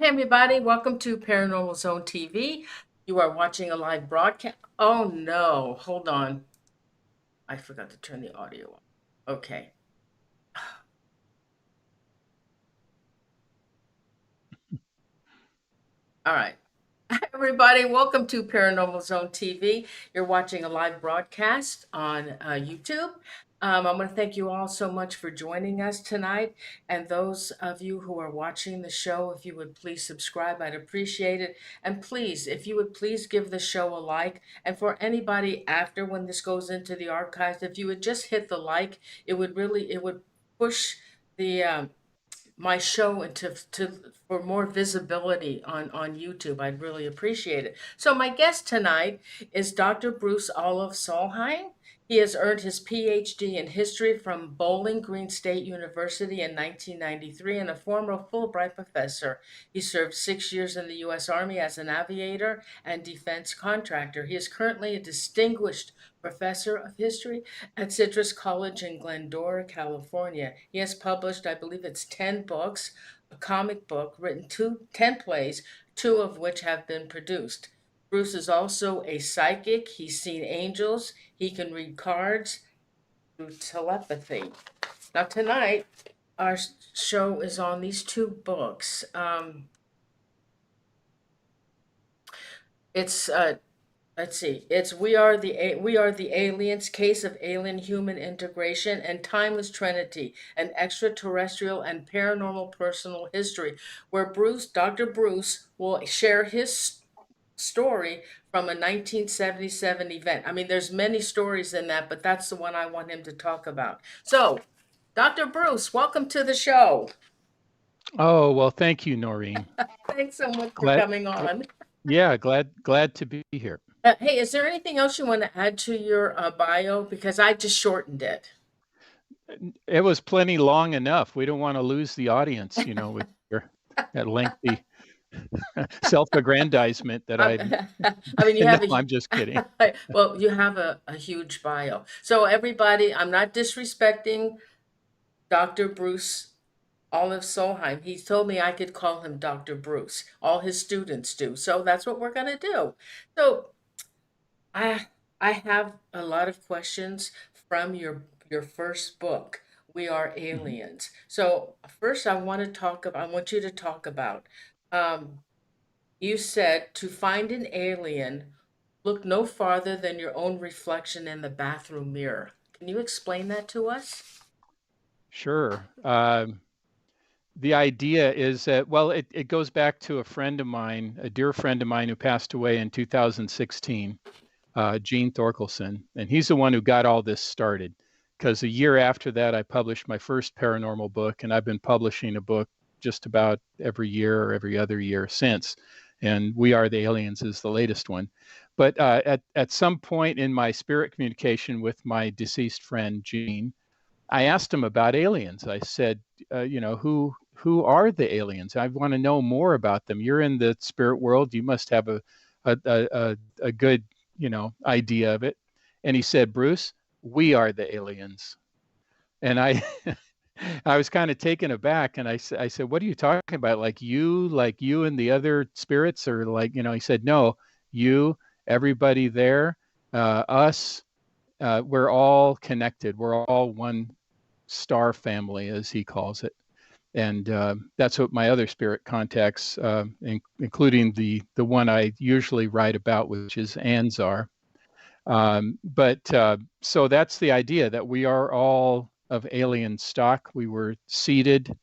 Hey everybody, welcome to Paranormal Zone TV. You are watching a live broadcast. Oh no, hold on. I forgot to turn the audio on. Okay. All right. Hi everybody, welcome to Paranormal Zone TV. You're watching a live broadcast on YouTube. I want to thank you all so much for joining us tonight. And those of you who are watching the show, if you would please subscribe, I'd appreciate it. And please, if you would please give the show a like. And for anybody after when this goes into the archives, if you would just hit the like, it would push the my show for more visibility on YouTube. I'd really appreciate it. So my guest tonight is Dr. Bruce Olav Solheim. He has earned his PhD in history from Bowling Green State University in 1993 and a former Fulbright professor. He served 6 years in the U.S. Army as an aviator and defense contractor. He is currently a distinguished professor of history at Citrus College in Glendora, California. He has published, I believe it's 10 books, a comic book, written 10 plays, two of which have been produced. Bruce is also a psychic. He's seen angels. He can read cards through telepathy. Now, tonight, our show is on these two books. It's Let's see. It's We Are the Aliens: Case of Alien Human Integration and Timeless Trinity: An Extraterrestrial and Paranormal Personal History, where Dr. Bruce will share his story from a 1977 event. I mean, there's many stories in that, but that's the one I want him to talk about. So, Dr. Bruce, welcome to the show. Oh, well, thank you, Norene. Thanks so much for Glad, coming on. yeah, glad to be here. Hey, is there anything else you want to add to your bio? Because I just shortened it. It was plenty long enough. We don't want to lose the audience, with that lengthy self-aggrandizement that I'm, I. I mean, you No, have I'm just kidding. well, you have a huge bio. So everybody, I'm not disrespecting Dr. Bruce Olav Solheim. He told me I could call him Dr. Bruce. All his students do. So that's what we're going to do. So I I have a lot of questions from your first book, We Are Mhm. Aliens. So first I want you to talk about um, you said to find an alien, look no farther than your own reflection in the bathroom mirror. Can you explain that to us? Sure. The idea is that, well, it goes back to a friend of mine, a dear friend of mine who passed away in 2016, Gene Thorkelson, and he's the one who got all this started. Because a year after that, I published my first paranormal book, and I've been publishing a book just about every year or every other year since. And We Are the Aliens is the latest one. But at some point in my spirit communication with my deceased friend Gene, I asked him about aliens. I said, who are the aliens? I want to know more about them. You're in the spirit world. You must have a good idea of it. And he said, Bruce, we are the aliens. And I I was kind of taken aback, and I said, what are you talking about? Like you and the other spirits, or like, he said, no, you, everybody there, us, we're all connected. We're all one star family, as he calls it. And that's what my other spirit contacts, including the one I usually write about, which is Anzar. But so that's the idea, that we are all of alien stock. We were seeded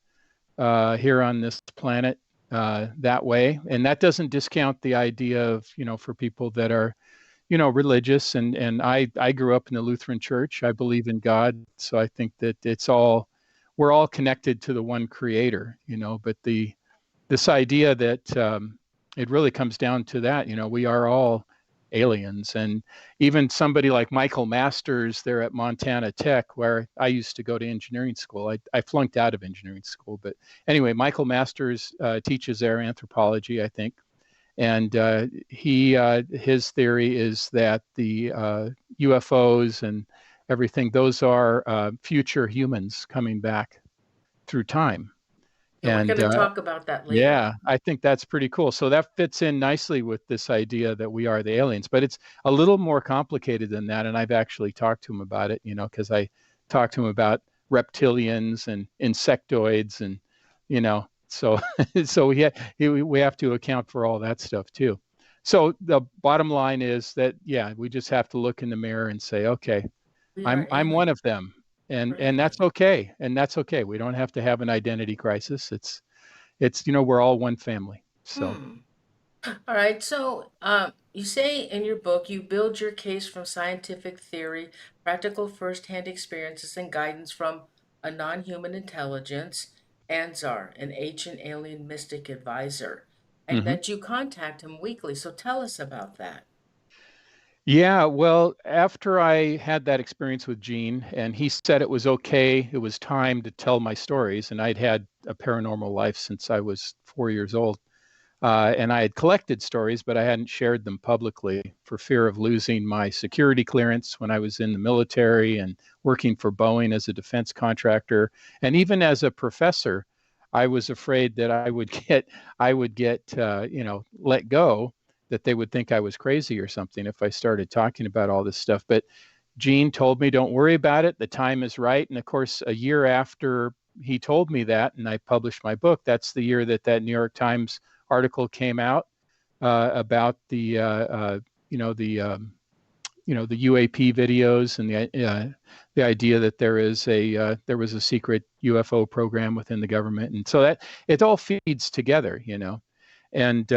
here on this planet that way, and that doesn't discount the idea of, for people that are, religious. And I grew up in the Lutheran Church. I believe in God, so I think that we're all connected to the one Creator. But this idea that it really comes down to that. We are all aliens. And even somebody like Michael Masters there at Montana Tech, where I used to go to engineering school. I flunked out of engineering school, but anyway, Michael Masters teaches there anthropology, I think. And his theory is that the UFOs and everything, those are future humans coming back through time. Yeah, we're going And to talk about that later. yeah, I think that's pretty cool. So that fits in nicely with this idea that we are the aliens, but it's a little more complicated than that. And I've actually talked to him about it, because I talked to him about reptilians and insectoids and, so so we have to account for all that stuff too. So the bottom line is that, yeah, we just have to look in the mirror and say, okay, We are I'm one of aliens. them. We're And that's aliens. okay. And that's okay. We don't have to have an identity crisis. It's we're all one family. So Hmm. All right. So, you say in your book you build your case from scientific theory, practical firsthand experiences, and guidance from a non-human intelligence, Anzar, an ancient alien mystic advisor, and mhm. that you contact him weekly. So tell us about that. Yeah, well, after I had that experience with Gene and he said it was okay, it was time to tell my stories, and I'd had a paranormal life since I was 4 years old. And I had collected stories, but I hadn't shared them publicly for fear of losing my security clearance when I was in the military and working for Boeing as a defense contractor, and even as a professor. I was afraid that I would get let go, that they would think I was crazy or something if I started talking about all this stuff. But Gene told me, don't worry about it. The time is right. And of course, a year after he told me that, and I published my book, that's the year that New York Times article came out about the UAP videos and the idea that there was a secret UFO program within the government, and so that it all feeds together. And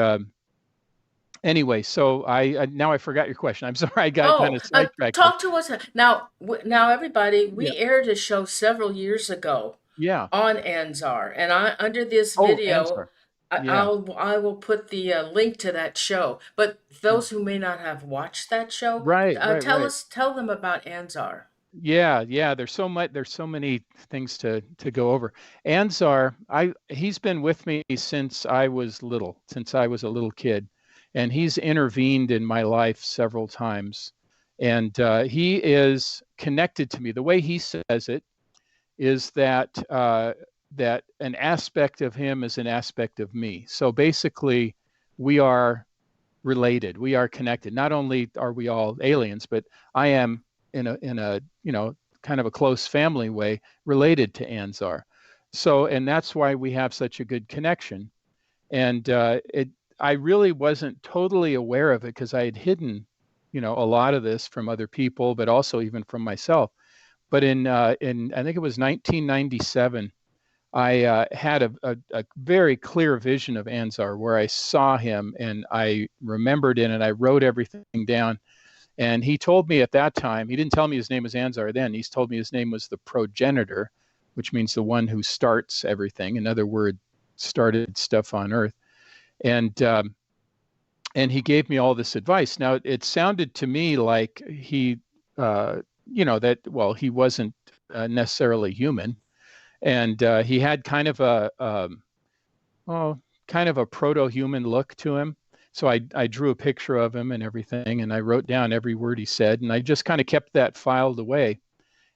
anyway, so I now I forgot your question. I'm sorry, I got kind Oh, of sidetracked, but talk to us now. Now, everybody, yeah, we aired a show several years ago yeah. on Anzar, and I under this Oh, video, Anzar. Yeah, I will put the link to that show. But yeah. those who may not have watched that show, Right, right, right. tell them about Anzar. Yeah, yeah. There's so many things to go over. Anzar, he's been with me since I was little, since I was a little kid, and he's intervened in my life several times. And he is connected to me. The way he says it is that an aspect of him is an aspect of me. So basically, we are related. We are connected. Not only are we all aliens, but I am in a kind of a close family way related to Anzar. So, and that's why we have such a good connection. And I really wasn't totally aware of it because I had hidden, a lot of this from other people, but also even from myself. But in I think it was 1997, I had a very clear vision of Anzar where I saw him and I remembered it and I wrote everything down. And he told me at that time, he didn't tell me his name was Anzar then. He's told me his name was the progenitor, which means the one who starts everything. In other words, started stuff on Earth. And and he gave me all this advice. Now it sounded to me like that well, he wasn't necessarily human, and he had oh, kind of a proto-human look to him. So I drew a picture of him and everything, and I wrote down every word he said, and I just kind of kept that filed away.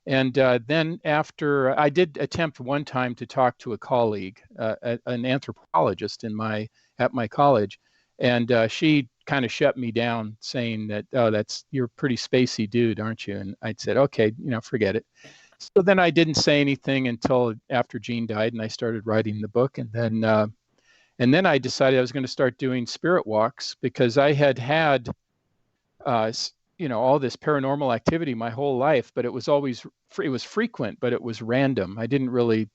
And then after I did attempt one time to talk to a colleague, an anthropologist at my college, and she kind of shut me down, saying that, oh, you're a pretty spacey dude, aren't you? And I said, okay, forget it. So then I didn't say anything until after Gene died, and I started writing the book, and then I decided I was going to start doing spirit walks because I had uh, all this paranormal activity my whole life, but it was frequent, but it was random. I didn't really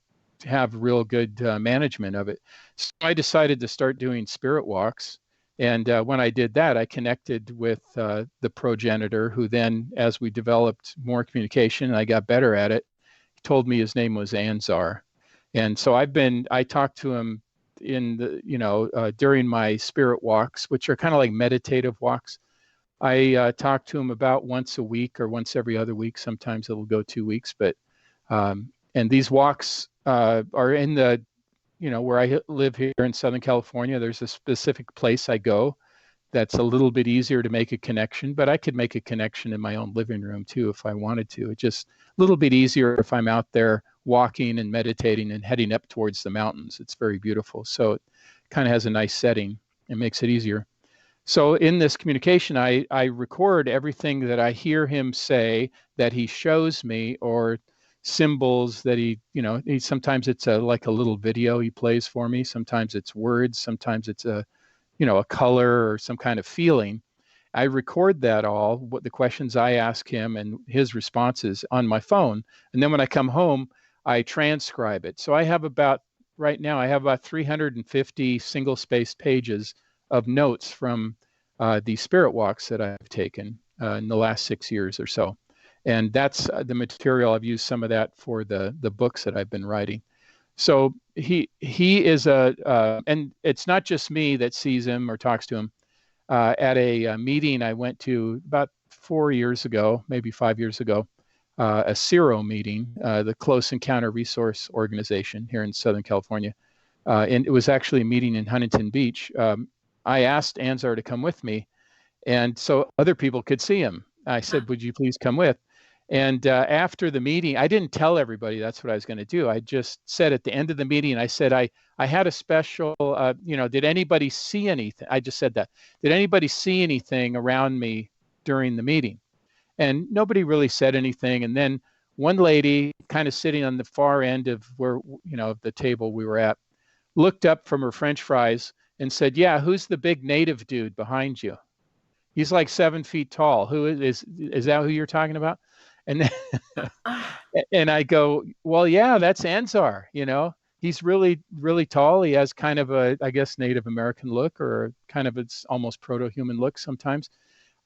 have real good management of it. So I decided to start doing spirit walks. And when I did that, I connected with the progenitor, who then, as we developed more communication and I got better at it, told me his name was Anzar. And so I talked to him in during my spirit walks, which are kind of like meditative walks. I talk to him about once a week or once every other week. Sometimes it'll go 2 weeks, but and these walks are in where I live here in Southern California. There's a specific place I go that's a little bit easier to make a connection, but I could make a connection in my own living room too if I wanted to. It's just a little bit easier if I'm out there walking and meditating and heading up towards the mountains. It's very beautiful. So it kind of has a nice setting and makes it easier. So in this communication, I record everything that I hear him say, that he shows me, or symbols that sometimes it's like a little video he plays for me. Sometimes it's words. Sometimes it's a color or some kind of feeling. I record that all, what the questions I ask him and his responses on my phone. And then when I come home, I transcribe it. So right now, I have about 350 single-spaced pages of notes from the spirit walks that I've taken in the last 6 years or so. And that's the material. I've used some of that for the books that I've been writing. So he is and it's not just me that sees him or talks to him. At a meeting I went to about 4 years ago, maybe 5 years ago, a CERO meeting, the Close Encounter Resource Organization here in Southern California. And it was actually a meeting in Huntington Beach. I asked Anzar to come with me, and so other people could see him. I said, would you please come with? And after the meeting, I didn't tell everybody that's what I was going to do. I just said at the end of the meeting, I said, I had a special, did anybody see anything? I just said that. Did anybody see anything around me during the meeting? And nobody really said anything. And then one lady, kind of sitting on the far end of where, the table we were at, looked up from her French fries and said, yeah, who's the big native dude behind you? He's like 7 feet tall. Who is that who you're talking about? And then, and I go, well, yeah, that's Anzar. He's really, really tall. He has kind of a, I guess, Native American look, or kind of it's almost proto-human look sometimes,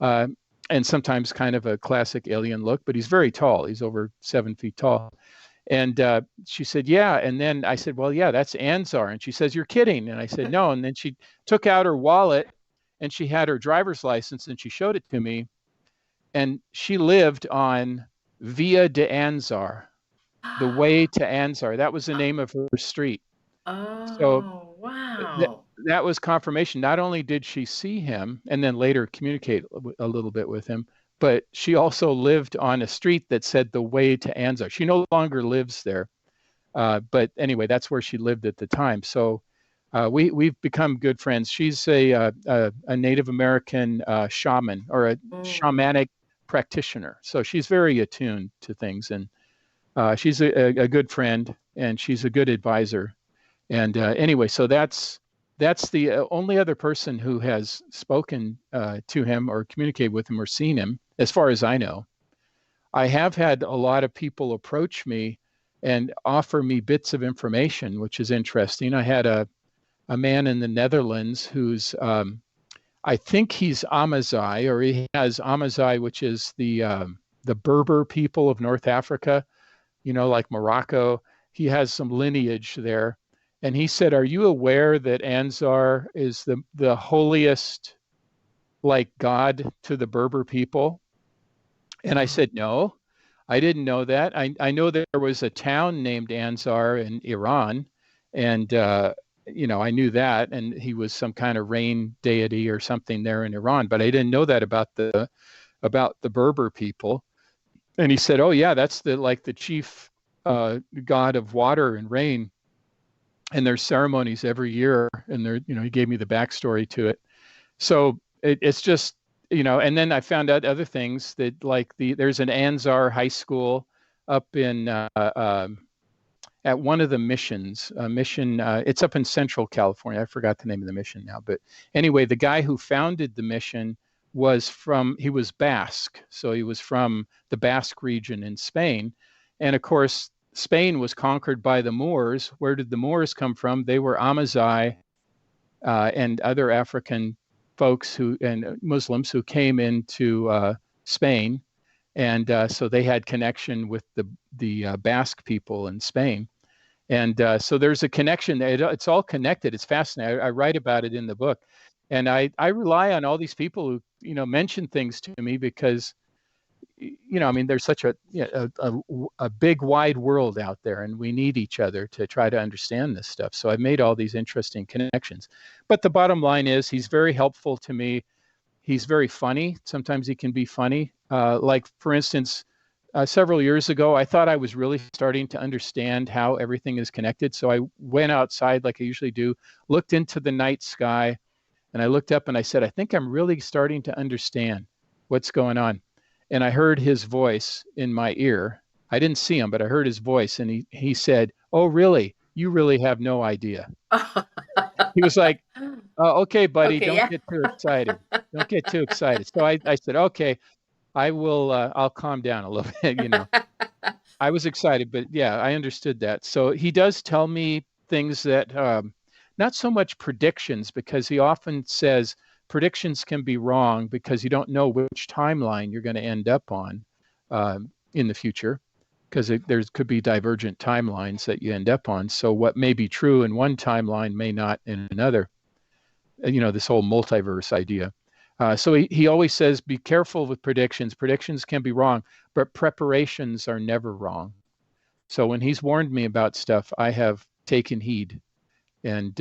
and sometimes kind of a classic alien look. But he's very tall. He's over 7 feet tall. And she said, yeah. And then I said, well, yeah, that's Anzar. And she says, you're kidding. And I said, no. And then she took out her wallet, and she had her driver's license, and she showed it to me. And she lived on Via de Anzar, the way to Anzar. That was the name of her street. So Oh, wow. that was confirmation. Not only did she see him and then later communicate a little bit with him, but she also lived on a street that said the way to Anzar. She no longer lives there. But anyway, that's where she lived at the time. So we've become good friends. She's a Native American shaman, or a shamanic practitioner. So she's very attuned to things, and she's a good friend, and she's a good advisor. And anyway, so that's the only other person who has spoken to him or communicated with him or seen him, as far as I know. I have had a lot of people approach me and offer me bits of information, which is interesting. I had a man in the Netherlands who's I think he's Amazigh, or he has Amazigh, which is the Berber people of North Africa, like Morocco. He has some lineage there. And he said, are you aware that Anzar is the holiest, like, god to the Berber people? And I said, no, I didn't know that. I know there was a town named Anzar in Iran, and I knew that, and he was some kind of rain deity or something there in Iran, but I didn't know that about the Berber people. And he said, oh yeah, that's the chief god of water and rain, and there's ceremonies every year, and he gave me the backstory to it. So it's just, and then I found out other things, that there's an Anzar high school up in at one of the missions, it's up in Central California. I forgot the name of the mission now, but anyway, the guy who founded the mission he was Basque. So he was from the Basque region in Spain. And of course, Spain was conquered by the Moors. Where did the Moors come from? They were Amazigh and other African folks and Muslims who came into Spain. And so they had connection with the Basque people in Spain. And so there's a connection there. It's all connected. It's fascinating. I write about it in the book. And I rely on all these people who, mention things to me, because, there's such a big, wide world out there, and we need each other to try to understand this stuff. So I've made all these interesting connections. But the bottom line is, he's very helpful to me. He's very funny. Sometimes he can be funny. Like, for instance, several years ago, I thought I was really starting to understand how everything is connected. So I went outside like I usually do, looked into the night sky, and I looked up and I said, I think I'm really starting to understand what's going on. And I heard his voice in my ear. I didn't see him, but I heard his voice, and he said, "Oh, really? You really have no idea." He was like, okay, buddy, Okay, don't yeah. get too excited. Don't get too excited. So I said, okay, I will, I'll calm down a little bit, you know. I was excited, but yeah, I understood that. So he does tell me things that, not so much predictions, because he often says predictions can be wrong because you don't know which timeline you're going to end up on in the future, because there could be divergent timelines that you end up on. So what may be true in one timeline may not in another. You know, this whole multiverse idea. So he always says, be careful with predictions. Predictions can be wrong, but preparations are never wrong. So when he's warned me about stuff, I have taken heed. And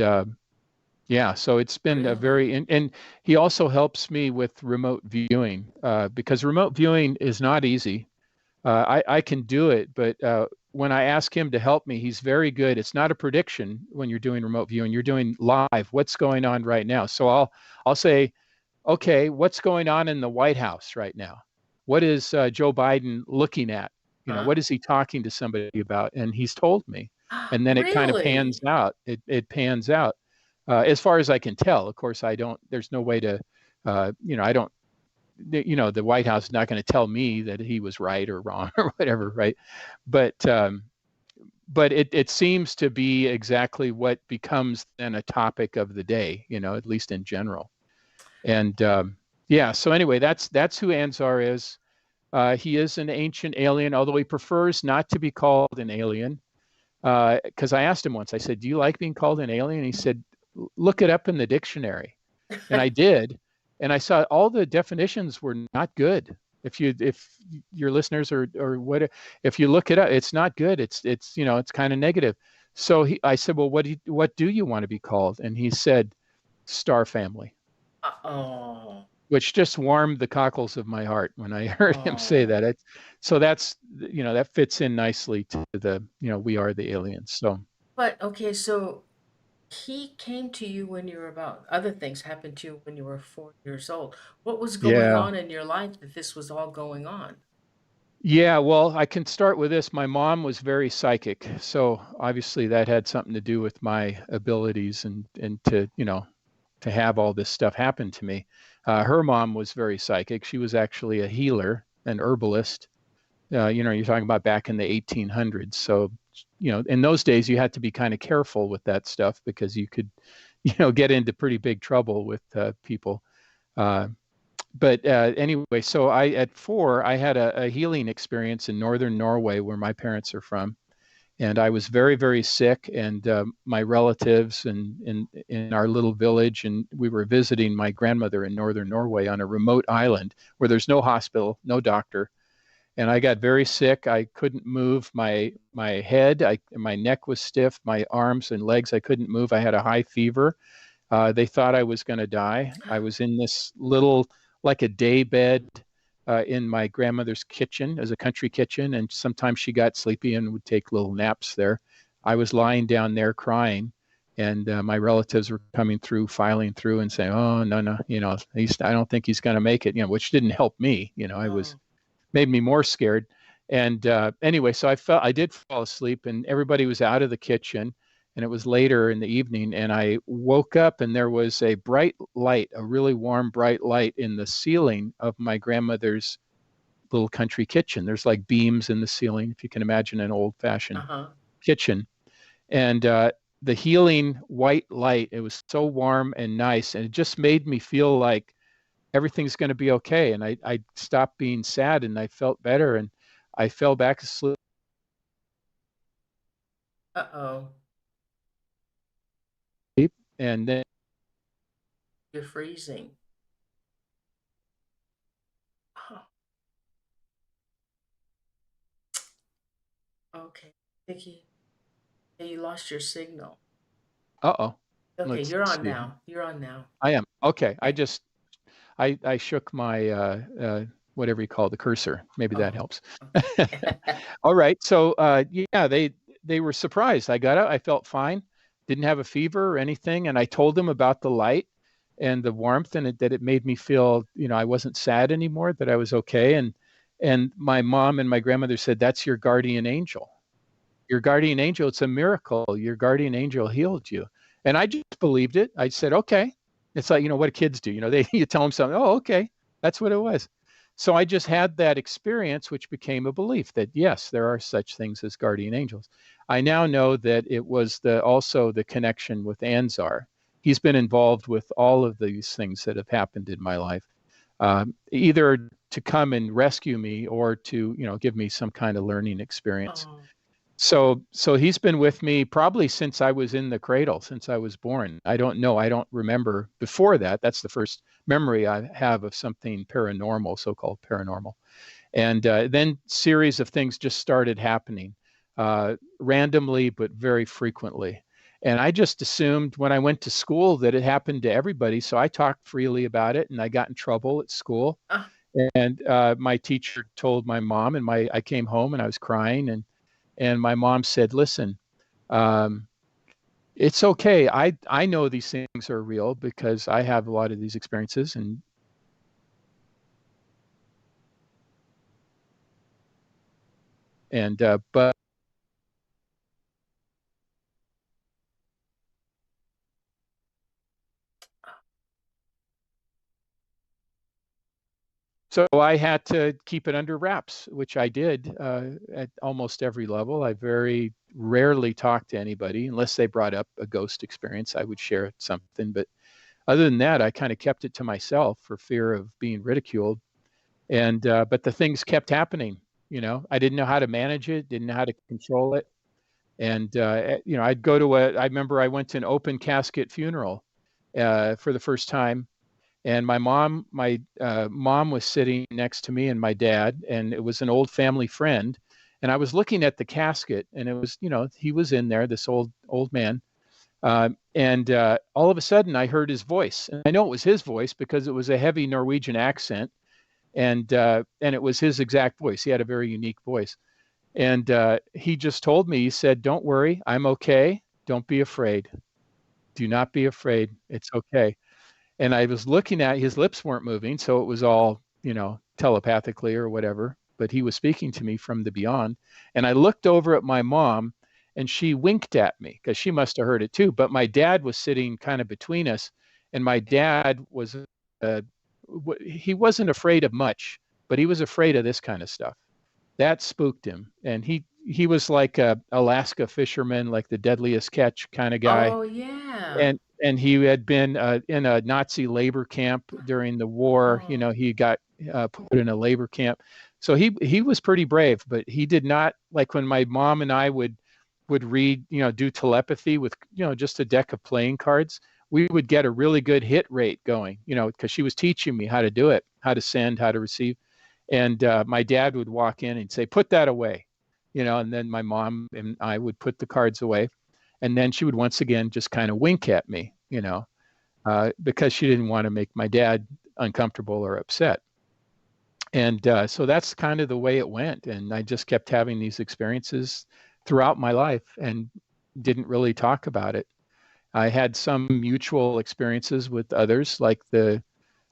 yeah, so it's been a Really? very, and he also helps me with remote viewing because remote viewing is not easy. I can do it, but when I ask him to help me, he's very good. It's not a prediction when you're doing remote viewing. You're doing live. What's going on right now? So I'll say, okay, what's going on in the White House right now? What is Joe Biden looking at? You know, Huh? what is he talking to somebody about? And he's told me, and then it kind of pans Really? out. It pans out as far as I can tell. Of course, I don't. There's no way to, you know, I don't. You know, the White House is not going to tell me that he was right or wrong or whatever, right? But it seems to be exactly what becomes then a topic of the day. You know, at least in general. And yeah, so anyway, that's who Anzar is. He is an ancient alien, although he prefers not to be called an alien. Because I asked him once, I said, "Do you like being called an alien?" He said, "Look it up in the dictionary." And I did, and I saw all the definitions were not good. If your listeners or what, if you look it up, it's not good. It's you know, it's kind of negative. So I said, "Well, what do you want to be called?" And he said, "Star Family." Oh, Which just warmed the cockles of my heart when I heard him say oh. that. So that's, you know, that fits in nicely to the, you know, we are the aliens. So But okay, so he came to you when you were about, other things happened to you when you were 4 years old. What was going yeah, on in your life that this was all going on? yeah. Well, I can start with this. My mom was very psychic, so obviously that had something to do with my abilities and to, you know, to have all this stuff happen to me. Her mom was very psychic. She was actually a healer, an herbalist. You know, you're talking about back in the 1800s. So, you know, in those days, you had to be kind of careful with that stuff because you could, you know, get into pretty big trouble with people. Uh, but anyway, so at 4, I had a healing experience in northern Norway, where my parents are from, and I was very, very sick, and my relatives and in our little village, and we were visiting my grandmother in northern Norway on a remote island where there's no hospital, no doctor, and I got very sick. I couldn't move my head. My neck was stiff. My arms and legs I couldn't move. I had a high fever. They thought I was going to die. I was in this little, like a day bed in my grandmother's kitchen, as a country kitchen, and sometimes she got sleepy and would take little naps there. I was lying down there crying, and my relatives were coming through, filing through, and saying, "Oh, no, no, you know, I don't think he's going to make it," you know, which didn't help me. You know, I was Oh, made me more scared. And anyway, so I did fall asleep, and everybody was out of the kitchen, and it was later in the evening, and I woke up, and there was a bright light, a really warm, bright light in the ceiling of my grandmother's little country kitchen. There's like beams in the ceiling, if you can imagine an old-fashioned uh-huh. kitchen, and the healing white light. It was so warm and nice, and it just made me feel like everything's going to be okay. And I stopped being sad and I felt better and I fell back asleep. Uh-oh. And then, You're freezing. Oh, okay. Vicky, hey, you lost your signal. uh oh, Okay, let's you're on see. now. You're on now. I am. Okay. Yeah. I shook my whatever you call the cursor. Maybe that Oh, helps. okay. All right. So yeah, they were surprised. I got out. I felt fine. Didn't have a fever or anything, and I told them about the light and the warmth, and that it made me feel, I wasn't sad anymore. That I was okay. And my mom and my grandmother said, "That's your guardian angel. Your guardian angel. It's a miracle. Your guardian angel healed you." And I just believed it. I said, "Okay." It's like, what kids do. They you tell them something. Oh, okay, that's what it was. So I just had that experience, which became a belief that yes, there are such things as guardian angels. I now know that it was also the connection with Anzar. He's been involved with all of these things that have happened in my life, either to come and rescue me or to give me some kind of learning experience. Oh, So he's been with me probably since I was in the cradle, since I was born. I don't know. I don't remember before that. That's the first memory I have of something paranormal, so-called paranormal. And then series of things just started happening randomly, but very frequently. And I just assumed when I went to school that it happened to everybody. So I talked freely about it, and I got in trouble at school. ah, And my teacher told my mom, and I came home and I was crying, and my mom said, "Listen, um, it's okay. I know these things are real because I have a lot of these experiences." And but so I had to keep it under wraps, which I did at almost every level. I very rarely talked to anybody unless they brought up a ghost experience. I would share something, but other than that, I kind of kept it to myself for fear of being ridiculed. And but the things kept happening. I didn't know how to manage it, didn't know how to control it. And I'd go to I remember I went to an open casket funeral for the first time, and my mom was sitting next to me and my dad, and it was an old family friend. And I was looking at the casket, and it was, he was in there, this old man. And all of a sudden, I heard his voice, and I know it was his voice because it was a heavy Norwegian accent, and it was his exact voice. He had a very unique voice, and he just told me, he said, "Don't worry, I'm okay. Don't be afraid. Do not be afraid. It's okay." And I was looking at his lips weren't moving, so it was all, telepathically or whatever, but he was speaking to me from the beyond. And I looked over at my mom, and she winked at me because she must have heard it too. But my dad was sitting kind of between us, and my dad was, uh, he wasn't afraid of much, but he was afraid of this kind of stuff. That spooked him. And he was like a Alaska fisherman, like the deadliest catch kind of guy. oh, yeah. And he had been in a Nazi labor camp during the war. Oh, He got put in a labor camp, so he was pretty brave. But he did not, like when my mom and I would read, do telepathy with just a deck of playing cards. We would get a really good hit rate going, because she was teaching me how to do it, how to send, how to receive. And my dad would walk in and say, "Put that away," and then my mom and I would put the cards away, and then she would once again just kind of wink at me, because she didn't want to make my dad uncomfortable or upset. And so that's kind of the way it went. And I just kept having these experiences throughout my life and didn't really talk about it. I had some mutual experiences with others, like the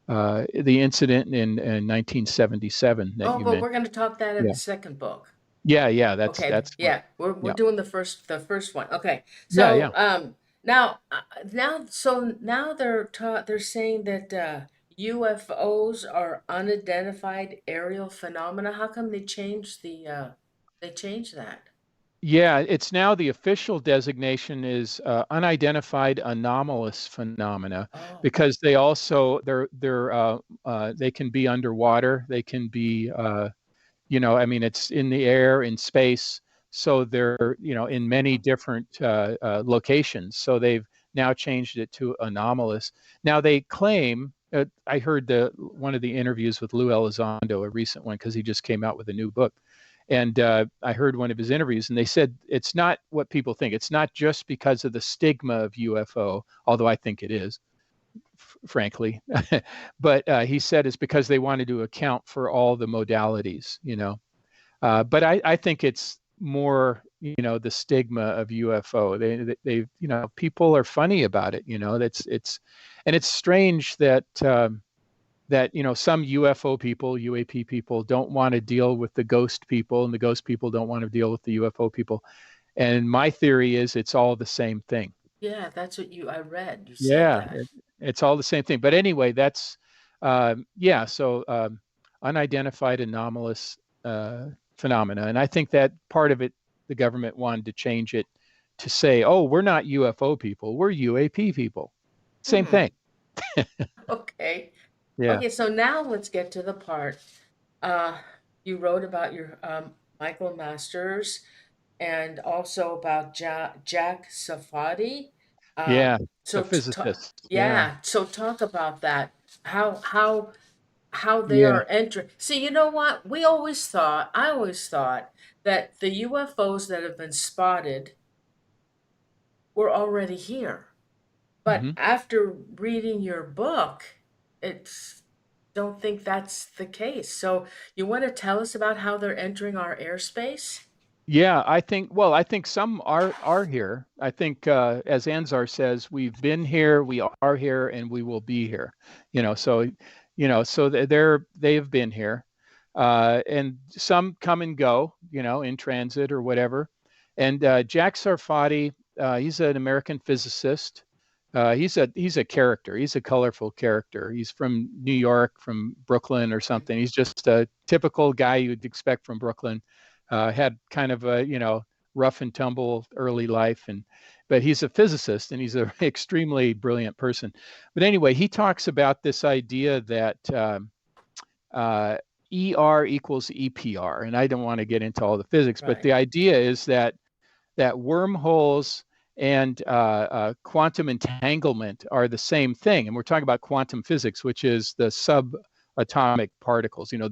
incident in 1977 that oh, you but mentioned. we're going to talk that in the Yeah, second book. yeah. Okay, That's what. yeah, we're Yeah, doing the first one. Okay, yeah. so now they're saying that UFOs are unidentified aerial phenomena. How come they changed that? Yeah, it's now the official designation is unidentified anomalous phenomena, Oh, because they can be underwater, they can be I mean, it's in the air, in space, so they're in many different locations. So they've now changed it to anomalous. Now they claim. I heard one of the interviews with Lou Elizondo, a recent one, because he just came out with a new book. And I heard one of his interviews, and they said it's not what people think. It's not just because of the stigma of UFO, although I think it is. frankly. But he said it's because they wanted to account for all the modalities, you know. But I think it's more, you know, the stigma of UFO. They, you know, people are funny about it, you know. And it's strange that that, you know, some UFO people, UAP people, don't want to deal with the ghost people, and the ghost people don't want to deal with the UFO people. And my theory is it's all the same thing. Yeah, that's what I read. You said Yeah, that. it's all the same thing. But anyway, that's yeah. So unidentified anomalous phenomena, and I think that part of it, the government wanted to change it to say, "Oh, we're not UFO people, we're UAP people." Same Hmm. thing. Okay. Yeah, Okay, so now let's get to the part. Uh, you wrote about your Michael Masters and also about Jack Safadi. yeah. The So physicist. Yeah. yeah, so talk about that. How how they Yeah. are entering. See, you know what? I always thought that the UFOs that have been spotted were already here. But Hmm. after reading your book, it's don't think that's the case. So you want to tell us about how they're entering our airspace? Yeah, I think, well, I think some are here. I think as Anzar says, we've been here, we are here, and we will be here. You know, so you know, so they've been here. And some come and go, you know, in transit or whatever. And Jack Sarfati, he's an American physicist. He's a character. He's a colorful character. He's from New York, from Brooklyn or something. He's just a typical guy you'd expect from Brooklyn. Had kind of a, you know, rough and tumble early life, and but he's a physicist and he's an extremely brilliant person. But anyway, he talks about this idea that uh, ER equals EPR, and I don't want to get into all the physics, but Right. the idea is that wormholes and quantum entanglement are the same thing. And we're talking about quantum physics, which is the subatomic particles, you know,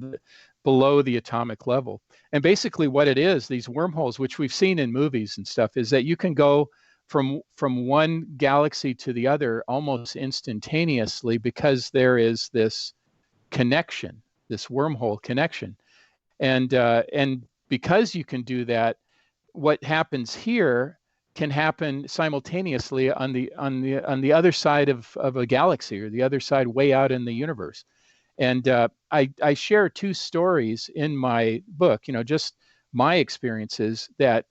below the atomic level. And basically, what it is, these wormholes, which we've seen in movies and stuff, is that you can go from one galaxy to the other almost instantaneously because there is this connection, this wormhole connection, and because you can do that, what happens here can happen simultaneously on the other side of a galaxy, or the other side way out in the universe. And I share two stories in my book, you know, just my experiences that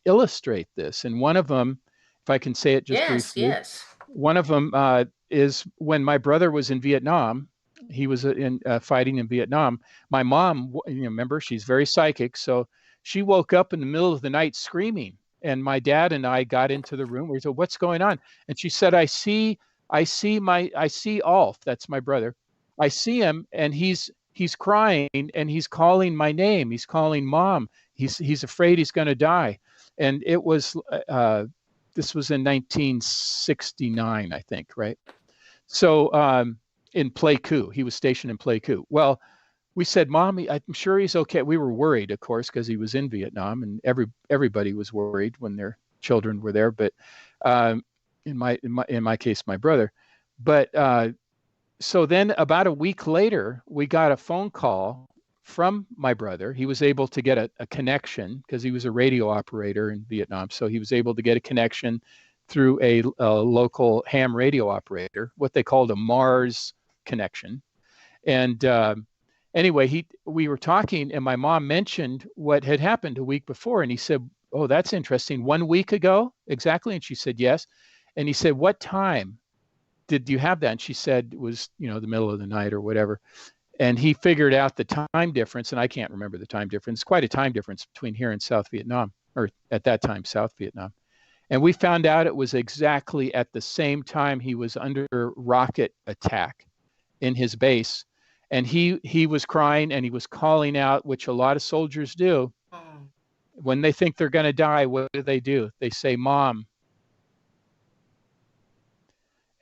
illustrate this. And one of them, if I can say it just Yes, briefly, yes. one of them is when my brother was in Vietnam. He was in fighting in Vietnam. My mom, you know, remember, she's very psychic, so she woke up in the middle of the night screaming. And my dad and I got into the room. We said, "What's going on?" And she said, I see Alf. That's my brother. I see him, and he's crying, and he's calling my name. He's calling mom. He's afraid he's going to die." And it was this was in 1969, I think, right? So in Pleiku, he was stationed in Pleiku. Well, we said, "Mommy, I'm sure he's okay." We were worried, of course, because he was in Vietnam, and everybody was worried when their children were there. But in my case, my brother. But so then, about a week later, we got a phone call from my brother. He was able to get a connection because he was a radio operator in Vietnam. So he was able to get a connection through a local ham radio operator, what they called a Mars connection. And anyway, we were talking, and my mom mentioned what had happened a week before, and he said, "Oh, that's interesting. 1 week ago, exactly?" And she said, "Yes." And he said, "What time did you have that?" And she said it was, you know, the middle of the night or whatever. And he figured out the time difference, and I can't remember the time difference. Quite a time difference between here and South Vietnam, or at that time, South Vietnam. And we found out it was exactly at the same time he was under rocket attack in his base. And he was crying and he was calling out, which a lot of soldiers do. Oh, When they think they're going to die, what do? They say, "Mom."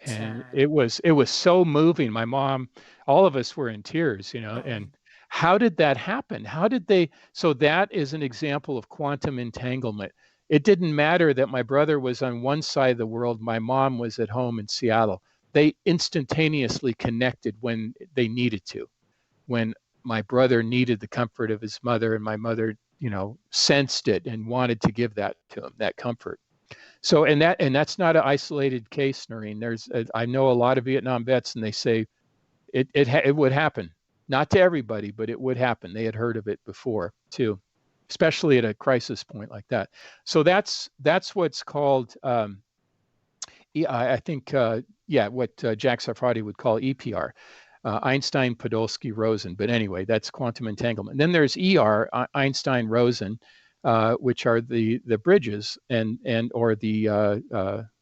And sad. it was so moving. My mom, all of us were in tears, you know. Oh, And how did that happen? How did they? So that is an example of quantum entanglement. It didn't matter that my brother was on one side of the world, my mom was at home in Seattle. they instantaneously connected when they needed to. When my brother needed the comfort of his mother, and my mother, sensed it and wanted to give that to him, that comfort. So, and that's not an isolated case, Noreen. I know a lot of Vietnam vets, and they say it would happen. Not to everybody, but it would happen. They had heard of it before too, especially at a crisis point like that. So that's what's called, I think, yeah, what Jack Sarfati would call EPR, Einstein, Podolsky, Rosen. But anyway, that's quantum entanglement. Then there's ER, Einstein, Rosen, which are the bridges and or the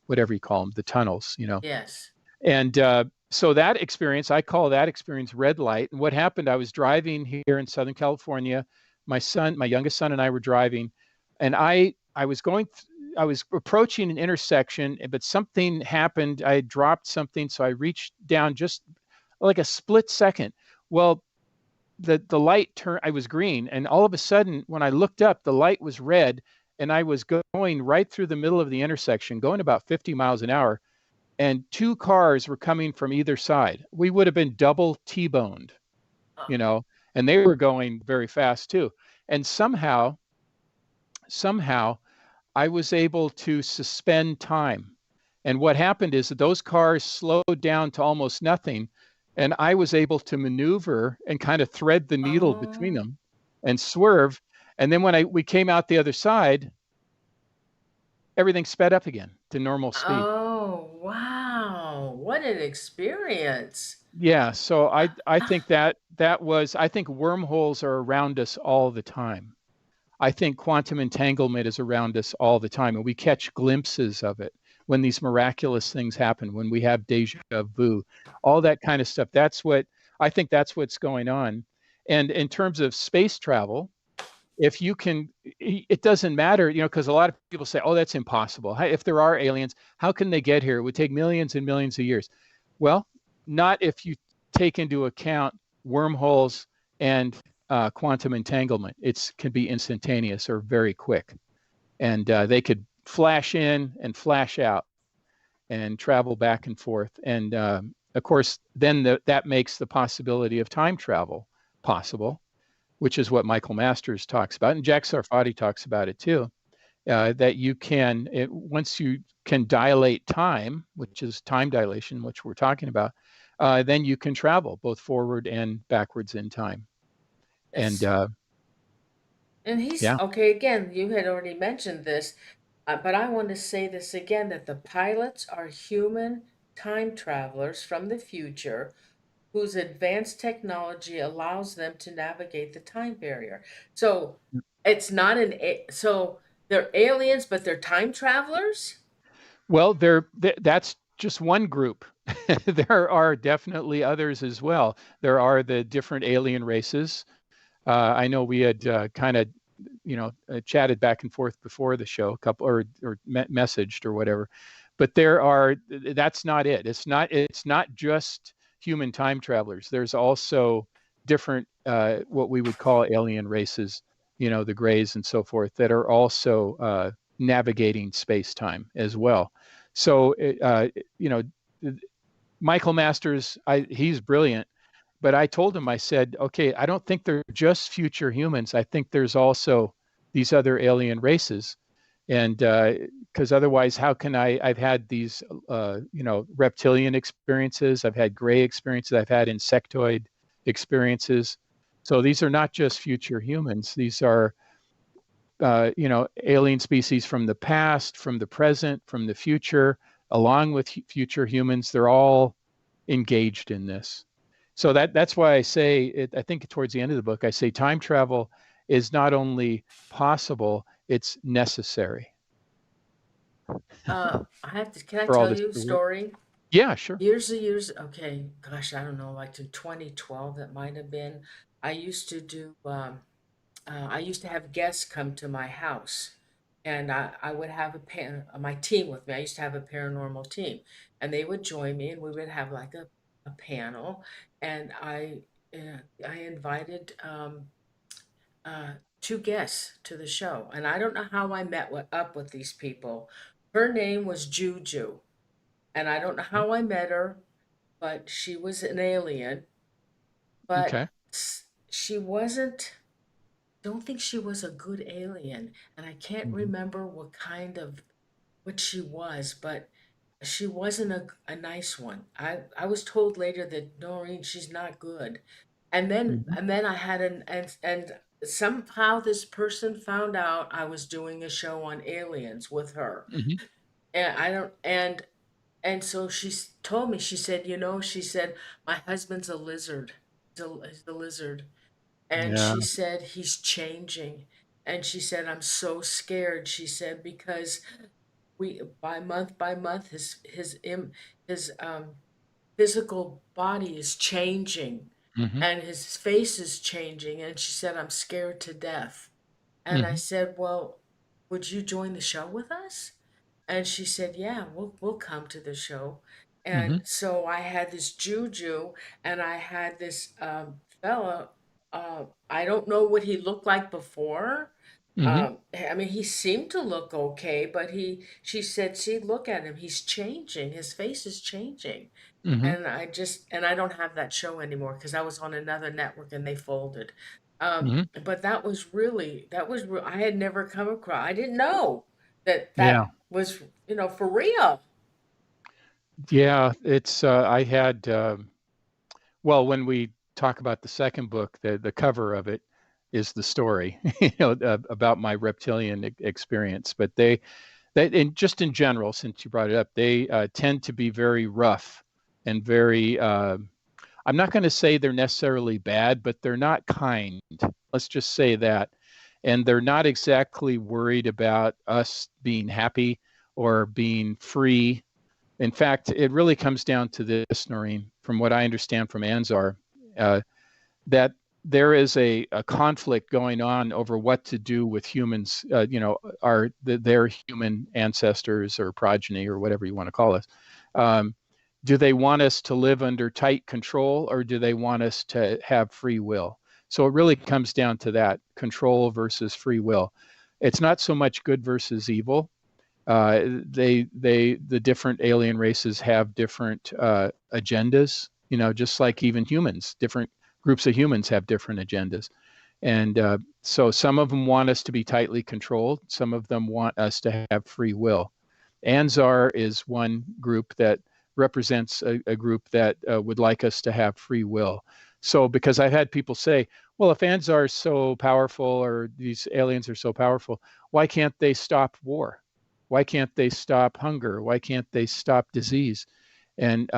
whatever you call them, the tunnels, Yes. And so that experience, I call that experience red light. And what happened, I was driving here in Southern California. My youngest son and I were driving, and I was I was approaching an intersection, but something happened. I dropped something, so I reached down just like a split second. Well, the light turned, I was green, and all of a sudden, when I looked up, the light was red, and I was going right through the middle of the intersection, going about 50 miles an hour, and two cars were coming from either side. We would have been double T-boned, Uh, you know, and they were going very fast too. And somehow I was able to suspend time. And what happened is that those cars slowed down to almost nothing. And I was able to maneuver and kind of thread the needle between oh. them and swerve. And then when we came out the other side, everything sped up again to normal speed. Oh, wow. What an experience. Yeah, so Uh, I think that was, I think wormholes are around us all the time. I think quantum entanglement is around us all the time, and we catch glimpses of it when these miraculous things happen, when we have deja vu, all that kind of stuff. That's what I think, that's what's going on. And in terms of space travel, if you can, it doesn't matter, because a lot of people say, oh, that's impossible. If there are aliens, how can they get here? It would take millions and millions of years. Well, not if you take into account wormholes and quantum entanglement. It can be instantaneous or very quick. And they could flash in and flash out and travel back and forth. And of course, then that makes the possibility of time travel possible, which is what Michael Masters talks about, and Jack Sarfati talks about it too. That you can, once you can dilate time, which is time dilation, which we're talking about, then you can travel both forward and backwards in time. And it's, and he's yeah, okay. Again, you had already mentioned this, but I want to say this again that the pilots are human time travelers from the future whose advanced technology allows them to navigate the time barrier. So it's not so they're aliens, but they're time travelers? well, that's just one group. There are definitely others as well. There are the different alien races. I know we had kind of, chatted back and forth before the show, a couple or messaged or whatever. But that's not it. It's not just human time travelers. There's also different what we would call alien races, the Greys and so forth, that are also navigating space time as well. So you know, Michael Masters, he's brilliant, but I told him, I said, okay, I don't think they're just future humans. I think there's also these other alien races. And because otherwise, how can I've had these, reptilian experiences, I've had gray experiences, I've had insectoid experiences. So these are not just future humans. These are, alien species from the past, from the present, from the future, along with future humans. They're all engaged in this. So that's why I say it. I think towards the end of the book, I say time travel is not only possible, it's necessary Can I for all tell this you a to work. story? Yeah, sure. Years and years, okay, gosh, I don't know, like in 2012, that might have been. I used to do, I used to have guests come to my house, and I would have my team with me. I used to have a paranormal team, and they would join me, and we would have like a panel, and I invited two guests to the show, and I don't know how I up with these people. Her name was Juju. and I don't know Okay. how I met her, but she was an alien, but Okay. she wasn't, don't think she was a good alien, and I can't Hmm. remember what she was, but she wasn't a nice one. I was told later that Noreen, she's not good. Hmm. And then I had and somehow this person found out I was doing a show on aliens with her. Hmm. And I don't and so told me, she said, she said, my husband's a lizard. He's a lizard. And Yeah. she said, he's changing. And she said, I'm so scared. She said, because we by month his physical body is changing Hmm. and his face is changing, and she said, I'm scared to death. And I Hmm. said, well, would you join the show with us? And she said, yeah, we'll come to the show. And Hmm. so I had this juju, and I had this fella. I don't know what he looked like before. Hmm. I mean, he seemed to look okay, but she said, see, look at him. He's changing. His face is changing. Hmm. And I don't have that show anymore because I was on another network and they folded. Hmm. But I had never come across, I didn't know that Yeah. that was, for real. Yeah. It's, I had, well, when we talk about the second book, the cover of it is the story, about my reptilian experience. But and just in general, since you brought it up, they tend to be very rough and very, I'm not going to say they're necessarily bad, but they're not kind. Let's just say that. And they're not exactly worried about us being happy or being free. In fact, it really comes down to this, Noreen, from what I understand from Anzar, uh, that there is a conflict going on over what to do with humans, their human ancestors or progeny or whatever you want to call us. Um, do they want us to live under tight control, or do they want us to have free will? So it really comes down to that control versus free will. It's not so much good versus evil. The different alien races have different agendas, just like even humans, different groups of humans have different agendas. And so some of them want us to be tightly controlled, some of them want us to have free will. Anzar is one group that represents a group that would like us to have free will. So, because I've had people say, well, if Anzar is so powerful or these aliens are so powerful, why can't they stop war? Why can't they stop hunger? Why can't they stop disease? And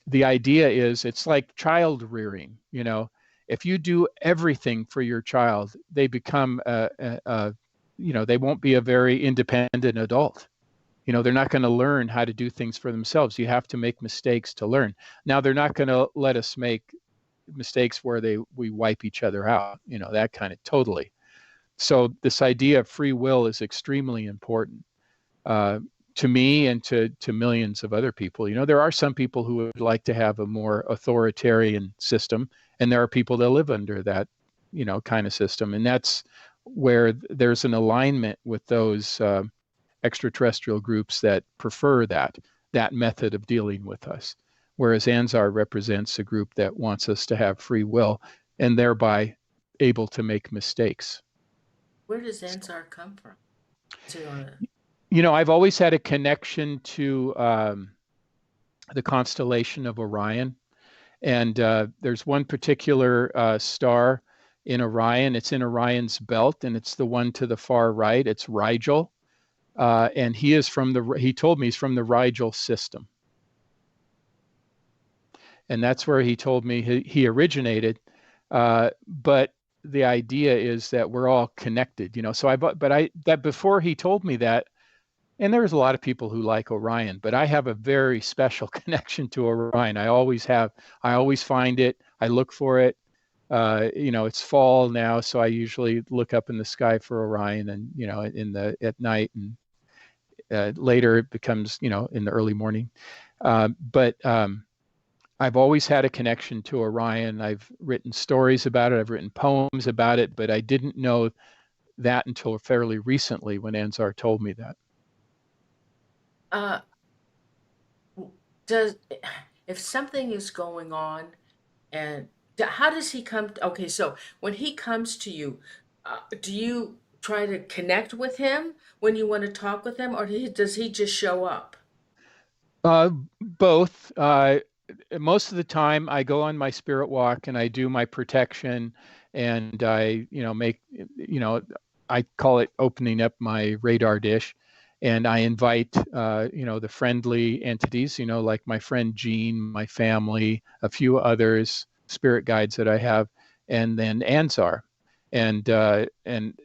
the idea is it's like child rearing. If you do everything for your child, they become, they won't be a very independent adult. They're not going to learn how to do things for themselves. You have to make mistakes to learn. Now, they're not going to let us make mistakes where we wipe each other out, that kind of totally. So this idea of free will is extremely important, uh, to me and to millions of other people. There are some people who would like to have a more authoritarian system, and there are people that live under that, kind of system. And that's where there's an alignment with those extraterrestrial groups that prefer that method of dealing with us. Whereas Anzar represents a group that wants us to have free will and thereby able to make mistakes. Where does Ansar come from? Is he on a I've always had a connection to the constellation of Orion. And there's one particular star in Orion. It's in Orion's belt, and it's the one to the far right. It's Rigel. And he told me he's from the Rigel system. And that's where he told me he originated. But the idea is that we're all connected, So that before he told me that, and there's a lot of people who like Orion, but I have a very special connection to Orion. I always have. I always find it. I look for it. It's fall now, so I usually look up in the sky for Orion, and at night, and later it becomes in the early morning. But I've always had a connection to Orion. I've written stories about it. I've written poems about it, but I didn't know that until fairly recently when Anzar told me that. uh does if something is going on and how does he come okay, so when he comes to you, do you try to connect with him when you want to talk with him, or does he just show up? Uh, Both. Most of the time, I go on my spirit walk and I do my protection, and I, make, I call it opening up my radar dish, and I invite, the friendly entities, like my friend Jean, my family, a few others, spirit guides that I have, and then Anzar. And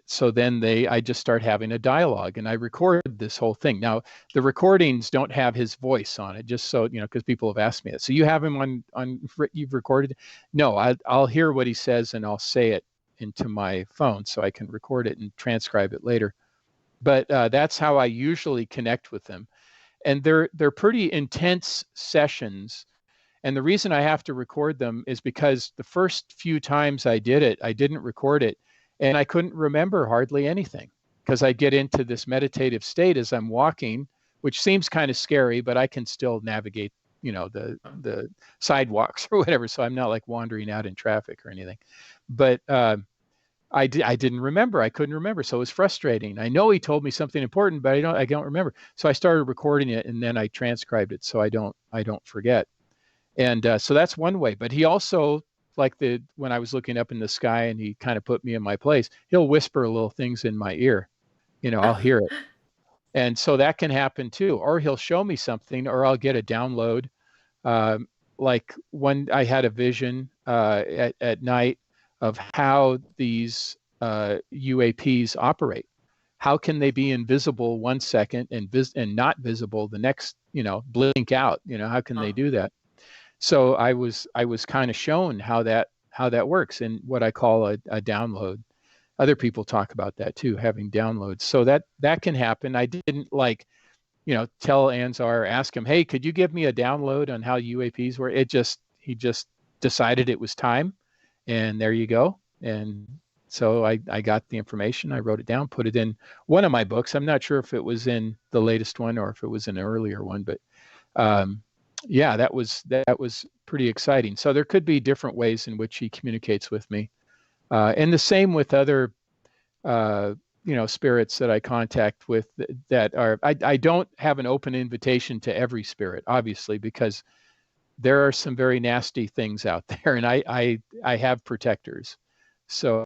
so then I just start having a dialogue, and I record this whole thing. Now, the recordings don't have his voice on it, just so because people have asked me that. So you have him you've recorded? No, I'll hear what he says and I'll say it into my phone so I can record it and transcribe it later. But that's how I usually connect with them, and they're pretty intense sessions. And the reason I have to record them is because the first few times I did it, I didn't record it, and I couldn't remember hardly anything because I get into this meditative state as I'm walking, which seems kind of scary, but I can still navigate, the sidewalks or whatever. So I'm not like wandering out in traffic or anything. But I didn't remember. I couldn't remember, so it was frustrating. I know he told me something important, but I don't remember. So I started recording it, and then I transcribed it so I don't forget. And so that's one way. But he also, like when I was looking up in the sky and he kind of put me in my place, he'll whisper little things in my ear. I'll hear it. And so that can happen too. Or he'll show me something, or I'll get a download. Um, like when I had a vision at night of how these UAPs operate. How can they be invisible 1 second and not visible the next, blink out? How can they Uh, do that? So I was kind of shown how that works in what I call a download. Other people talk about that too, having downloads. So that can happen. I didn't tell Anzar, ask him, hey, could you give me a download on how UAPs work? He just decided it was time, and there you go. And so I got the information, I wrote it down, put it in one of my books. I'm not sure if it was in the latest one or if it was an earlier one, but um, yeah, that was pretty exciting. So there could be different ways in which he communicates with me, and the same with other uh, spirits that I contact with that are. I don't have an open invitation to every spirit, obviously, because there are some very nasty things out there, and I have protectors. So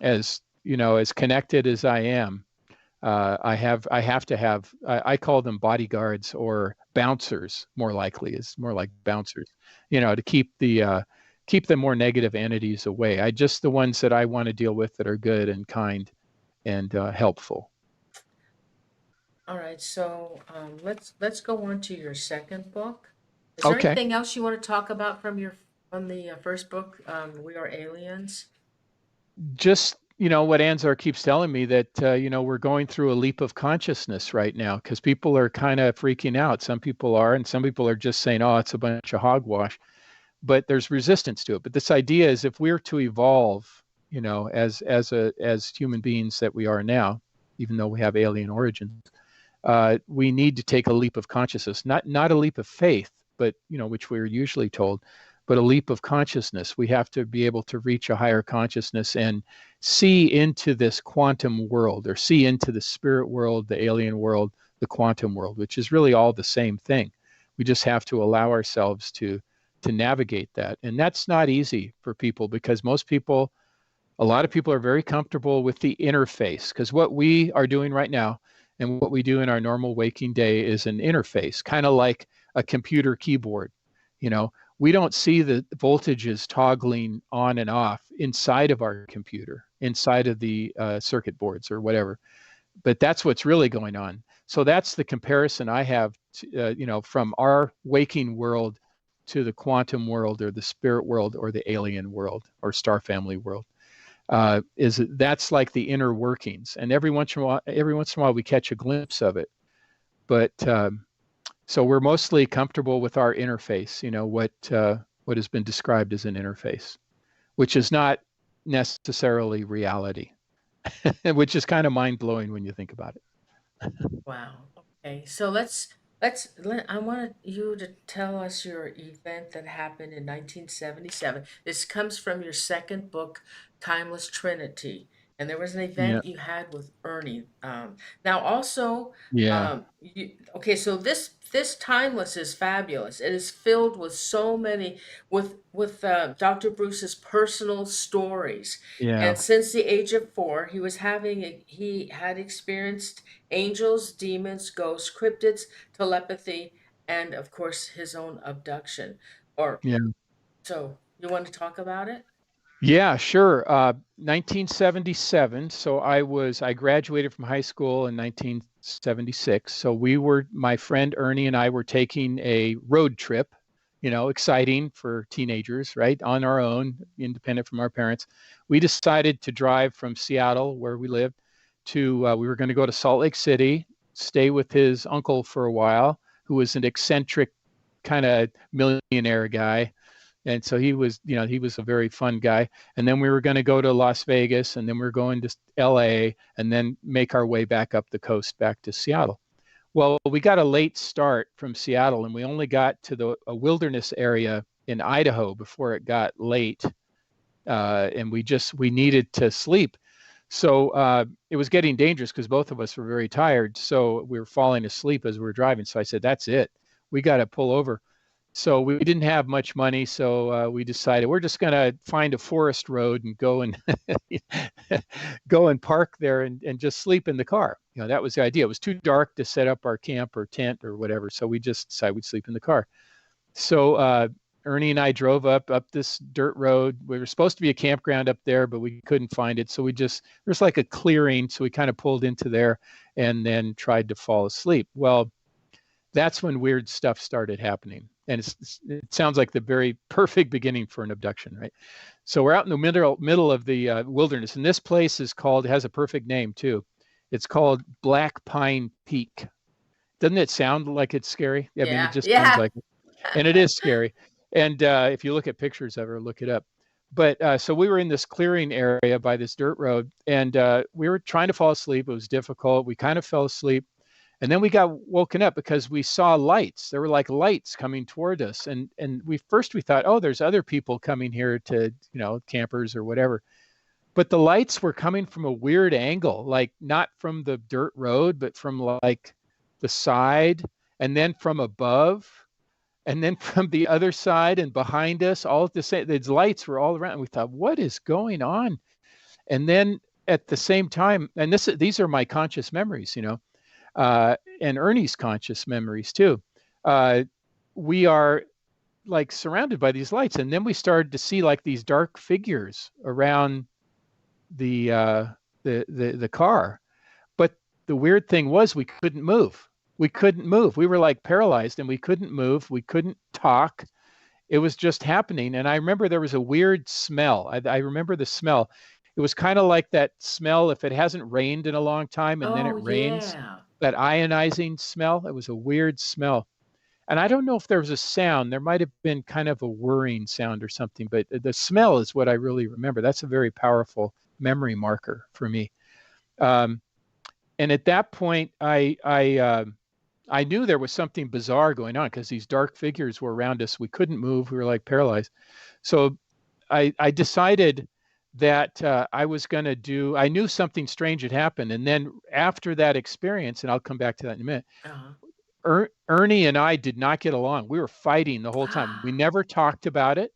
as as connected as I am, I have to have I call them bodyguards or bouncers. More likely is more like bouncers, to keep the more negative entities away. I just the ones that I want to deal with that are good and kind and helpful. all right, so let's go on to your second book. Is there Okay. anything else you want to talk about from the first book, We Are Aliens? Just what Anzar keeps telling me that we're going through a leap of consciousness right now because people are kind of freaking out. Some people are, and some people are just saying, "Oh, it's a bunch of hogwash." But there's resistance to it. But this idea is if we're to evolve, as human beings that we are now, even though we have alien origins, we need to take a leap of consciousness, not a leap of faith, but which we're usually told, but a leap of consciousness. We have to be able to reach a higher consciousness and see into this quantum world, or see into the spirit world, the alien world, the quantum world, which is really all the same thing. We just have to allow ourselves to navigate that, and that's not easy for people because a lot of people are very comfortable with the interface, because what we are doing right now and what we do in our normal waking day is an interface, kind of like a computer keyboard. You know, we don't see the voltages toggling on and off inside of our computer, inside of the circuit boards or whatever. But that's what's really going on. So that's the comparison I have, from our waking world to the quantum world or the spirit world or the alien world or star family world. Is that's like the inner workings, and every once in a while we catch a glimpse of it. But so we're mostly comfortable with our interface, what has been described as an interface, which is not necessarily reality, which is kind of mind blowing when you think about it. Wow. Okay, so let's I want you to tell us your event that happened in 1977. This comes from your second book, Timeless Trinity. And there was an Yeah. event you had with Ernie. Now, also, Yeah. okay, so this Timeless is fabulous. It is filled with so many with Dr. Bruce's personal stories. Yeah. And since the age of 4, he had experienced angels, demons, ghosts, cryptids, telepathy, and of course his own abduction. Or Yeah. so you want to talk about it? Yeah, sure. 1977. So I graduated from high school in 1976. So my friend Ernie and I were taking a road trip, exciting for teenagers, right? On our own, independent from our parents. We decided to drive from Seattle, where we lived, we were going to go to Salt Lake City, stay with his uncle for a while, who was an eccentric kind of millionaire guy, and so he was a very fun guy. And then we were going to go to Las Vegas, and then we were going to LA, and then make our way back up the coast back to Seattle. Well, we got a late start from Seattle, and we only got to a wilderness area in Idaho before it got late, and we needed to sleep. So it was getting dangerous because both of us were very tired. So we were falling asleep as we were driving. So I said, "That's it. We got to pull over." So we didn't have much money, so we decided we're just going to find a forest road and go and go and park there and just sleep in the car. That was the idea. It was too dark to set up our camp or tent or whatever, so we just decided we'd sleep in the car. So Ernie and I drove up this dirt road. We were supposed to be a campground up there, but we couldn't find it, so there's like a clearing, so we kind of pulled into there and then tried to fall asleep. Well, that's when weird stuff started happening. And it sounds like the very perfect beginning for an abduction, right? So we're out in the middle of the wilderness, and this place it has a perfect name too. It's called Black Pine Peak. Doesn't it sound like it's scary? I mean, it Yeah, just sounds yeah. like it. And it is scary. And if you look at pictures of it, look it up. But so we were in this clearing area by this dirt road, and we were trying to fall asleep. It was difficult. We kind of fell asleep. And then we got woken up because we saw lights. There were like lights coming toward us. And we thought, oh, there's other people coming here to, campers or whatever. But the lights were coming from a weird angle, like not from the dirt road, but from like the side, and then from above, and then from the other side and behind us, all at the same. These lights were all around. And we thought, what is going on? And then at the same time, and these are my conscious memories, and Ernie's conscious memories too. Uh, we are like surrounded by these lights, and then we started to see like these dark figures around the the car. But the weird thing was we couldn't move. We couldn't move. We were like paralyzed, and we couldn't move. We couldn't talk. It was just happening. And I remember there was a weird smell. I remember the smell. It was kind of like that smell if it hasn't rained in a long time and then Oh, it rains, yeah. that ionizing smell. It was a weird smell. And I don't know if there was a sound. There might have been kind of a whirring sound or something, but the smell is what I really remember. That's a very powerful memory marker for me. Um, and at that point, I knew there was something bizarre going on because these dark figures were around us. We couldn't move. We were like paralyzed. So I decided that I knew something strange had happened. And then after that experience, and I'll come back to that in a minute, Uh-huh. Ernie and I did not get along. We were fighting the whole time. We never talked about it,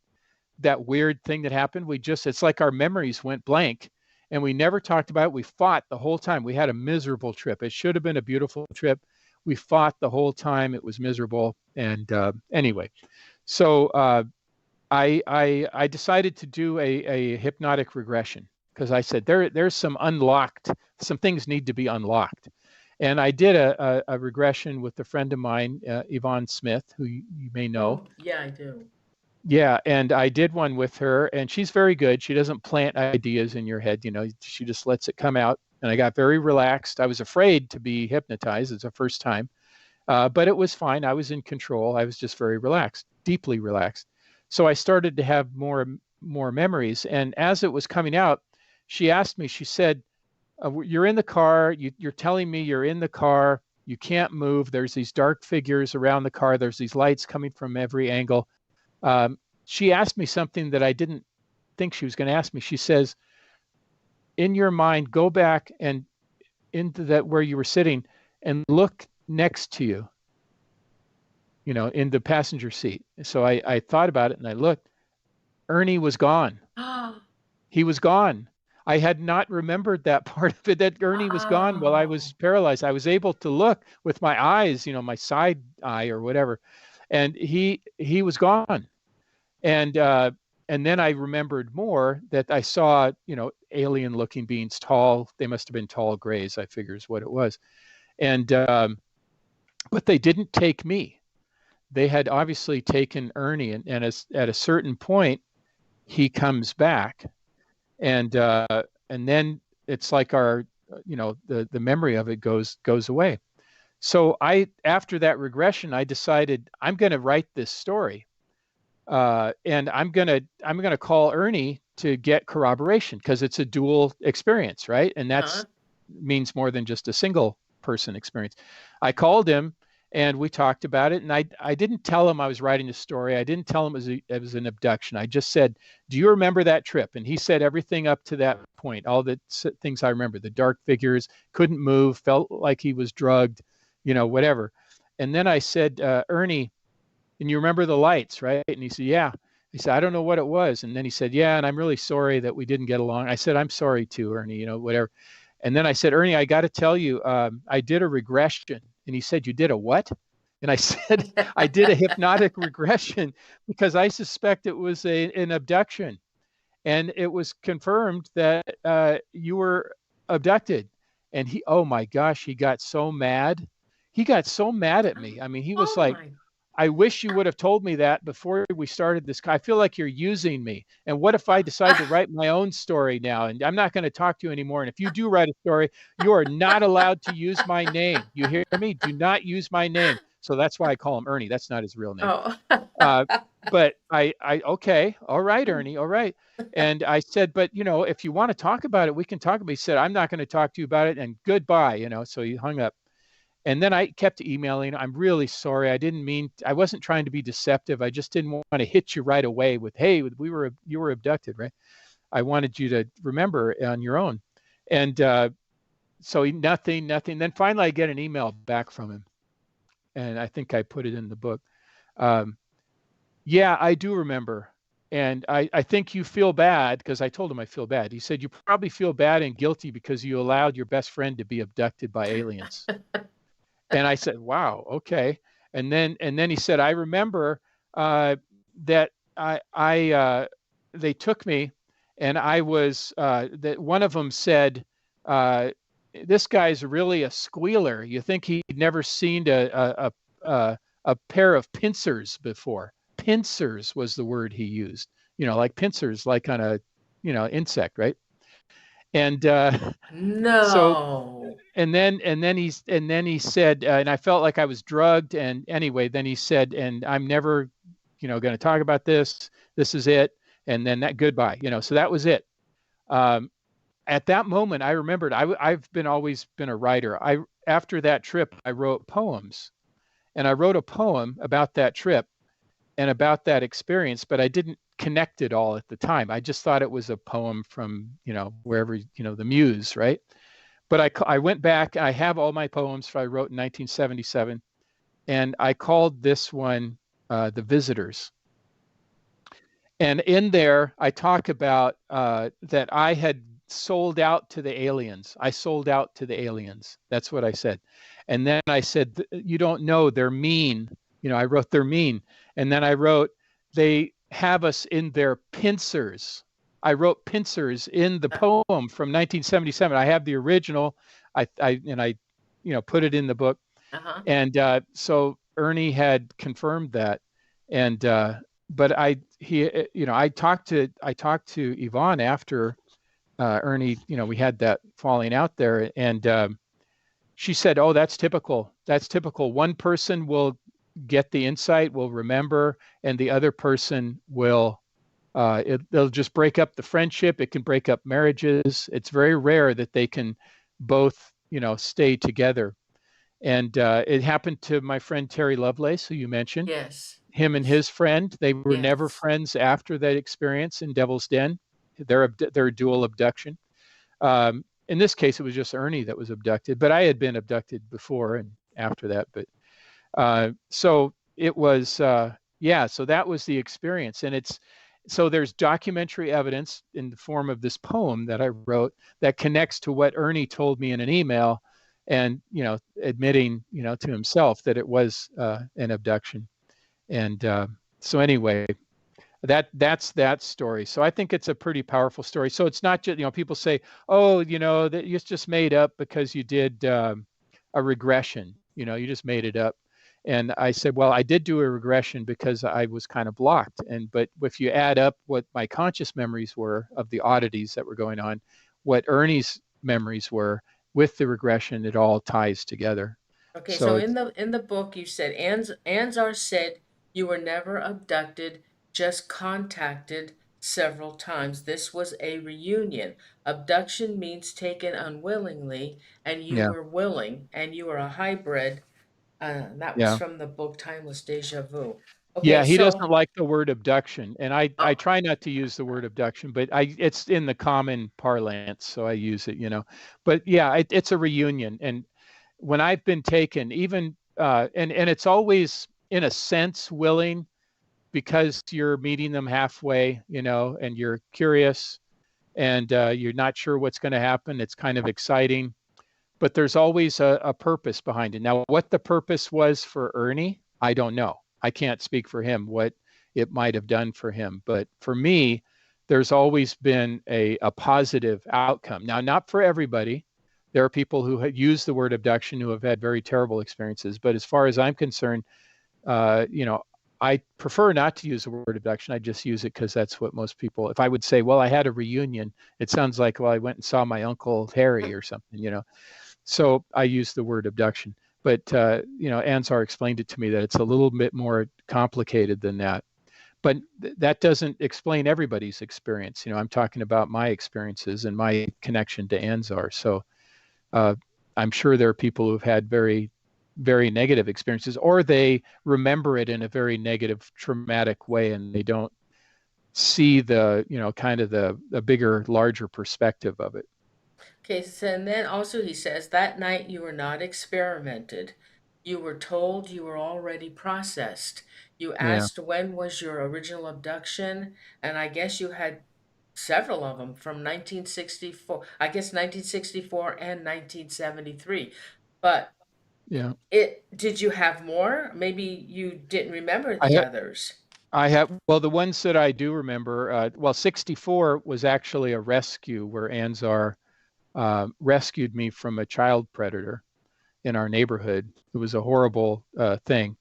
that weird thing that happened. It's like our memories went blank and we never talked about it. We fought the whole time. We had a miserable trip. It should have been a beautiful trip. We fought the whole time. It was miserable. And anyway, so I decided to do a hypnotic regression because I said there's some things need to be unlocked. And I did a regression with a friend of mine, Yvonne Smith, who you may know. Oh, yeah, I do. Yeah, and I did one with her, and she's very good. She doesn't plant ideas in your head, she just lets it come out. And I got very relaxed. I was afraid to be hypnotized. It's the first time, but it was fine. I was in control. I was just very relaxed, deeply relaxed. So I started to have more memories. And as it was coming out, she asked me. She said, "You're in the car. You're telling me you're in the car. You can't move. There's these dark figures around the car. There's these lights coming from every angle. She asked me something that I didn't think she was going to ask me. She says, in your mind, go back and into that where you were sitting and look next to you, in the passenger seat. So I thought about it and I looked. Ernie was gone. He was gone. I had not remembered that part of it, that Ernie was gone while I was Oh. paralyzed. I was able to look with my eyes, my side eye or whatever, and he was gone. And then I remembered more, that I saw, alien looking beings, tall. They must have been tall grays, I figure is what it was. And but they didn't take me. They had obviously taken Ernie, and at a certain point, he comes back, and then it's like the memory of it goes away. So after that regression, I decided I'm going to write this story, and I'm gonna call Ernie to get corroboration, because it's a dual experience, right? And Uh-huh. that's means more than just a single person experience. I called him and we talked about it, and I didn't tell him I was writing a story. I didn't tell him it was an abduction. I just said, do you remember that trip? And he said everything up to that point, all the things I remember: the dark figures, couldn't move, felt like he was drugged, whatever. And then I said, Ernie, and you remember the lights, right? And he said, yeah. He said, I don't know what it was. And then he said, yeah, and I'm really sorry that we didn't get along. I said, I'm sorry too, Ernie, whatever. And then I said, Ernie, I got to tell you, I did a regression. And he said, you did a what? And I said, I did a hypnotic regression, because I suspect it was an abduction. And it was confirmed that you were abducted. And oh my gosh, he got so mad. He got so mad at me. I mean, he was Oh like, my. I wish you would have told me that before we started this. I feel like you're using me. And what if I decide to write my own story now? And I'm not going to talk to you anymore. And if you do write a story, you are not allowed to use my name. You hear me? Do not use my name. So that's why I call him Ernie. That's not his real name. Oh. Uh, but okay, all right, Ernie, all right. And I said, but if you want to talk about it, we can talk about it. He said, I'm not going to talk to you about it, and goodbye. So he hung up. And then I kept emailing. I'm really sorry. I wasn't trying to be deceptive. I just didn't want to hit you right away with, hey, you were abducted, right? I wanted you to remember on your own. And so nothing. Then finally I get an email back from him. And I think I put it in the book. Yeah, I do remember. And I think you feel bad, because I told him I feel bad. He said, you probably feel bad and guilty because you allowed your best friend to be abducted by aliens. And I said, wow, okay. And then he said, I remember that they took me, and I was that one of them said, this guy's really a squealer. You think he'd never seen a pair of pincers before. Pincers was the word he used, like pincers, like on a, insect, right? And so No. and then he said, and I felt like I was drugged. And anyway, then he said, and I'm never, going to talk about this. This is it. And then that goodbye. So that was it. At that moment, I remembered I've always been a writer. After that trip, I wrote poems, and I wrote a poem about that trip and about that experience, but I didn't connect it all at the time. I just thought it was a poem from, wherever, the muse, right? But I went back. I have all my poems I wrote in 1977, and I called this one The Visitors. And in there, I talk about that I had sold out to the aliens. I sold out to the aliens. That's what I said. And then I said, you don't know, they're mean. I wrote they're mean. And then I wrote, they have us in their pincers. I wrote pincers in the poem from 1977. I have the original. I put it in the book. Uh-huh. And so Ernie had confirmed that. And but I talked to Yvonne after Ernie, we had that falling out there, and she said, "Oh, that's typical. That's typical. One person will get the insight, will remember, and the other person will. They'll just break up the friendship. It can break up marriages. It's very rare that they can both, stay together." And it happened to my friend Terry Lovelace, who you mentioned. Yes. Him and Yes. his friend, they were never Yes. friends after that experience in Devil's Den, their dual abduction. In this case, it was just Ernie that was abducted, but I had been abducted before and after that. But so it was, yeah. So that was the experience, and it's so there's documentary evidence in the form of this poem that I wrote that connects to what Ernie told me in an email, and admitting to himself that it was an abduction. And so anyway, that's that story. So I think it's a pretty powerful story. So it's not just, people say, oh, that it's just made up because you did a regression. You just made it up. And I said, well, I did do a regression because I was kind of blocked. But if you add up what my conscious memories were of the oddities that were going on, what Ernie's memories were with the regression, it all ties together. Okay, So so it's, in the book you said Anzar said you were never abducted, just contacted several times. This was a reunion. Abduction means taken unwillingly, and you yeah, were willing, and you were a hybrid. That was yeah. from the book Timeless Deja Vu. Okay, Yeah, he so doesn't like the word abduction, and I uh, try not to use the word abduction, but it's in the common parlance, so I use it. But yeah, it's a reunion, and when I've been taken, even and it's always in a sense willing because you're meeting them halfway, and you're curious and you're not sure what's going to happen. It's kind of exciting, but there's always a purpose behind it. Now, what the purpose was for Ernie, I don't know. I can't speak for him, what it might have done for him. But for me, there's always been a positive outcome. Now, not for everybody. There are people who use the word abduction who have had very terrible experiences. But as far as I'm concerned, uh, you know, I prefer not to use the word abduction. I just use it because that's what most people, if I would say, well, I had a reunion, it sounds like, well, I went and saw my Uncle Harry or something. So I use the word abduction. But Anzar explained it to me that it's a little bit more complicated than that. But that doesn't explain everybody's experience. I'm talking about my experiences and my connection to Anzar. So uh, I'm sure there are people who've had very, very negative experiences, or they remember it in a very negative, traumatic way, and they don't see kind of the bigger, larger perspective of it. okay, so and then also he says that night you were not experimented. You were told you were already processed. You Yeah, asked when was your original abduction, and I guess you had several of them from 1964, I guess 1964 and 1973. But yeah. it did you have more? Maybe you didn't remember I the others. I have, well, the ones that I do remember, well, 64 was actually a rescue where Anzar rescued me from a child predator in our neighborhood. It was a horrible thing,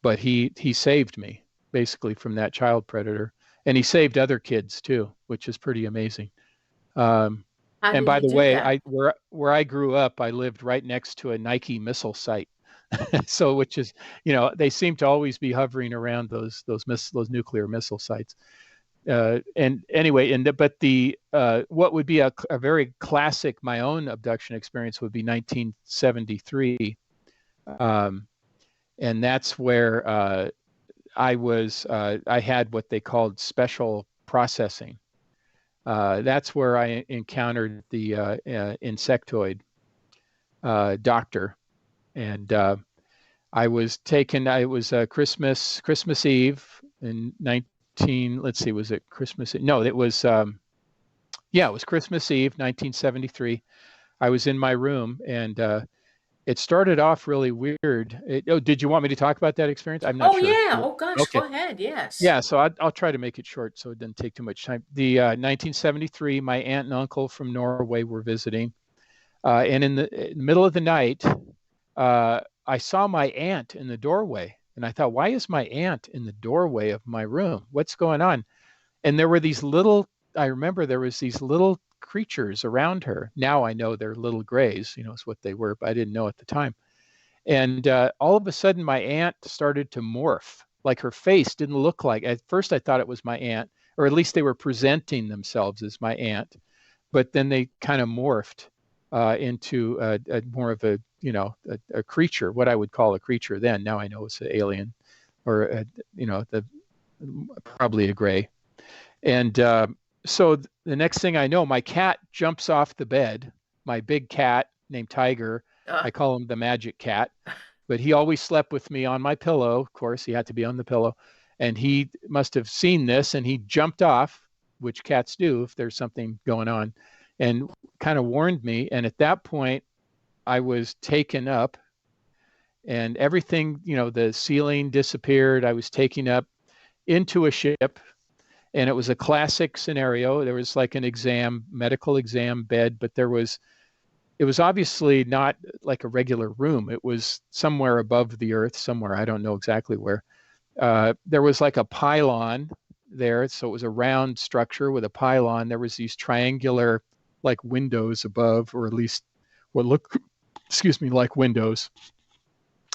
but he saved me basically from that child predator, and he saved other kids too, which is pretty amazing. Um, How and did by he the do way, that? where I grew up, I lived right next to a Nike missile site. So, which is, they seem to always be hovering around those nuclear missile sites. And anyway, but the what would be a very classic my own abduction experience would be 1973, um, and that's where I had what they called special processing. That's where I encountered the insectoid doctor, and I was taken. I was Christmas Eve in 19. Let's see, was it Christmas? No, it was. Yeah, it was Christmas Eve, 1973. I was in my room, and it started off really weird. Oh, did you want me to talk about that experience? I'm not Oh sure. yeah. Oh gosh, Okay. go ahead. Yes. Yeah, so I'll try to make it short so it doesn't take too much time. The 1973, my aunt and uncle from Norway were visiting, and in the middle of the night, I saw my aunt in the doorway, and I thought, why is my aunt in the doorway of my room? What's going on? And there were these little. I remember there was these little creatures around her. Now I know they're little grays, is what they were, but I didn't know at the time. And all of a sudden, my aunt started to morph. Like her face didn't look like. At first, I thought it was my aunt, or at least they were presenting themselves as my aunt. But then they kind of morphed into a more of a, a creature, what I would call a creature then. Now I know it's an alien, or probably a gray. And so the next thing I know, my cat jumps off the bed. My big cat named Tiger. Uh, I call him the magic cat, but he always slept with me on my pillow. Of course, he had to be on the pillow. And he must have seen this, and he jumped off, which cats do if there's something going on, and kind of warned me. And at that point, I was taken up, and everything, the ceiling disappeared. I was taken up into a ship, and it was a classic scenario. There was like an medical exam bed, but it was obviously not like a regular room. It was somewhere above the earth, somewhere, I don't know exactly where. There was like a pylon there. So it was a round structure with a pylon. There was these triangular like windows above, or at least what looked, like windows.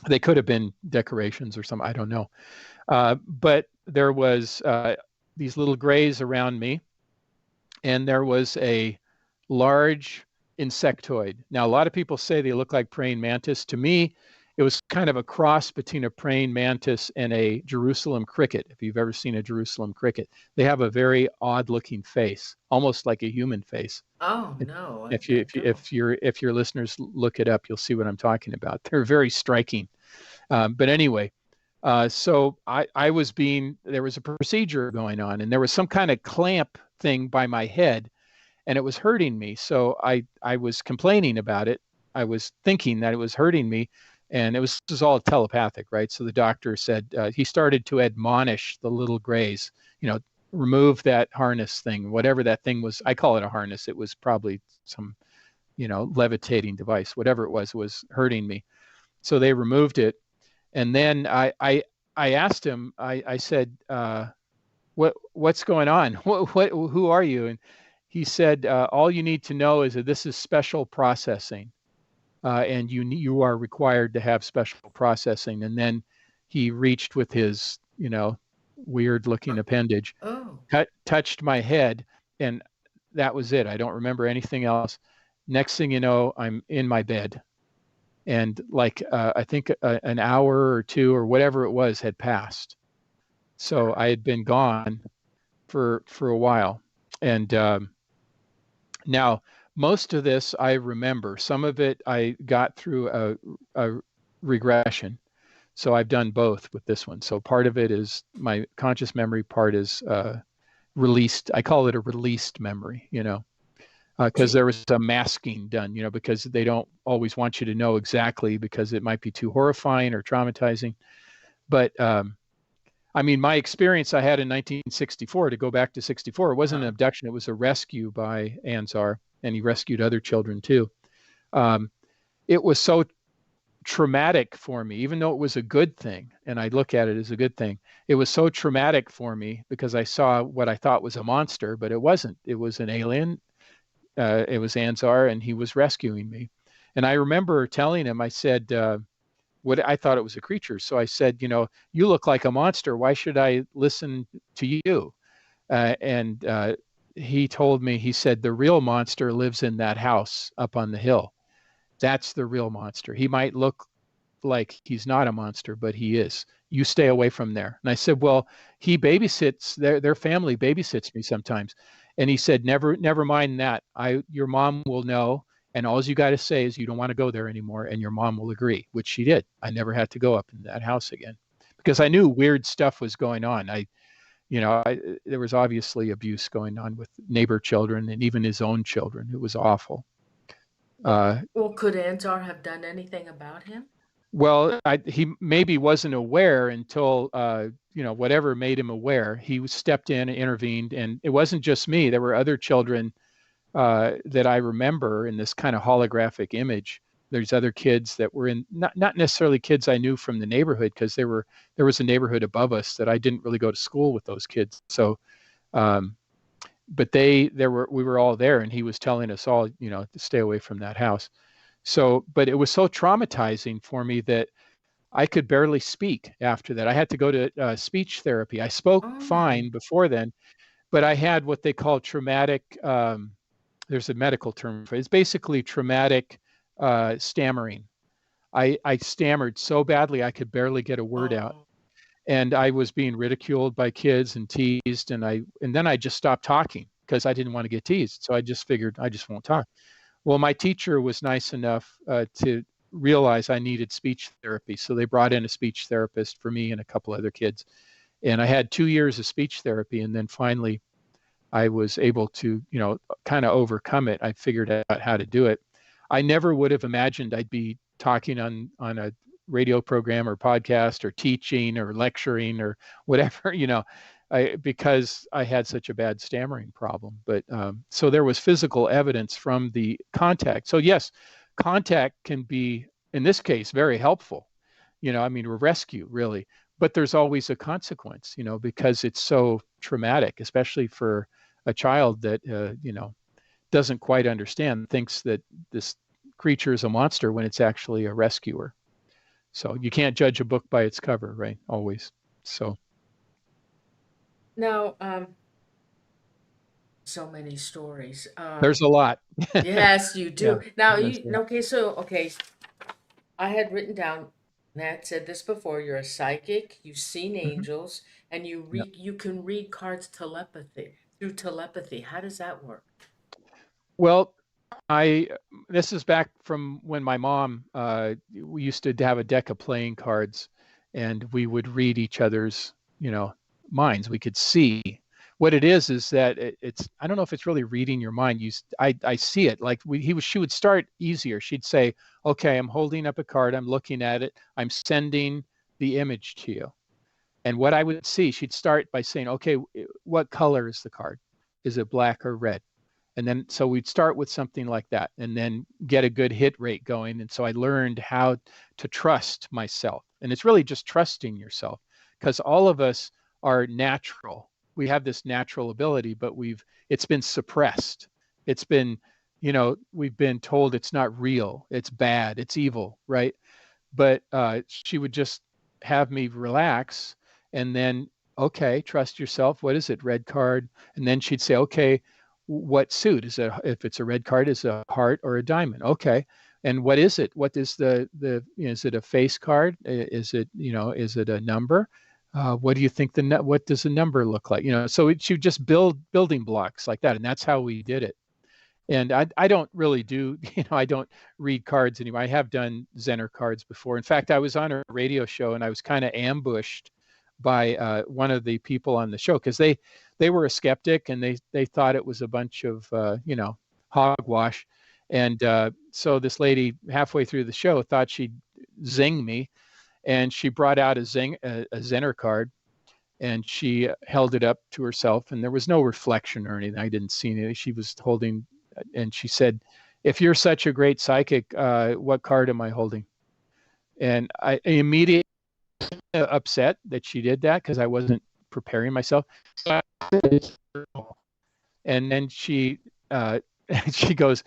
They could have been decorations or something, I don't know. But there was these little grays around me, and there was a large insectoid. Now, a lot of people say they look like praying mantis. To me, it was kind of a cross between a praying mantis and a Jerusalem cricket. If you've ever seen a Jerusalem cricket, they have a very odd looking face, almost like a human face. oh no, If I don't. your listeners look it up, you'll see what I'm talking about. They're very striking. But anyway, so there was a procedure going on, and there was some kind of clamp thing by my head, and it was hurting me. So I was complaining about it. I was thinking that it was hurting me, and this was all telepathic, right? So the doctor said, he started to admonish the little grays, remove that harness thing, whatever that thing was. I call it a harness. It was probably some, levitating device, whatever it was hurting me. So they removed it. And then I asked him, I said, what's going on? Who are you? And he said, all you need to know is that this is special processing, and you are required to have special processing. And then he reached with his, weird looking appendage, Oh, touched my head, and that was it. I don't remember anything else. Next thing you know, I'm in my bed. And like, I think an hour or two or whatever it was had passed. So I had been gone for a while. And now, most of this I remember. Some of it I got through a regression. So I've done both with this one. So part of it is my conscious memory, part is released. I call it a released memory, because there was a masking done, because they don't always want you to know exactly, because it might be too horrifying or traumatizing. But I mean, my experience I had in 1964, to go back to 64, it wasn't an abduction. It was a rescue by Anzar, and he rescued other children too. It was so traumatic for me, even though it was a good thing, and I look at it as a good thing. It was so traumatic for me because I saw what I thought was a monster, but it wasn't. It was an alien. It was Anzar, and he was rescuing me. And I remember telling him, I said, what I thought it was a creature. So I said, you look like a monster. Why should I listen to you? And he told me, he said, the real monster lives in that house up on the hill. That's the real monster. He might look like he's not a monster, but he is. You stay away from there. And I said, well, he babysits, their family babysits me sometimes. And he said, never mind that. Your mom will know. And all you got to say is you don't want to go there anymore, and your mom will agree, which she did. I never had to go up in that house again because I knew weird stuff was going on. There was obviously abuse going on with neighbor children and even his own children. It was awful. well, could Anzar have done anything about him? Well, he maybe wasn't aware until, whatever made him aware. He stepped in and intervened, and it wasn't just me. There were other children that I remember in this kind of holographic image. There's other kids that were in, not necessarily kids I knew from the neighborhood, because there was a neighborhood above us that I didn't really go to school with those kids. So, but we were all there, and he was telling us all, to stay away from that house. So, but it was so traumatizing for me that I could barely speak after that. I had to go to speech therapy. I spoke Oh my. fine before then, but I had what they call traumatic there's a medical term for it. It's basically traumatic stammering. I stammered so badly I could barely get a word out, Oh. and I was being ridiculed by kids and teased, and then I just stopped talking because I didn't want to get teased. So I just figured I just won't talk. Well, my teacher was nice enough to realize I needed speech therapy, so they brought in a speech therapist for me and a couple other kids, and I had 2 years of speech therapy, and then finally I was able to, kind of overcome it. I figured out how to do it. I never would have imagined I'd be talking on a radio program or podcast or teaching or lecturing or whatever, because I had such a bad stammering problem. But so there was physical evidence from the contact. So yes, contact can be, in this case, very helpful. I mean, a rescue really, but there's always a consequence, because it's so traumatic, especially for a child that doesn't quite understand, thinks that this creature is a monster when it's actually a rescuer. So you can't judge a book by its cover, right? Always. So Now, so many stories. there's a lot. Yes, you Yeah, do. Now, there's a lot. okay, I had written down, Nat said this before, you're a psychic, you've seen Mhm. angels, and Yeah. you can read cards through telepathy. How does that work? Well, I this is back from when my mom we used to have a deck of playing cards, and we would read each other's minds. We could see what it is that it's I don't know if it's really reading your mind. I see it like she would start easier. She'd say, okay, I'm holding up a card, I'm looking at it, I'm sending the image to you. And what I would see, she'd start by saying, okay, what color is the card? Is it black or red? And then so we'd start with something like that and then get a good hit rate going. And so I learned how to trust myself. And it's really just trusting yourself, because all of us are natural. We have this natural ability, but it's been suppressed. It's been, we've been told it's not real, it's bad, it's evil, right? But she would just have me relax, and then, okay, trust yourself. What is it? Red card. And then she'd say, okay, what suit is it? If it's a red card, is it a heart or a diamond? Okay. And what is it? What is is it a face card? Is it, is it a number? What do you think what does the number look like? So she would just build building blocks like that. And that's how we did it. And I don't really do, I don't read cards anymore. I have done Zener cards before. In fact, I was on a radio show and I was kind of ambushed by one of the people on the show, because they were a skeptic and they thought it was a bunch of, hogwash. And so this lady halfway through the show thought she'd zing me, and she brought out a Zener card, and she held it up to herself, and there was no reflection or anything. I didn't see anything. She was holding, and she said, if you're such a great psychic, what card am I holding? And I immediately upset that she did that, because I wasn't preparing myself. And then she she goes,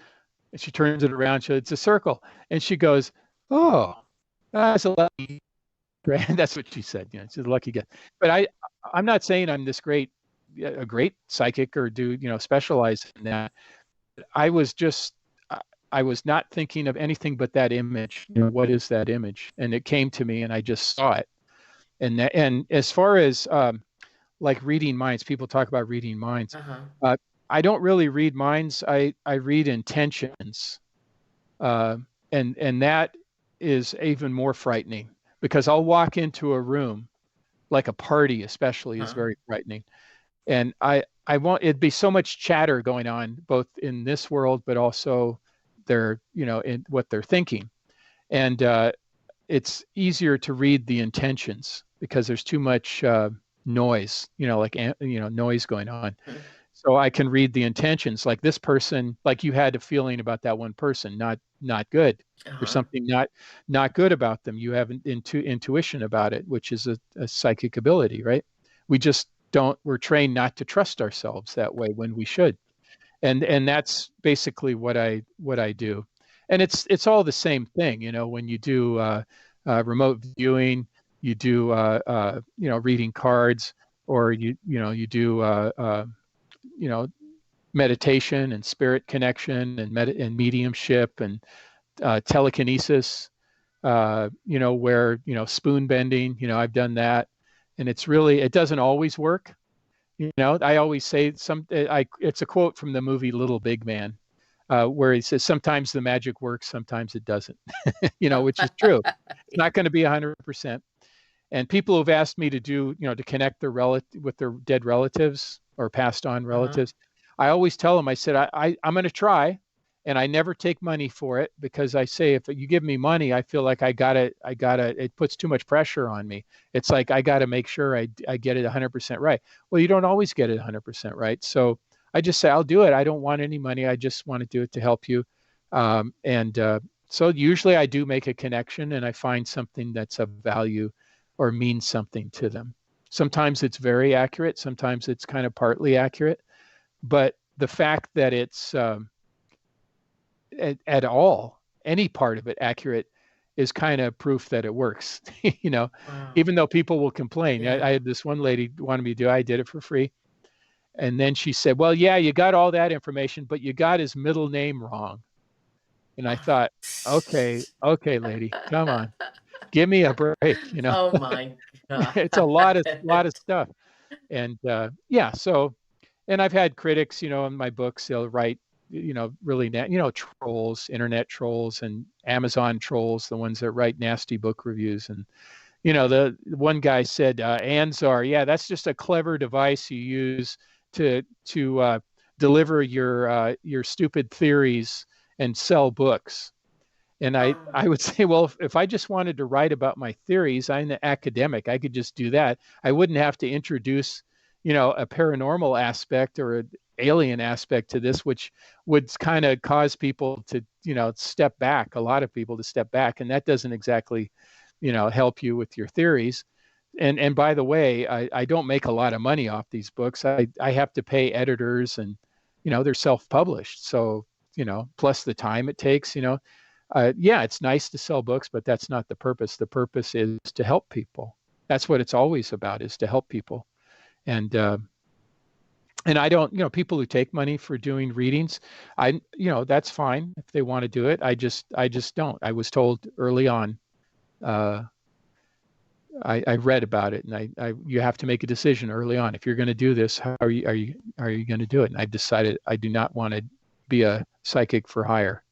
she turns it around, it's a circle, and she goes, oh, that's a lucky. Right? That's what she said. She's a lucky guy. But I'm not saying I'm a great psychic, or do specialize in that. I was just I was not thinking of anything but that image. What is that image? And it came to me, and I just saw it. And as far as like reading minds, people talk about reading minds. Uh-huh. Uh, I don't really read minds. I read intentions, uh, and that is even more frightening, because I'll walk into a room, like a party especially is Uh-huh. very frightening, and I want it'd be so much chatter going on both in this world, but also their in what they're thinking, and it's easier to read the intentions because there's too much noise, like noise going on. Mhm. So I can read the intentions, like this person, like you had a feeling about that one person, not good. There's Uh-huh. something not good about them. You have an intuition about it, which is a psychic ability, right? We just don't. We're trained not to trust ourselves that way when we should, and that's basically what I do. And it's all the same thing, when you do remote viewing, you do reading cards, or you do you know meditation and spirit connection and mediumship and telekinesis, where, spoon bending, I've done that. And it doesn't always work. I always say it's a quote from the movie Little Big Man, where he says, sometimes the magic works, sometimes it doesn't, which is true. It's not going to be 100%. And people who've asked me to do, to connect with their dead relatives or passed on Uh-huh. relatives, I always tell them, I said, I'm going to try, and I never take money for it, because I say, if you give me money, I feel like it puts too much pressure on me. It's like, I got to make sure I get it 100% right. Well, you don't always get it 100% right. So I just say, I'll do it. I don't want any money. I just want to do it to help you. So usually I do make a connection, and I find something that's of value or means something to them. Sometimes it's very accurate. Sometimes it's kind of partly accurate. But the fact that it's at all, any part of it accurate, is kind of proof that it works. Wow. Even though people will complain. Yeah. I had this one lady wanted me to do, I did it for free. And then she said, well, yeah, you got all that information, but you got his middle name wrong. And I Oh. thought, okay, lady, come on, give me a break. Oh my God. It's a lot of stuff. And yeah, so, and I've had critics, in my books, they'll write, really, trolls, internet trolls and Amazon trolls, the ones that write nasty book reviews. And, the one guy said, Anzar, yeah, that's just a clever device you use to deliver your stupid theories and sell books. And I would say, well, if I just wanted to write about my theories, I'm an academic. I could just do that. I wouldn't have to introduce, a paranormal aspect or an alien aspect to this, which would kind of cause people to, step back, a lot of people to step back. And that doesn't exactly, help you with your theories. And by the way, I don't make a lot of money off these books. I have to pay editors, and, they're self-published. So, plus the time it takes, yeah, it's nice to sell books, but that's not the purpose. The purpose is to help people. That's what it's always about, is to help people. And I don't, people who take money for doing readings, that's fine if they want to do it. I just don't. I was told early on. I read about it, and you have to make a decision early on. If you're going to do this, how are you going to do it? And I've decided I do not want to be a psychic for hire.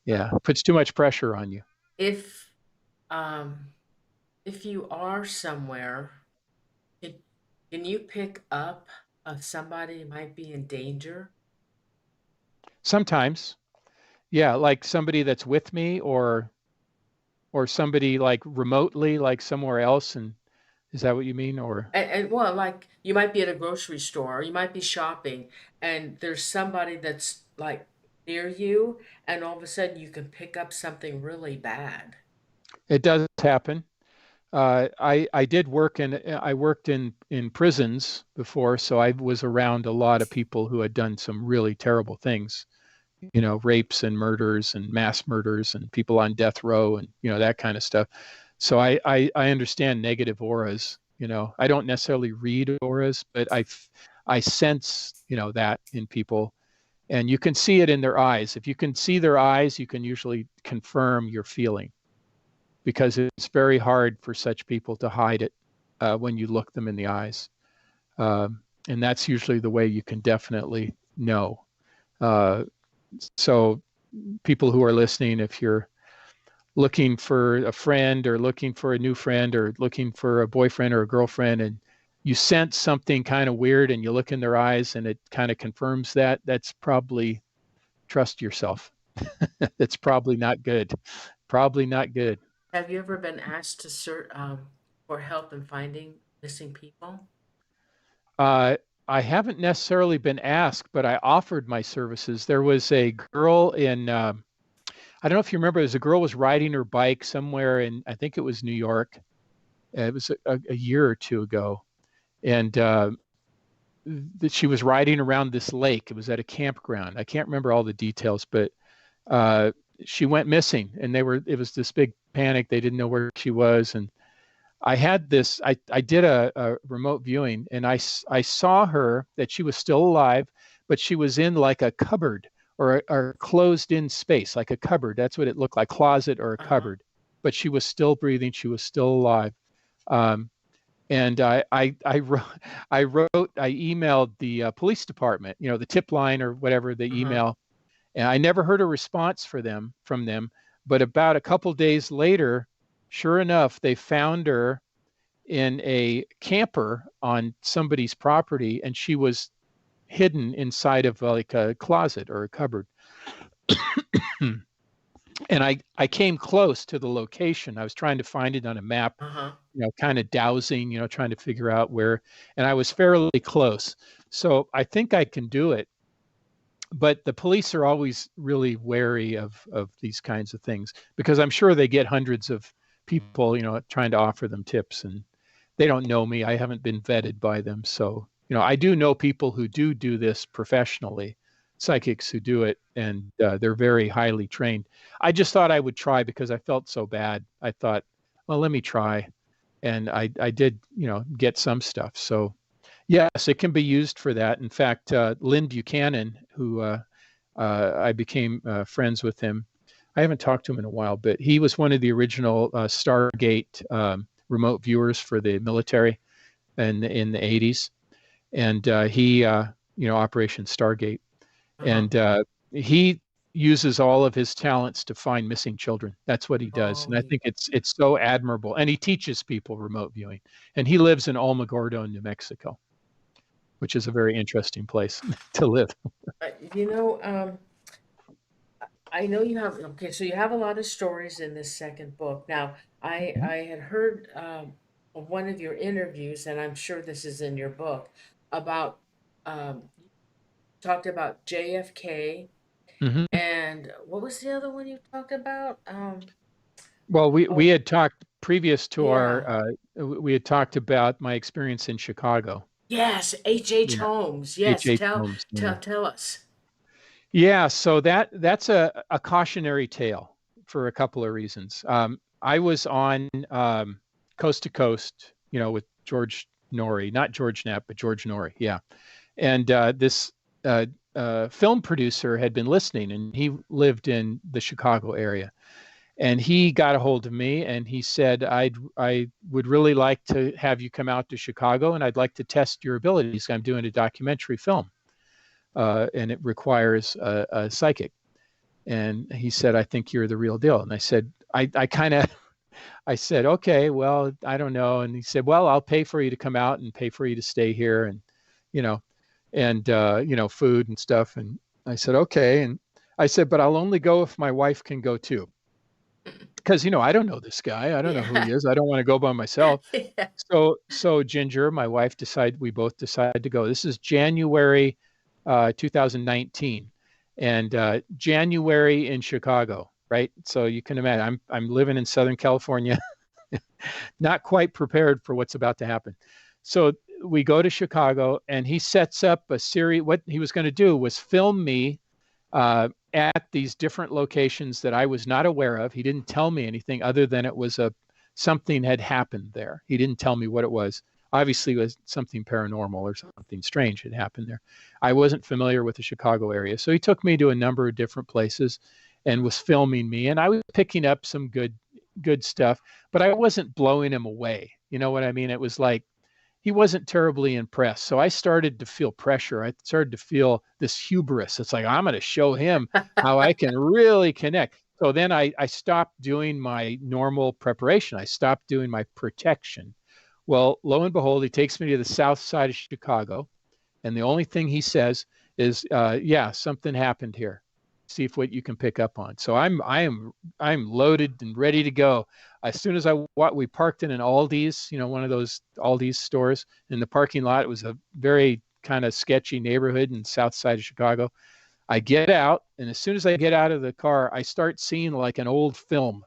Yeah, it puts too much pressure on you. If um if you are somewhere, can, can you pick up somebody who might be in danger? Sometimes, yeah, like somebody that's with me, or somebody like remotely, like somewhere else. And is that what you mean? Or And well, like you might be at a grocery store, or you might be shopping, and there's somebody that's like near you, and all of a sudden you can pick up something really bad. it does happen. I worked in prisons before, so I was around a lot of people who had done some really terrible things, rapes and murders and mass murders and people on death row, and, that kind of stuff. So I understand negative auras. I don't necessarily read auras, but I sense, that in people, and you can see it in their eyes. If you can see their eyes, you can usually confirm your feeling, because it's very hard for such people to hide it when you look them in the eyes. And that's usually the way you can definitely know. Uh, so people who are listening, if you're looking for a friend, or looking for a new friend, or looking for a boyfriend or a girlfriend, and you sense something kind of weird and you look in their eyes and it kind of confirms that, that's probably, trust yourself. That's probably not good. Probably not good. Have you ever been asked to for help in finding missing people? Uh, I haven't necessarily been asked, but I offered my services. There was a girl in, I don't know if you remember, a girl was riding her bike somewhere in, I think it was New York. It was a year or two ago. And she was riding around this lake. It was at a campground. I can't remember all the details, but uh, she went missing, and it was this big panic. They didn't know where she was. And I had this, I did a remote viewing, and I saw her, that she was still alive, but she was in like a cupboard, or closed in space, like a cupboard. That's what it looked like, closet or a Uh-huh. cupboard. But she was still breathing. She was still alive. Um, and I emailed the police department, the tip line or whatever, the Uh-huh. email, and I never heard a response from them. But about a couple days later, sure enough, they found her in a camper on somebody's property, and she was hidden inside of like a closet or a cupboard. And I came close to the location. I was trying to find it on a map, Uh-huh. kind of dowsing, trying to figure out where, and I was fairly close. So I think I can do it. But the police are always really wary of these kinds of things, because I'm sure they get hundreds of people, trying to offer them tips, and they don't know me. I haven't been vetted by them. So, I do know people who do this professionally, psychics who do it, and they're very highly trained. I just thought I would try because I felt so bad. I thought, well, let me try. And I did, get some stuff. So, yes, it can be used for that. In fact, Lynn Buchanan, who I became friends with him. I haven't talked to him in a while, but he was one of the original Stargate remote viewers for the military in the 80s. And he, Operation Stargate. Uh-huh. And he uses all of his talents to find missing children. That's what he does. Oh, And I think it's so admirable. And he teaches people remote viewing. And he lives in Olmegordo, New Mexico, which is a very interesting place to live. uh, you know, I know you have, okay, so you have a lot of stories in this second book. Now, I had heard of one of your interviews, and I'm sure this is in your book, about you talked about JFK, Hmm. and what was the other one you talked about? Well, we Oh, had talked previous to yeah. we had talked about my experience in Chicago. Yes, H. Yeah, Holmes. H. Yes, H. Holmes. Yeah. tell us. Yeah, so that's a cautionary tale for a couple of reasons. I was on Coast to Coast, with George Norrie, not George Knapp, but George Norrie. Yeah, and this uh, film producer had been listening, and he lived in the Chicago area, and he got a hold of me, and he said, I would really like to have you come out to Chicago, and I'd like to test your abilities. I'm doing a documentary film, and it requires a psychic. And he said, I think you're the real deal. And I said, I kind of, I said, okay, well, I don't know. And he said, well, I'll pay for you to come out and pay for you to stay here, and, you know, food and stuff. And I said, okay. And I said, but I'll only go if my wife can go too. Because, I don't know this guy. I don't know who he Yeah. is. I don't want to go by myself. Yeah. So Ginger, my wife, we both decided to go. This is January 2019, and January in Chicago, right? So you can imagine, I'm living in Southern California, not quite prepared for what's about to happen. So we go to Chicago, and he sets up a series. What he was going to do was film me at these different locations that I was not aware of. He didn't tell me anything other than it was something had happened there. He didn't tell me what it was. Obviously, it was something paranormal or something strange had happened there. I wasn't familiar with the Chicago area, so he took me to a number of different places and was filming me, and I was picking up some good stuff, but I wasn't blowing him away. You know what I mean? It was like he wasn't terribly impressed. So I started to feel pressure. I started to feel this hubris. It's like, I'm going to show him how I can really connect. So then I stopped doing my normal preparation. I stopped doing my protection. Well, lo and behold, he takes me to the south side of Chicago. And the only thing he says is, yeah, something happened here. See if what you can pick up on. So I'm loaded and ready to go. As soon as we parked in an Aldi's, one of those Aldi's stores in the parking lot. It was a very kind of sketchy neighborhood in the south side of Chicago. I get out, and as soon as I get out of the car, I start seeing like an old film,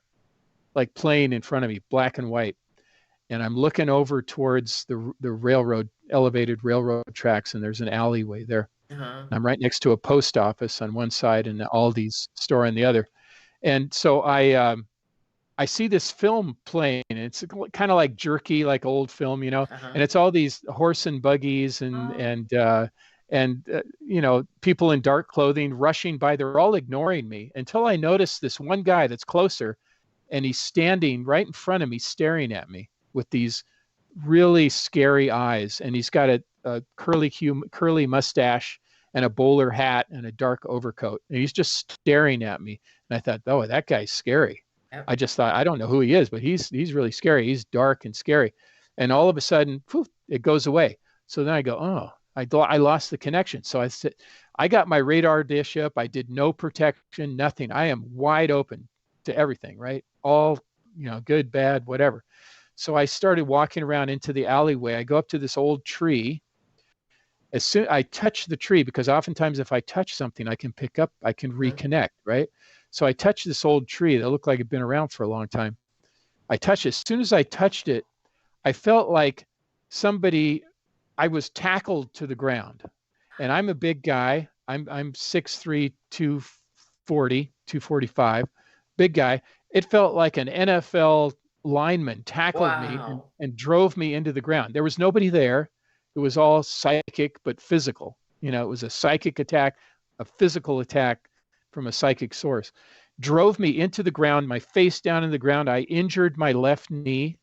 like playing in front of me, black and white. And I'm looking over towards the elevated railroad tracks, and there's an alleyway there. Uh-huh. I'm right next to a post office on one side and the Aldi's store on the other. And so I see this film playing, and it's kind of like jerky, like old film, Uh-huh. and it's all these horse and buggies Oh, people in dark clothing rushing by. They're all ignoring me until I notice this one guy that's closer, and he's standing right in front of me, staring at me with these really scary eyes, and he's got a curly mustache and a bowler hat and a dark overcoat, and he's just staring at me. And I thought, oh, that guy's scary. yep. I just thought, I don't know who he is, but he's really scary. He's dark and scary. And all of a sudden, poof, it goes away. So then I go, oh, I lost the connection. So I said, I got my radar dish up. I did no protection, nothing. I am wide open to everything, right? All, good, bad, whatever. So I started walking around into the alleyway. I go up to this old tree. As soon I touch the tree, because oftentimes if I touch something, I can pick up, I can Mhm. reconnect, right? So I touched this old tree that looked like it'd been around for a long time. I touched it. As soon as I touched it, I felt like somebody, I was tackled to the ground. And I'm a big guy. I'm 6'3", 240, 245, big guy. It felt like an NFL lineman tackled me Wow. and drove me into the ground. There was nobody there. It was all psychic but physical. It was a psychic attack, a physical attack from a psychic source. Drove me into the ground, my face down in the ground. I injured my left knee.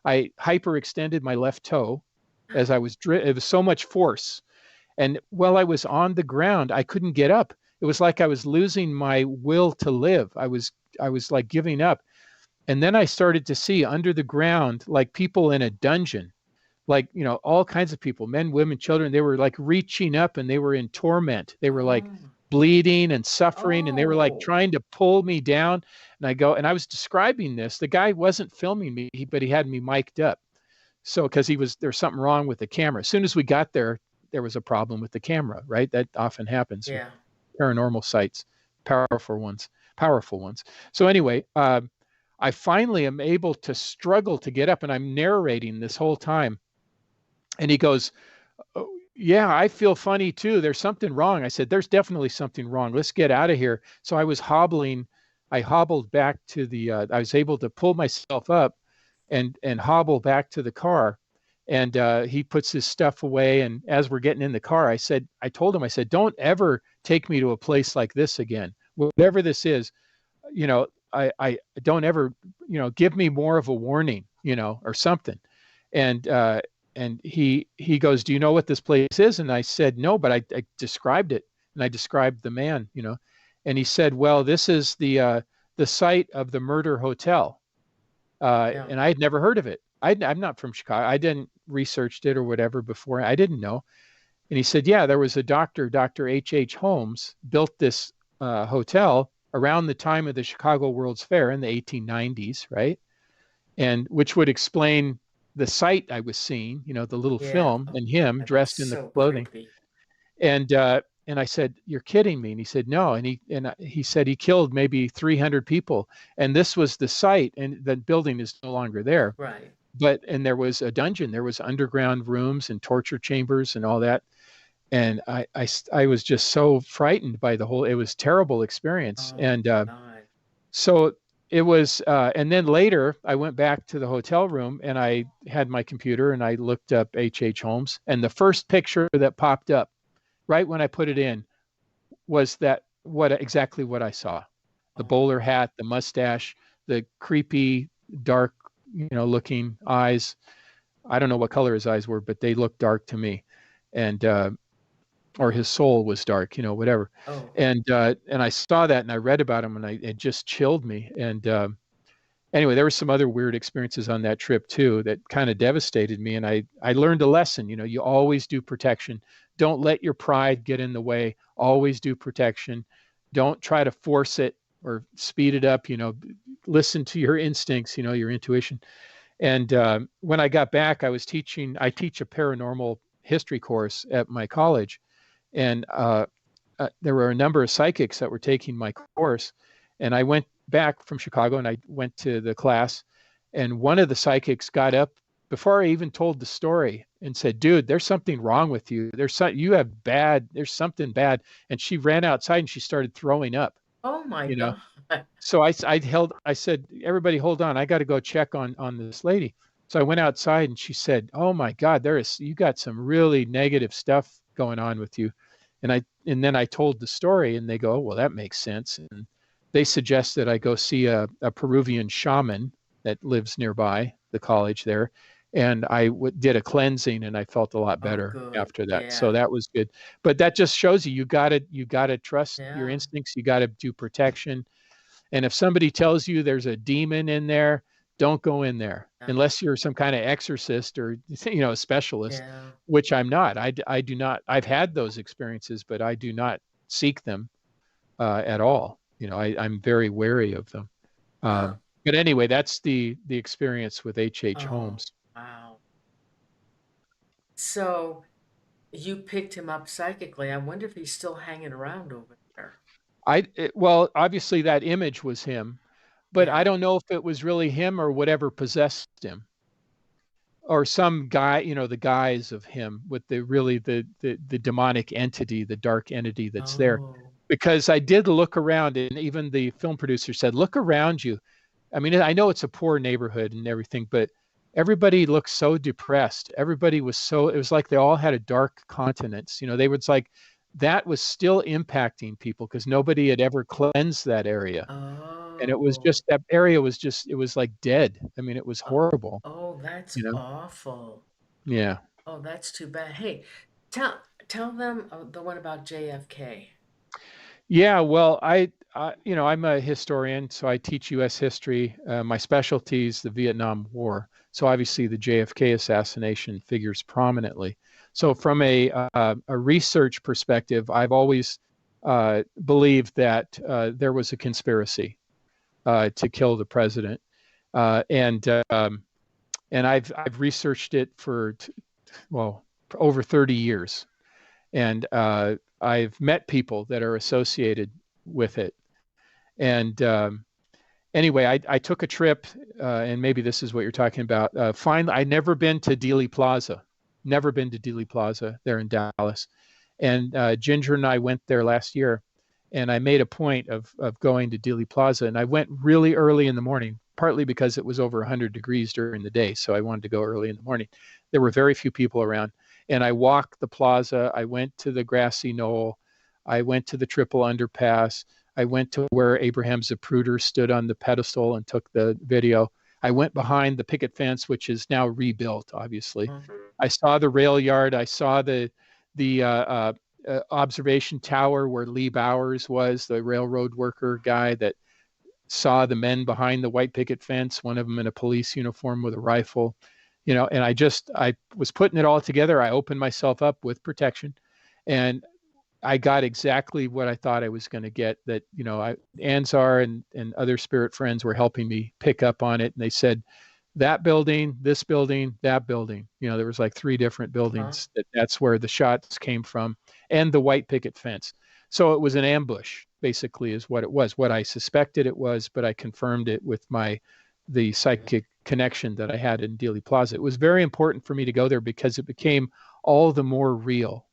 I hyperextended my left toe as it was so much force. And while I was on the ground, I couldn't get up. It was like I was losing my will to live. I was like giving up. And then I started to see under the ground, like people in a dungeon, like, all kinds of people, men, women, children. They were like reaching up and they were in torment. They were like Oh. bleeding and suffering, and they were like Oh. trying to pull me down. And I was describing this. The guy wasn't filming me, but he had me mic'd up. So, because there's something wrong with the camera. As soon as we got there, there was a problem with the camera, right? That often happens with Yeah. paranormal sites, powerful ones, powerful ones. So anyway, I finally am able to struggle to get up, and I'm narrating this whole time. And he goes, oh, yeah, I feel funny too. There's something wrong. I said, there's definitely something wrong. Let's get out of here. So I hobbled back to I was able to pull myself up and hobble back to the car. And he puts his stuff away. And as we're getting in the car, I told him, I said, don't ever take me to a place like this again. Whatever this is, I don't ever, give me more of a warning, or something. And he goes, do you know what this place is? And I said, no, but I described it, and I described the man, and he said, well, this is the site of the murder hotel. Yeah. And I had never heard of it. I'm not from Chicago. I didn't researched it or whatever before. I didn't know. And he said, yeah, there was a doctor, Dr. H. Holmes, built this hotel around the time of the Chicago World's Fair in the 1890s, right? And which would explain the sight I was seeing, the little Yeah. film Oh, and him that's dressed in the so clothing. creepy. And I said, you're kidding me. And he said, no. And he said he killed maybe 300 people. And this was the site, and the building is no longer there. Right. And there was a dungeon, there was underground rooms and torture chambers and all that. And I was just so frightened by it was a terrible experience. Oh And my God. so it was, and then later I went back to the hotel room and I had my computer and I looked up H. Holmes, and the first picture that popped up right when I put it in was exactly what I saw. The Oh, bowler hat, the mustache, the creepy, dark, looking eyes. I don't know what color his eyes were, but they looked dark to me. And, or his soul was dark, whatever. oh, And I saw that and I read about him, and it just chilled me. And, anyway, there were some other weird experiences on that trip too that kind of devastated me. And I learned a lesson. You always do protection. Don't let your pride get in the way. Always do protection. Don't try to force it or speed it up. Listen to your instincts, your intuition. And when I got back, I teach a paranormal history course at my college. And there were a number of psychics that were taking my course. And I went back from Chicago and I went to the class. And one of the psychics got up before I even told the story and said, dude, there's something wrong with you. There's something bad. And she ran outside and she started throwing up. Oh my you know. God. So I said, everybody hold on, I got to go check on this lady. So I went outside and she said, oh my God, you got some really negative stuff going on with you. And then I told the story and they go, oh, well, that makes sense. And they suggested I go see a Peruvian shaman that lives nearby the college there. And did a cleansing and I felt a lot Oh, better good. after that. So Yeah. that was good. But that just shows you gotta trust your Yeah. instincts. You gotta do protection, and if somebody tells you there's a demon in there, don't go in there Yeah. unless you're some kind of exorcist or a specialist, Yeah. which I'm not. I do not. I've had those experiences, but I do not seek them at all. I'm very wary of them. Huh. But anyway, that's the experience with H. Oh, Holmes. wow. So you picked him up psychically. I wonder if he's still hanging around over there. Well, obviously that image was him, but I Yeah. don't know if it was really him or whatever possessed him. Or some guy, the guise of him with the demonic entity, the dark entity that's there. Oh. Because I did look around, and even the film producer said, "Look around you." I mean, I know it's a poor neighborhood and everything, but everybody looked so depressed. Everybody was so. It was like they all had a dark countenance. They was like that was still impacting people because nobody had ever cleansed that area, and it was Oh. just that area was just it was like dead. I mean, it was Oh, horrible. oh, that's You know? awful. Yeah. Oh, that's too bad. Hey, tell them the one about JFK. Yeah, well, I'm a historian, so I teach U.S. history. My specialty is the Vietnam War. So obviously, the JFK assassination figures prominently. So from a research perspective, I've always believed that there was a conspiracy to kill the president, and and I've researched it well for over 30 years, and I've met people that are associated with it. And anyway, I took a trip, and maybe this is what you're talking about. Finally, I'd never been to Dealey Plaza, never been to Dealey Plaza there in Dallas. And Ginger and I went there last year, and I made a point of going to Dealey Plaza. And I went really early in the morning, partly because it was over 100 degrees during the day. So I wanted to go early in the morning. There were very few people around. And I walked the plaza. I went to the grassy knoll. I went to the triple underpass. I went to where Abraham Zapruder stood on the pedestal and took the video. I went behind the picket fence, which is now rebuilt, obviously. Mhm. I saw the rail yard. I saw the observation tower where Lee Bowers was, the railroad worker guy that saw the men behind the white picket fence, one of them in a police uniform with a rifle. And I was putting it all together. I opened myself up with protection, and I got exactly what I thought I was going to get. That Anzar and other spirit friends were helping me pick up on it, and they said that building, this building, that building. There was like three different Huh? buildings that's where the shots came from, and the white picket fence. So it was an ambush, basically, is what it was. What I suspected it was, but I confirmed it with the psychic connection that I had in Dealey Plaza. It was very important for me to go there because it became all the more real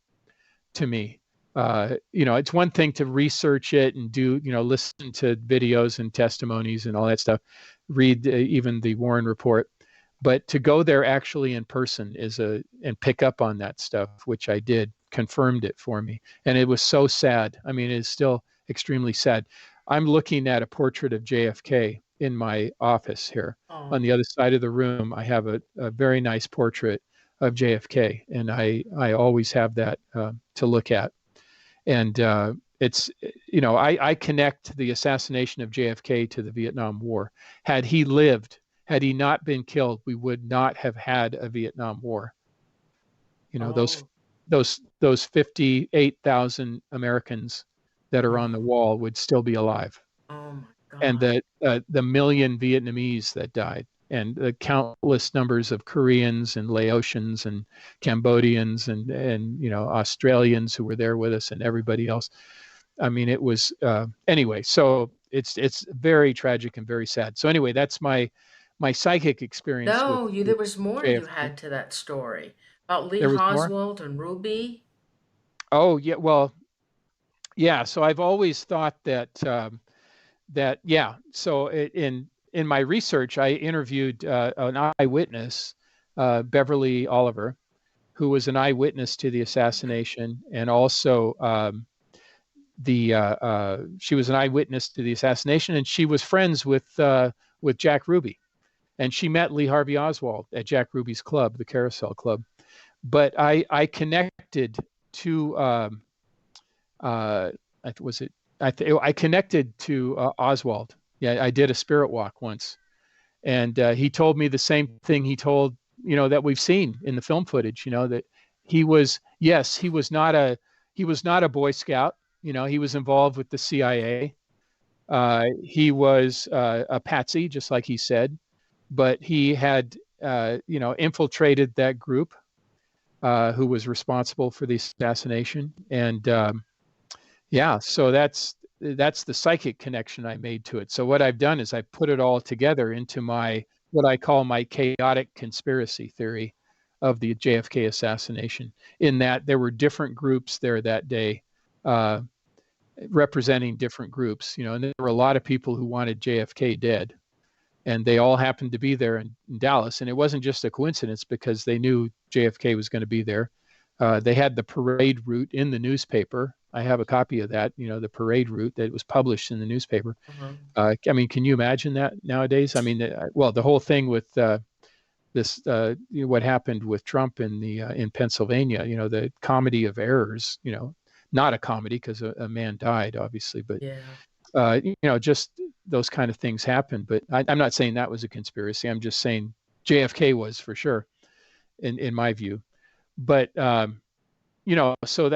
to me. It's one thing to research it and listen to videos and testimonies and all that stuff, read even the Warren report, but to go there actually in person and pick up on that stuff, which I did, confirmed it for me. And it was so sad. I mean, it's still extremely sad. I'm looking at a portrait of JFK in my office here. On Oh. the other side of the room, I have a very nice portrait of JFK, and I always have that to look at. And it's I connect the assassination of JFK to the Vietnam War. Had he lived, had he not been killed, we would not have had a Vietnam War. Those Oh. those 58,000 Americans that are on the Oh. wall would still be alive, Oh my and God. the million Vietnamese that died, and the countless numbers of Koreans and Laotians and Cambodians and Australians who were there with us, and everybody else. I mean, it was anyway. So it's very tragic and very sad. So anyway, that's my psychic experience No, with there was more you JFK. had to that story about Lee There was more. Oswald and Ruby. Oh yeah, well, yeah, so I've always thought that yeah. So in my research, I interviewed an eyewitness, Beverly Oliver, who was an eyewitness to the assassination, and also the she was an eyewitness to the assassination, and she was friends with Jack Ruby, and she met Lee Harvey Oswald at Jack Ruby's club, the Carousel Club. But I connected to uh, was it I connected to Oswald. Yeah, I did a spirit walk once, and he told me the same thing he told that we've seen in the film footage. That he was yes he was not a Boy Scout. He was involved with the CIA. He was a patsy, just like he said, but he had infiltrated that group who was responsible for the assassination, and yeah, so that's the psychic connection I made to it. So what I've done is I put it all together into my what I call my chaotic conspiracy theory of the JFK assassination. In that there were different groups there that day, uh, representing different groups. And there were a lot of people who wanted JFK dead, and they all happened to be there in Dallas. And it wasn't just a coincidence because they knew JFK was going to be there. They had the parade route in the newspaper. I have a copy of that, the parade route that was published in the newspaper. Uh-huh. I mean, can you imagine that nowadays? I mean, well, the whole thing with this, what happened with Trump in Pennsylvania, the comedy of errors, not a comedy because a man died, obviously, but Yeah. just those kind of things happen. But I'm not saying that was a conspiracy. I'm just saying JFK was for sure, in my view. But so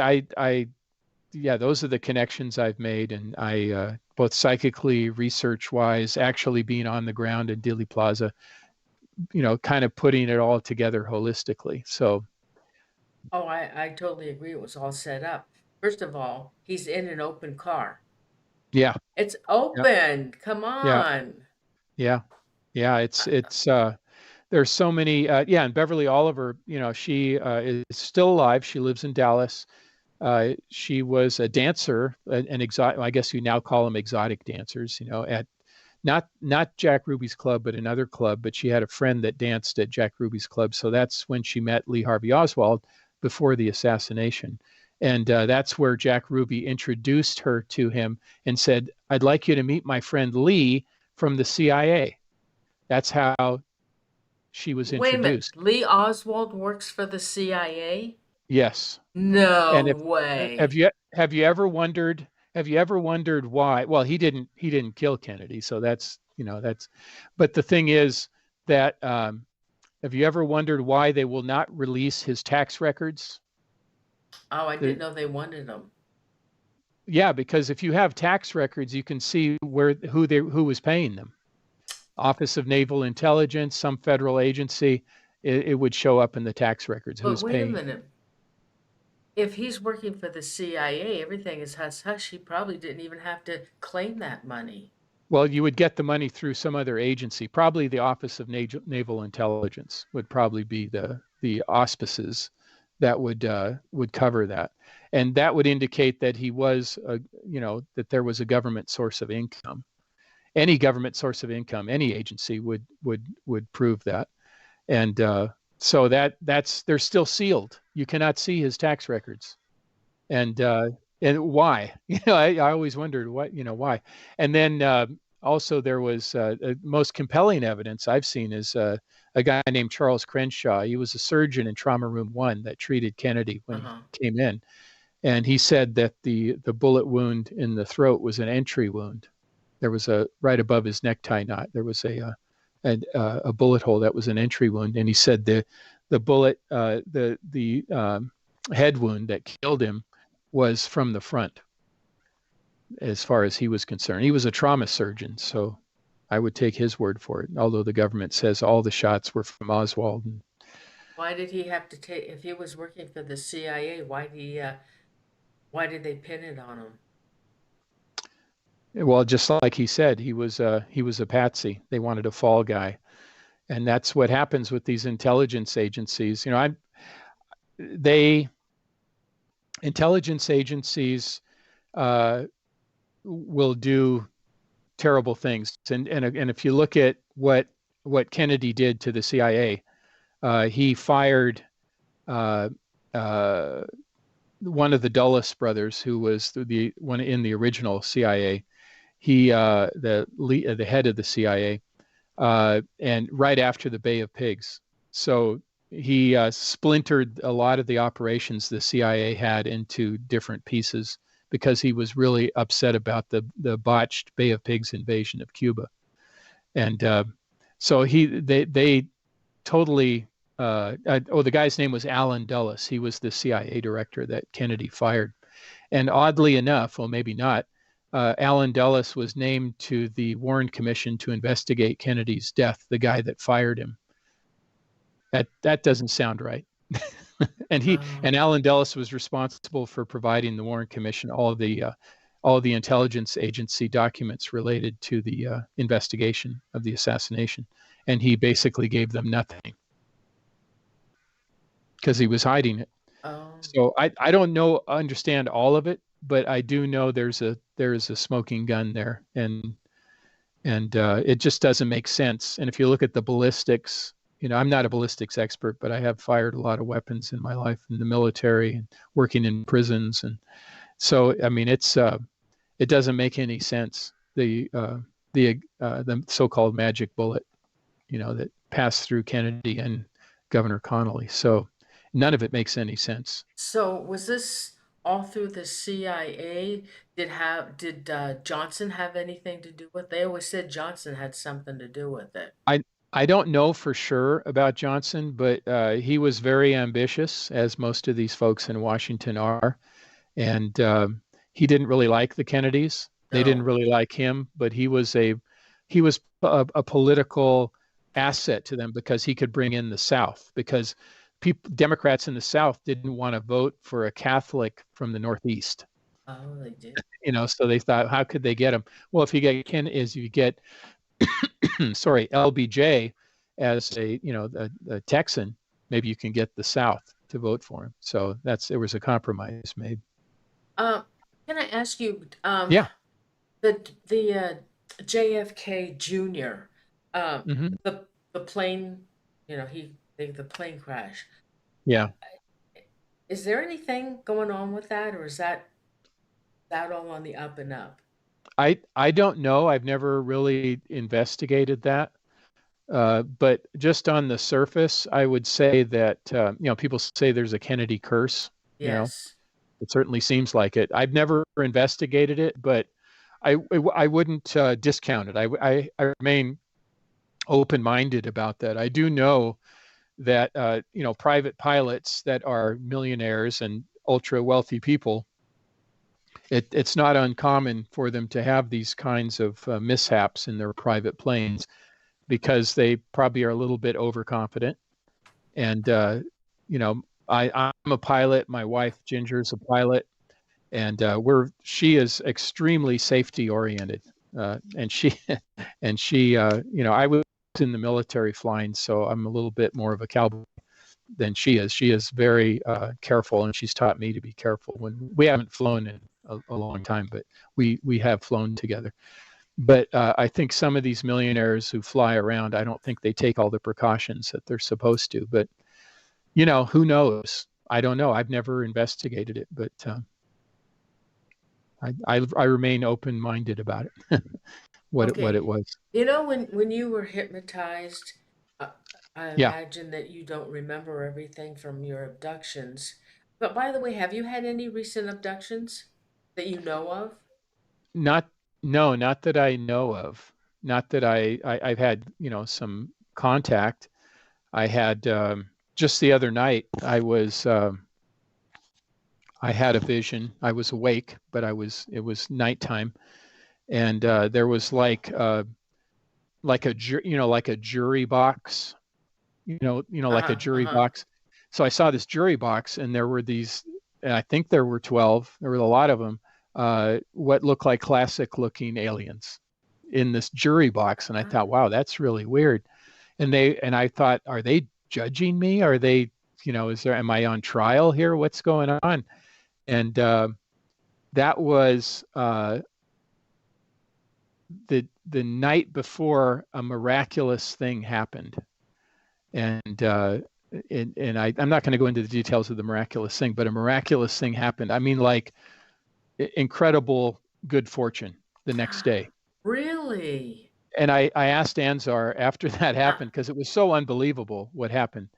yeah, those are the connections I've made, and I both psychically, research wise, actually being on the ground in Dealey Plaza, kind of putting it all together holistically. So Oh, I totally agree. It was all set up. First of all, he's in an open car. yeah, It's yeah, open. Come yeah, on. yeah, yeah. It's there's so many. Yeah, and Beverly Oliver, she is still alive. She lives in Dallas. She was a dancer, an exotic. I guess you now call them exotic dancers. At not Jack Ruby's club, but another club. But she had a friend that danced at Jack Ruby's club, so that's when she met Lee Harvey Oswald before the assassination. And that's where Jack Ruby introduced her to him and said, "I'd like you to meet my friend Lee from the CIA." That's how she was Wait a minute. introduced. Lee Oswald works for the CIA? Yes. No And if have way. you ever wondered why? Well, he didn't kill Kennedy, so that's. But the thing is that have you ever wondered why they will not release his tax records? Oh, I didn't The, know they wanted him. yeah, because if you have tax records, you can see who was paying them. Office of Naval Intelligence, some federal agency, it would show up in the tax records But who's wait a paying. minute. If he's working for the CIA, everything is hush hush. He probably didn't even have to claim that money. Well, you would get the money through some other agency. Probably the Office of Naval Intelligence would probably be the auspices that would cover that, and that would indicate that he was, that there was a government source of income. Any government source of income, any agency would prove that, and so that's they're still sealed. You cannot see his tax records, and why? I always wondered why. And then also there was most compelling evidence I've seen is a guy named Charles Crenshaw. He was a surgeon in Trauma Room 1 that treated Kennedy when he Uh-huh. came in, and he said that the bullet wound in the throat was an entry wound. There was a right above his necktie knot. There was a bullet hole that was an entry wound, and he said the bullet the head wound that killed him was from the front, as far as he was concerned. He was a trauma surgeon, so I would take his word for it. Although the government says all the shots were from Oswald. Why did he have to take, if he was working for the CIA, why did they pin it on him? Well, just like he said, he was a patsy. They wanted a fall guy, and that's what happens with these intelligence agencies. They intelligence agencies uh, will do terrible things. And if you look at what Kennedy did to the CIA, he fired uh, uh, one of the Dulles brothers, who was the one in the original CIA. He the head of the CIA, and right after the Bay of Pigs. So he splintered a lot of the operations the CIA had into different pieces because he was really upset about the botched Bay of Pigs invasion of Cuba. And so they totally the guy's name was Alan Dulles. He was the CIA director that Kennedy fired. And oddly enough, well, maybe not, Alan Dulles was named to the Warren Commission to investigate Kennedy's death, the guy that fired him. That doesn't sound right. and Alan Dulles was responsible for providing the Warren Commission all the intelligence agency documents related to the investigation of the assassination, and he basically gave them nothing because he was hiding it. Oh. So I don't understand all of it, but I do know there's a smoking gun there, and it just doesn't make sense. And if you look at the ballistics, I'm not a ballistics expert, but I have fired a lot of weapons in my life in the military and working in prisons, and so I mean it doesn't make any sense. The so-called magic bullet, that passed through Kennedy and Governor Connolly. So none of it makes any sense. So was this all through the CIA? Did Johnson have anything to do with? They always said Johnson had something to do with it. I don't know for sure about Johnson, but he was very ambitious, as most of these folks in Washington are, and he didn't really like the Kennedys. They didn't No. really like him, but he was a political asset to them because he could bring in the South. Because Democrats in the South didn't want to vote for a Catholic from the Northeast. Oh, they did. So they thought, how could they get him? Well, if you get sorry, LBJ as a Texan, maybe you can get the South to vote for him. So there was a compromise made. Um, can I ask you, Yeah. the JFK Jr., Hmm. the plane, the plane crash. Yeah. Is there anything going on with that, or is that all on the up and up? I don't know. I've never really investigated that. But just on the surface, I would say that people say there's a Kennedy curse. Yes. It certainly seems like it. I've never investigated it, but I wouldn't discount it. I remain open-minded about that. I do know that private pilots that are millionaires and ultra wealthy people, it's not uncommon for them to have these kinds of mishaps in their private planes because they probably are a little bit overconfident. And I'm a pilot. My wife Ginger's a pilot, and she is extremely safety oriented. And she I was in the military flying, so I'm a little bit more of a cowboy than she is. She is very careful, and she's taught me to be careful. When we haven't flown in a long time, but we have flown together. But I think some of these millionaires who fly around, I don't think they take all the precautions that they're supposed to. But who knows? I don't know. I've never investigated it, but I remain open-minded about it. What Okay. it was. When you were hypnotized, uh, I Yeah. imagine that you don't remember everything from your abductions. But by the way, have you had any recent abductions that you know of? Not No, not that I know of. Not that I've had some contact. I had just the other night. I had a vision. I was awake, but it was nighttime, and there was like a jury box, like a Uh-huh. jury Uh-huh. box. So I saw this jury box, and there were these. And I think there were 12. There were a lot of them. What looked like classic-looking aliens in this jury box, and I thought, Ah. wow, that's really weird. And I thought, are they judging me? Are they, am I on trial here? What's going on? And That was the night before a miraculous thing happened, and I'm not going to go into the details of the miraculous thing, but a miraculous thing happened. I mean, like incredible good fortune the next day. Really? And I asked Anzar after that Uh, happened because it was so unbelievable what happened.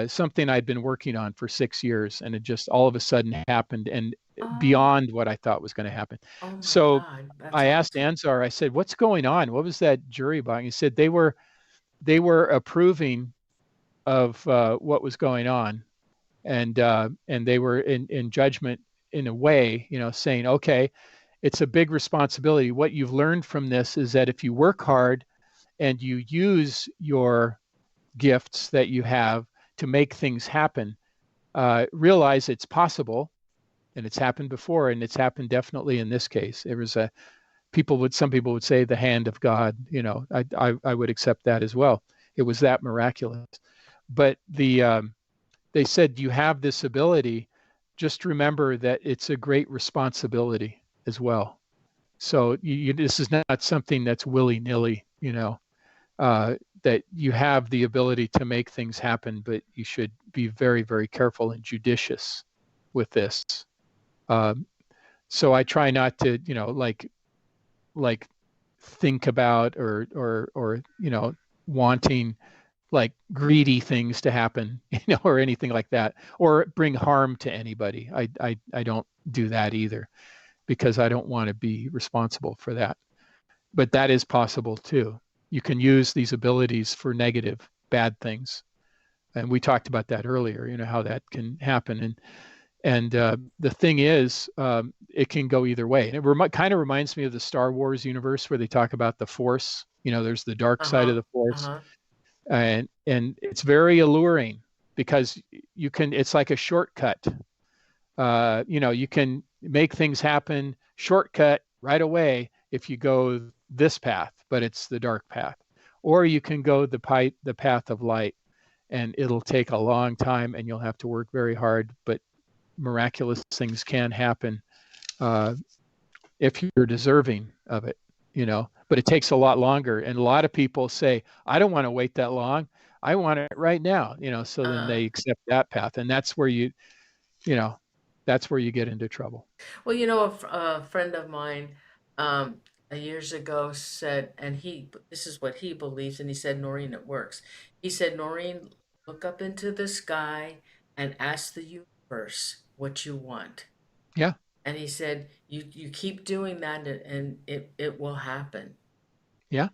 Something I'd been working on for 6 years, and it just all of a sudden happened, and oh, beyond what I thought was going to happen. oh my So God, that's I asked awesome. Anzar. I said, "What's going on? What was that jury about?" And he said they were approving of what was going on, and they were in judgment in a way, saying, "Okay, it's a big responsibility. What you've learned from this is that if you work hard and you use your gifts that you have to make things happen, realize it's possible, and it's happened before, and it's happened definitely in this case. It was some people would say the hand of God. I would accept that as well. It was that miraculous. But they said you have this ability. Just remember that it's a great responsibility as well. So this is not something that's willy nilly. That you have the ability to make things happen, but you should be very, very careful and judicious with this. Um, so I try not to, like think about or wanting like greedy things to happen, or anything like that, or bring harm to anybody. I don't do that either because I don't want to be responsible for that. But that is possible too. You can use these abilities for negative, bad things, and we talked about that earlier. How that can happen, and the thing is, it can go either way. And it kind of reminds me of the Star Wars universe where they talk about the Force. There's the dark side of Uh-huh. the Force, Uh-huh. and it's very alluring because it's like a shortcut. You can make things happen shortcut right away if you go this path, but it's the dark path. Or you can go the path of light, and it'll take a long time and you'll have to work very hard, but miraculous things can happen uh, if you're deserving of it, but it takes a lot longer. And a lot of people say, I don't want to wait that long. I want it right now, so then Uh-huh. they accept that path. And you know, that's where you get into trouble. Well, a friend of mine um, years ago said, and this is what he believes, and he said, Noreen, it works. He said, Noreen, look up into the sky and ask the universe what you want. Yeah. And he said, you keep doing that, and it will happen. Yeah.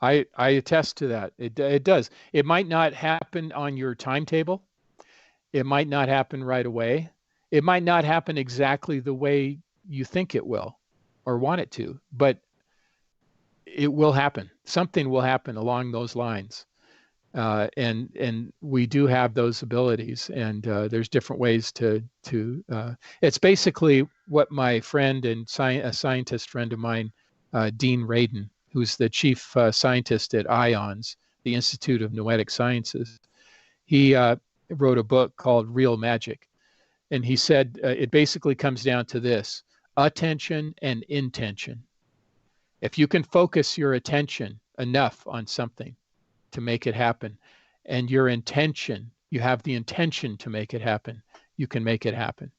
I attest to that. It does. It might not happen on your timetable. It might not happen right away. It might not happen exactly the way you think it will or want it to, but it will happen. Something will happen along those lines. And we do have those abilities, and there's different ways to. It's basically what my friend and a scientist friend of mine, Dean Radin, who's the chief scientist at IONS, the Institute of Noetic Sciences. He wrote a book called Real Magic, and he said it basically comes down to this: attention and intention. If you can focus your attention enough on something to make it happen, and you have the intention to make it happen, you can make it happen.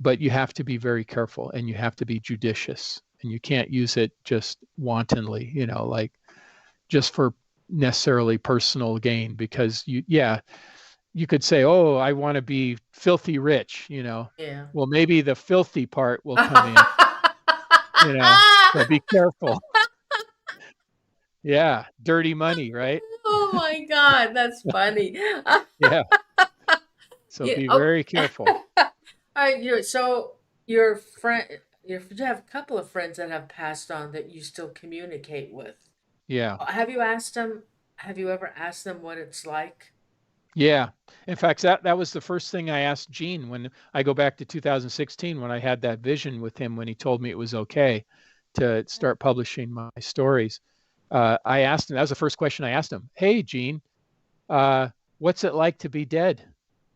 But you have to be very careful, and you have to be judicious, and you can't use it just wantonly, like just for necessarily personal gain, because you could say, oh, I want to be filthy rich. Yeah. Well, maybe the filthy part will come in, you know so be careful. Yeah, dirty money, right? Oh my God, that's funny. Yeah, so Yeah. be Oh. very careful. All right. So your friend, you have a couple of friends that have passed on that you still communicate with. Yeah. Have you asked them? Have you ever asked them what it's like? Yeah. In fact, that was the first thing I asked Gene when I go back to 2016, when I had that vision with him when he told me it was okay to start publishing my stories. I asked him, that was the first question I asked him. Hey, Gene, uh, what's it like to be dead?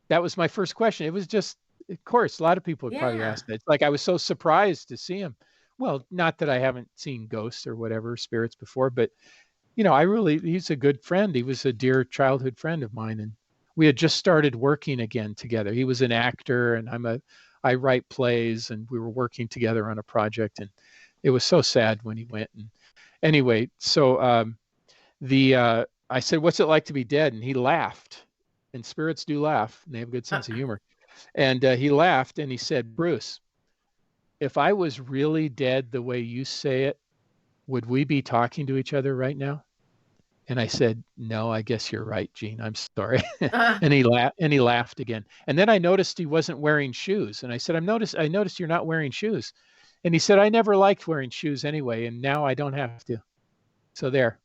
That was my first question. It was just of course, a lot of people would probably Yeah. ask that. It's like I was so surprised to see him. Well, not that I haven't seen ghosts or whatever spirits before, but he's a good friend. He was a dear childhood friend of mine, and we had just started working again together. He was an actor, and I write plays, and we were working together on a project, and it was so sad when he went. And anyway, so the I said, "What's it like to be dead?" And he laughed. And spirits do laugh, and they have a good Uh, sense of humor. And he laughed and he said, "Bruce, if I was really dead the way you say it, would we be talking to each other right now?" And I said, "No, I guess you're right, Gene. I'm sorry." uh, And he laughed again. And then I noticed he wasn't wearing shoes. And I said, I noticed you're not wearing shoes." And he said, "I never liked wearing shoes anyway, and now I don't have to." So there.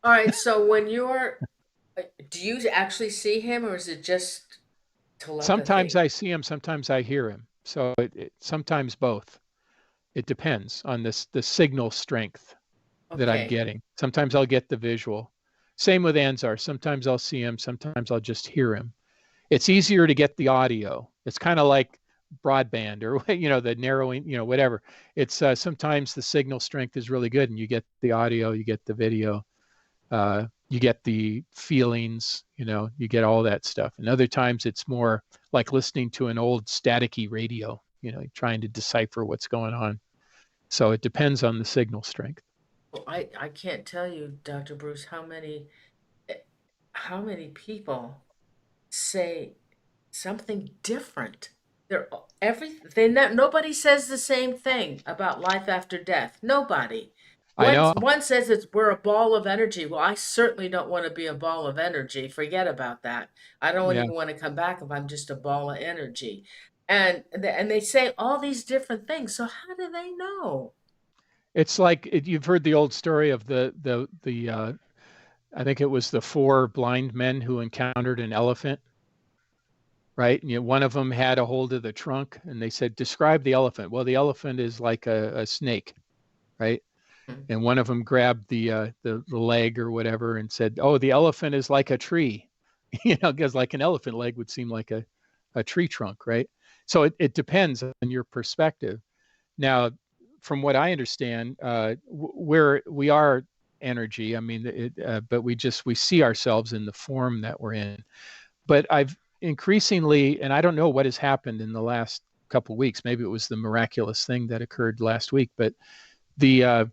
all right. So when you're, do you actually see him, or is it just Sometimes telepathy? I see him, sometimes I hear him. So sometimes both. It depends on the signal strength that I'm Okay. getting. Sometimes I'll get the visual. Same with Anzar. Sometimes I'll see him, sometimes I'll just hear him. It's easier to get the audio. It's kind of like broadband or the narrowing, whatever. It's sometimes the signal strength is really good and you get the audio, you get the video, you get the feelings, you get all that stuff. And other times it's more like listening to an old staticky radio, trying to decipher what's going on. So it depends on the signal strength. Well, I can't tell you, Dr. Bruce, eh, how many people say something different. Nobody says the same thing about life after death. Nobody. I know. One says we're a ball of energy. Well, I certainly don't want to be a ball of energy. Forget about that. I don't Yeah. even want to come back if I'm just a ball of energy. And they say all these different things. So how do they know? It's like you've heard the old story of the I think it was the four blind men who encountered an elephant, right? And, one of them had a hold of the trunk, and they said, "Describe the elephant." Well, the elephant is like a snake, right? Hmm. And one of them grabbed the leg or whatever and said, "Oh, the elephant is like a tree," because like an elephant leg would seem like a tree trunk, right? So it depends on your perspective. Now, from what I understand, we are energy. I mean, but we see ourselves in the form that we're in. But I've increasingly, and I don't know what has happened in the last couple of weeks. Maybe it was the miraculous thing that occurred last week, but the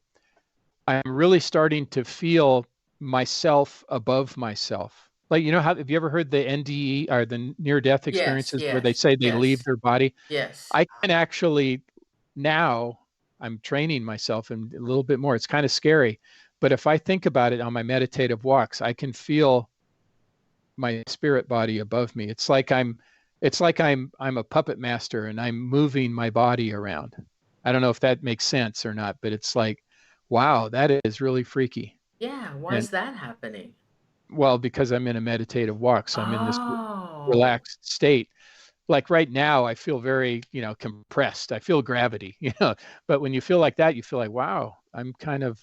I'm really starting to feel myself above myself. Like, how have you ever heard the NDE or the near death Yes, experiences where they yes, say they leave yes, their body? yes. I can actually now I'm training myself and a little bit more. It's kind of scary, but if I think about it on my meditative walks, I can feel my spirit body above me. It's like I'm a puppet master and I'm moving my body around. I don't know if that makes sense or not, but it's like, wow, that is really freaky. Yeah, why And is that happening? well, because I'm in a meditative walk, so I'm in this Oh, relaxed state. Like right now, I feel very, compressed. I feel gravity, but when you feel like that, you feel like, wow, I'm kind of,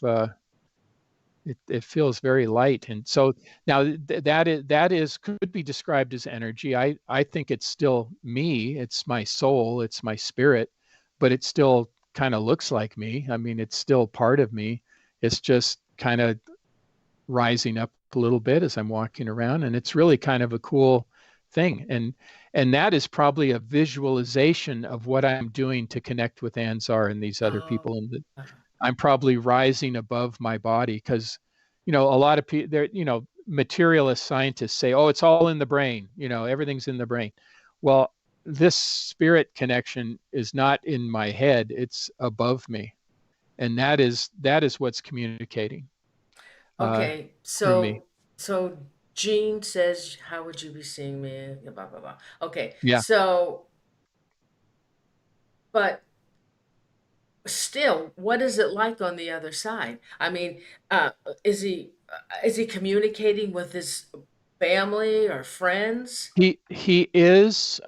it feels very light. And so now that is could be described as energy. I think it's still me. It's my soul. It's my spirit, but it still kind of looks like me. I mean, it's still part of me. It's just kind of rising up a little bit as I'm walking around, and it's really kind of a cool thing. And that is probably a visualization of what I'm doing to connect with Anzar and these other oh, people. And I'm probably rising above my body because, a lot of people, there, materialist scientists say, "Oh, it's all in the brain. Everything's in the brain." Well, this spirit connection is not in my head; it's above me, and that is what's communicating uh, okay. through me. So Jean says, "How would you be seeing me?" Blah blah blah. Okay, Yeah. so but still, what is it like on the other side? I mean, is he communicating with his family or friends? He is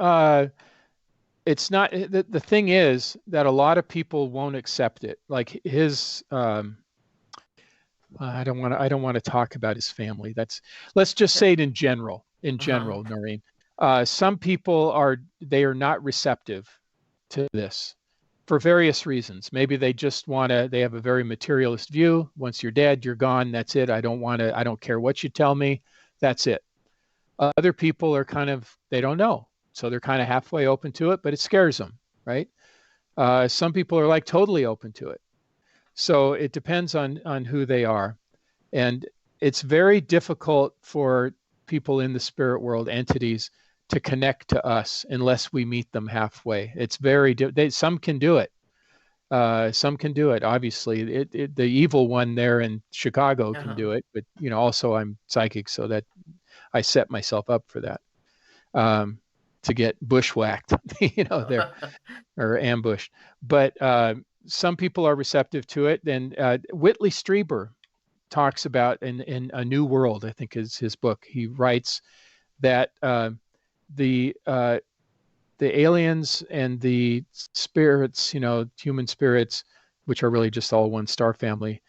it's not the thing is that a lot of people won't accept it. Like his I don't want to talk about his family. Let's just say it in Uh-huh. general, Noreen. Some people they are not receptive to this for various reasons. Maybe they just want to, they have a very materialist view. Once you're dead, you're gone. That's it. I don't care what you tell me. That's it. Other people are kind of, they don't know. So they're kind of halfway open to it, but it scares them, right? Some people are like totally open to it. So it depends on who they are. And it's very difficult for people in the spirit world, entities, to connect to us unless we meet them halfway. It's some can do it. Some can do it. Obviously, the evil one there in Chicago can Uh-huh. do it, but also I'm psychic, so that I set myself up for that, to get bushwhacked, there, or ambushed. But some people are receptive to it. And Whitley Strieber talks about in A New World, I think is his book. He writes that the uh, the aliens and the spirits, human spirits, which are really just all one star family,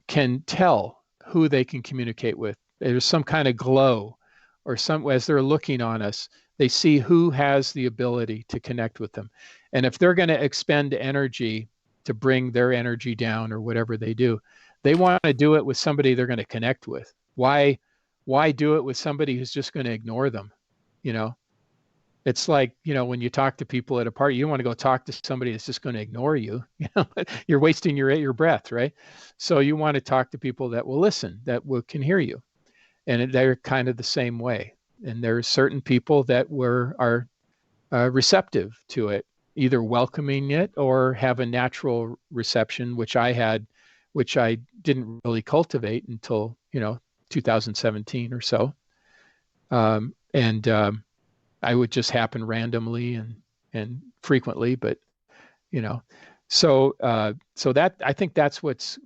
can tell who they can communicate with. There's some kind of glow, or some, as they're looking on us, they see who has the ability to connect with them. And if they're going to expend energy to bring their energy down or whatever they do, they want to do it with somebody they're going to connect with. Why do it with somebody who's just going to ignore them? You know, it's like, when you talk to people at a party, you don't want to go talk to somebody that's just going to ignore you. You're wasting your breath, right? So you want to talk to people that will listen, can hear you. And they're kind of the same way. And there are certain people that are receptive to it, either welcoming it or have a natural reception, which I had, which I didn't really cultivate until 2017 or so. And I would just happen randomly and frequently, but you know, so that, I think that's what's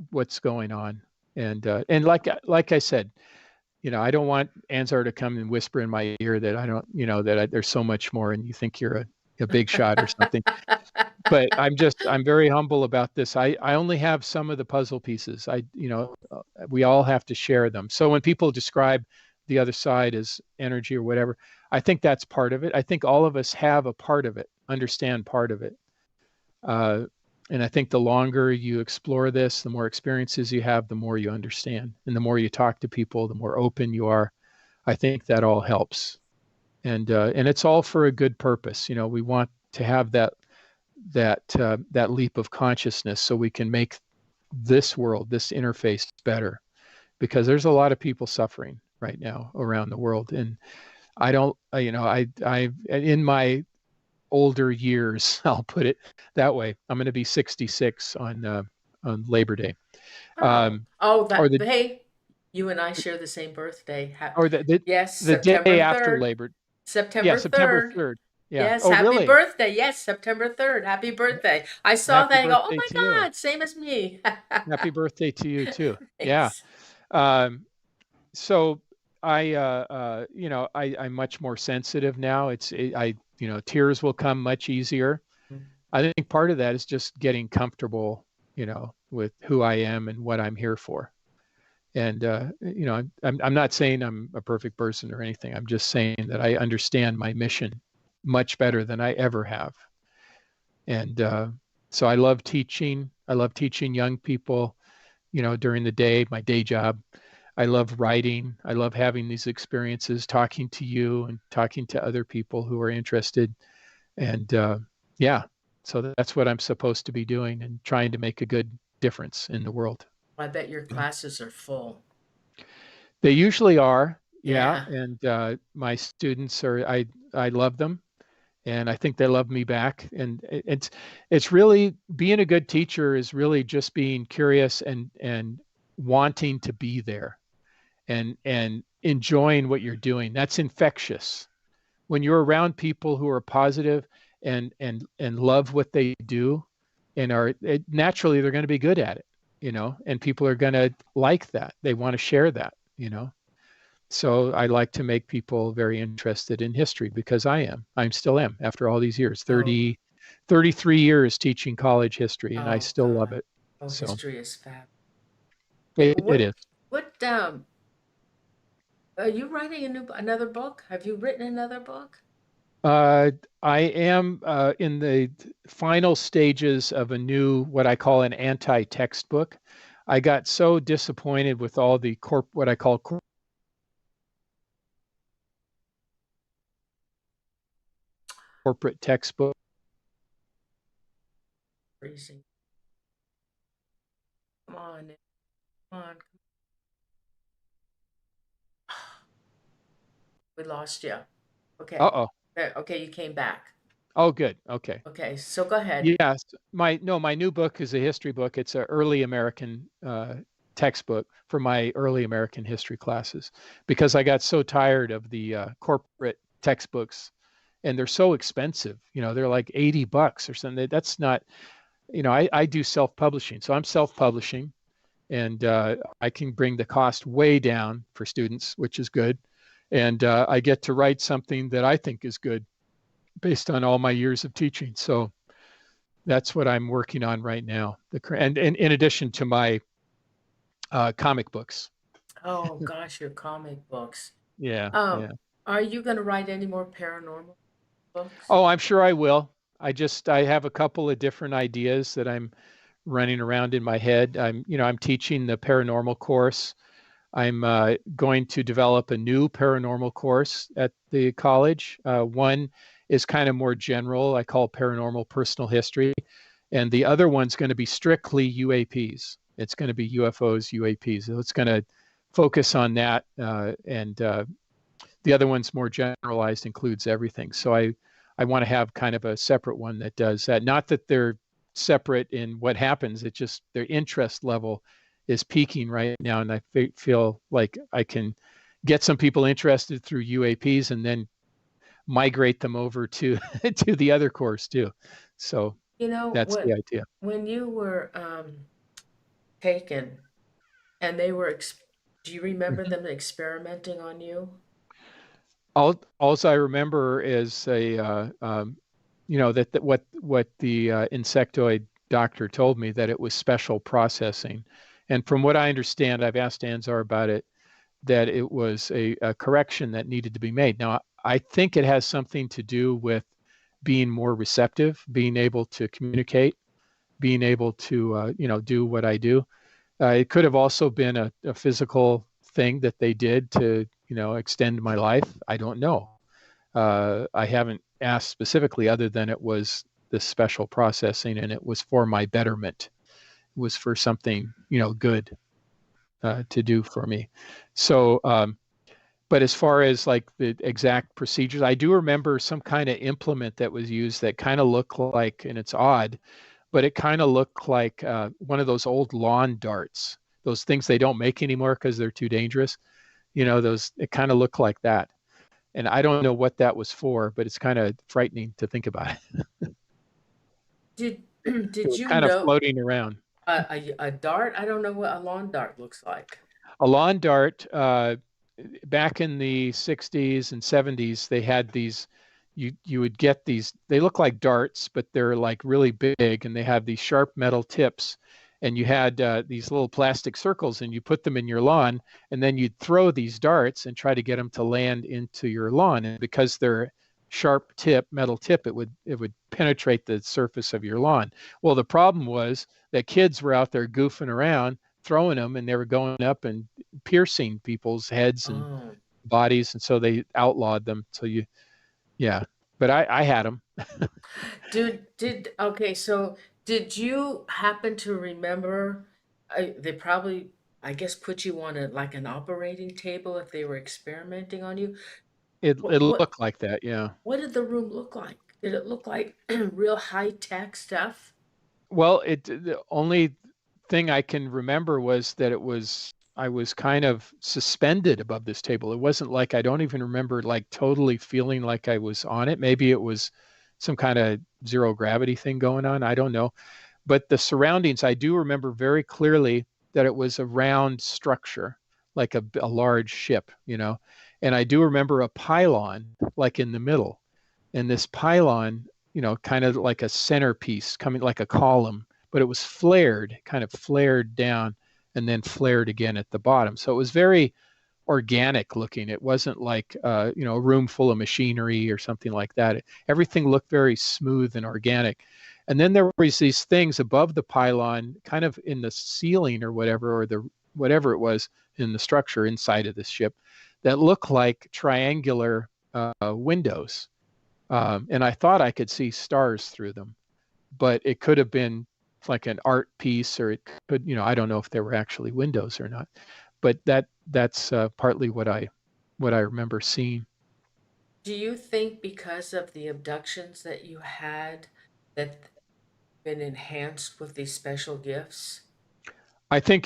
going on. And like I said, I don't want Anzar to come and whisper in my ear that I don't, there's so much more, and you think you're a big shot or something. But I'm very humble about this. I only have some of the puzzle pieces. We all have to share them. So when people describe the other side as energy or whatever, I think that's part of it. I think all of us have a part of it, understand part of it. Uh, and I think the longer you explore this, the more experiences you have, the more you understand. And the more you talk to people, the more open you are. I think that all helps. And it's all for a good purpose. We want to have that leap of consciousness so we can make this world, this interface better, because there's a lot of people suffering right now around the world. And I don't, in my older years, I'll put it that way, I'm going to be 66 on Labor Day. Oh, Um, oh, or that, the hey, you and I share the same birthday. or the, the Yes, the day September after 3rd. Labor. Yeah, September September 3rd. 3rd. Yeah. Yes, Oh, happy really? birthday. Yes, September 3rd. Happy birthday. I saw Happy that and go, oh birthday my to you. God, same as me. Happy birthday to you too. Yeah. Thanks. Um, so I'm much more sensitive now. Tears will come much easier. I think part of that is just getting comfortable, with who I am and what I'm here for. And I'm not saying I'm a perfect person or anything. I'm just saying that I understand my mission much better than I ever have. And so I love teaching. I love teaching young people, during the day, my day job. I love writing. I love having these experiences, talking to you and talking to other people who are interested. And yeah, so that's what I'm supposed to be doing, and trying to make a good difference in the world. I bet your classes are full. They usually are, yeah. Yeah. And my students I love them, and I think they love me back. And it's really, being a good teacher is really just being curious and wanting to be there, and enjoying what you're doing. That's infectious. When you're around people who are positive and love what they do, and naturally they're going to be good at it, and people are going to like that. They want to share that. So I like to make people very interested in history, because I'm still am after all these years, Oh, 33 years teaching college history, and I oh still love God. it. Oh, So history is fab. Yeah, it is. what, are you writing another book? Have you written another book? Uh, I am in the final stages of a new, what I call an anti-textbook. I got so disappointed with all the what I call corporate textbook. Freezing. Come on, Nick, come on. We lost you. Okay. Uh-oh. Okay, you came back. Oh, good. Okay. Okay, so go ahead. Yes, my new book is a history book. It's an early American textbook for my early American history classes because I got so tired of the corporate textbooks, and they're so expensive. They're like $80 or something. That's not, I do self-publishing, so I'm self-publishing, and I can bring the cost way down for students, which is good, and I get to write something that I think is good based on all my years of teaching. So that's what I'm working on right now. And in addition to my comic books. Oh gosh, your comic books. Yeah, Um, yeah. are you going to write any more paranormal books? Oh, I'm sure I will. I have a couple of different ideas that I'm running around in my head. I'm teaching the paranormal course. I'm going to develop a new paranormal course at the college. One is kind of more general. I call Paranormal Personal History. And the other one's going to be strictly UAPs. It's going to be UFOs, UAPs. So it's going to focus on that. And the other one's more generalized, includes everything. So I want to have kind of a separate one that does that. Not that they're separate in what happens, it's just their interest level is peaking right now. And I feel like I can get some people interested through UAPs and then migrate them over to to the other course too. So You know, that's the idea. when you were taken and they were do you remember them experimenting on you? All I remember is that what the insectoid doctor told me, that it was special processing, and from what I understand, I've asked Anzar about it, that it was a correction that needed to be made. Now, I think it has something to do with being more receptive, being able to communicate, being able to do what I do. It could have also been a physical thing that they did to extend my life. I don't know. I haven't asked specifically, other than it was this special processing and it was for my betterment. It was for something good to do for me. So, but as far as like the exact procedures, I do remember some kind of implement that was used that kind of looked like, and it's odd, but it kind of looked like one of those old lawn darts, those things they don't make anymore because they're too dangerous. Those, it kind of looked like that. And I don't know what that was for, but it's kind of frightening to think about it. Did It did was you kind of know floating around. a dart? I don't know what a lawn dart looks like. A lawn dart, back in the 60s and 70s, they had these, you would get these, they look like darts, but they're like really big and they have these sharp metal tips. And you had these little plastic circles and you put them in your lawn, and then you'd throw these darts and try to get them to land into your lawn. And because they're sharp tip, metal tip, it would penetrate the surface of your lawn. Well, the problem was that kids were out there goofing around, throwing them, and they were going up and piercing people's heads and Oh, bodies, and so they outlawed them. So yeah, but I had them. okay, so did you happen to remember they probably I guess put you on a like an operating table if they were experimenting on you? It What what looked like that, yeah. what did the room look like? Did it look like real high tech stuff? Well, the only thing I can remember was that I was kind of suspended above this table. It wasn't like, I don't even remember like totally feeling like I was on it. Maybe it was some kind of zero gravity thing going on. I don't know. But the surroundings, I do remember very clearly that it was a round structure, like a large ship, And I do remember a pylon like in the middle. And this pylon, kind of like a centerpiece coming like a column, but it was flared, kind of flared down and then flared again at the bottom. So it was very organic looking. It wasn't like a room full of machinery or something like that. Everything looked very smooth and organic. And then there was these things above the pylon, kind of in the ceiling or whatever, or the whatever it was in the structure inside of this ship, that looked like triangular windows. And I thought I could see stars through them, but it could have been like an art piece, or it could, I don't know if there were actually windows or not. But that's partly what I remember seeing. Do you think because of the abductions that you had that been enhanced with these special gifts? I think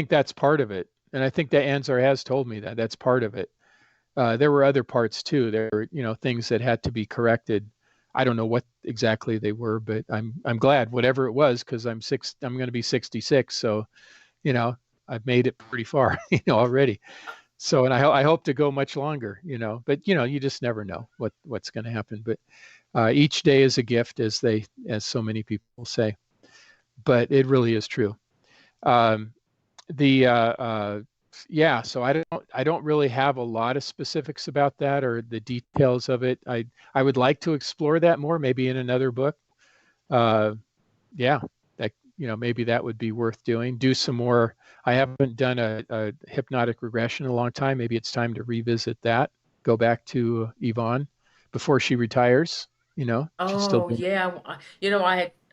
that's part of it, and I think that Anzar has told me that that's part of it. There were other parts too. There were, things that had to be corrected. I don't know what exactly they were, but I'm glad whatever it was, because I'm going to be 66, so you know I've made it pretty far, already. So, and I hope to go much longer, but you just never know what's going to happen. But each day is a gift, as so many people say. But it really is true. Um, the Yeah, so I don't really have a lot of specifics about that or the details of it. I would like to explore that more, maybe in another book. Uh, yeah, that maybe that would be worth doing. Do some more. I haven't done a hypnotic regression in a long time. Maybe it's time to revisit that. Go back to Yvonne before she retires. She's still Oh doing. yeah,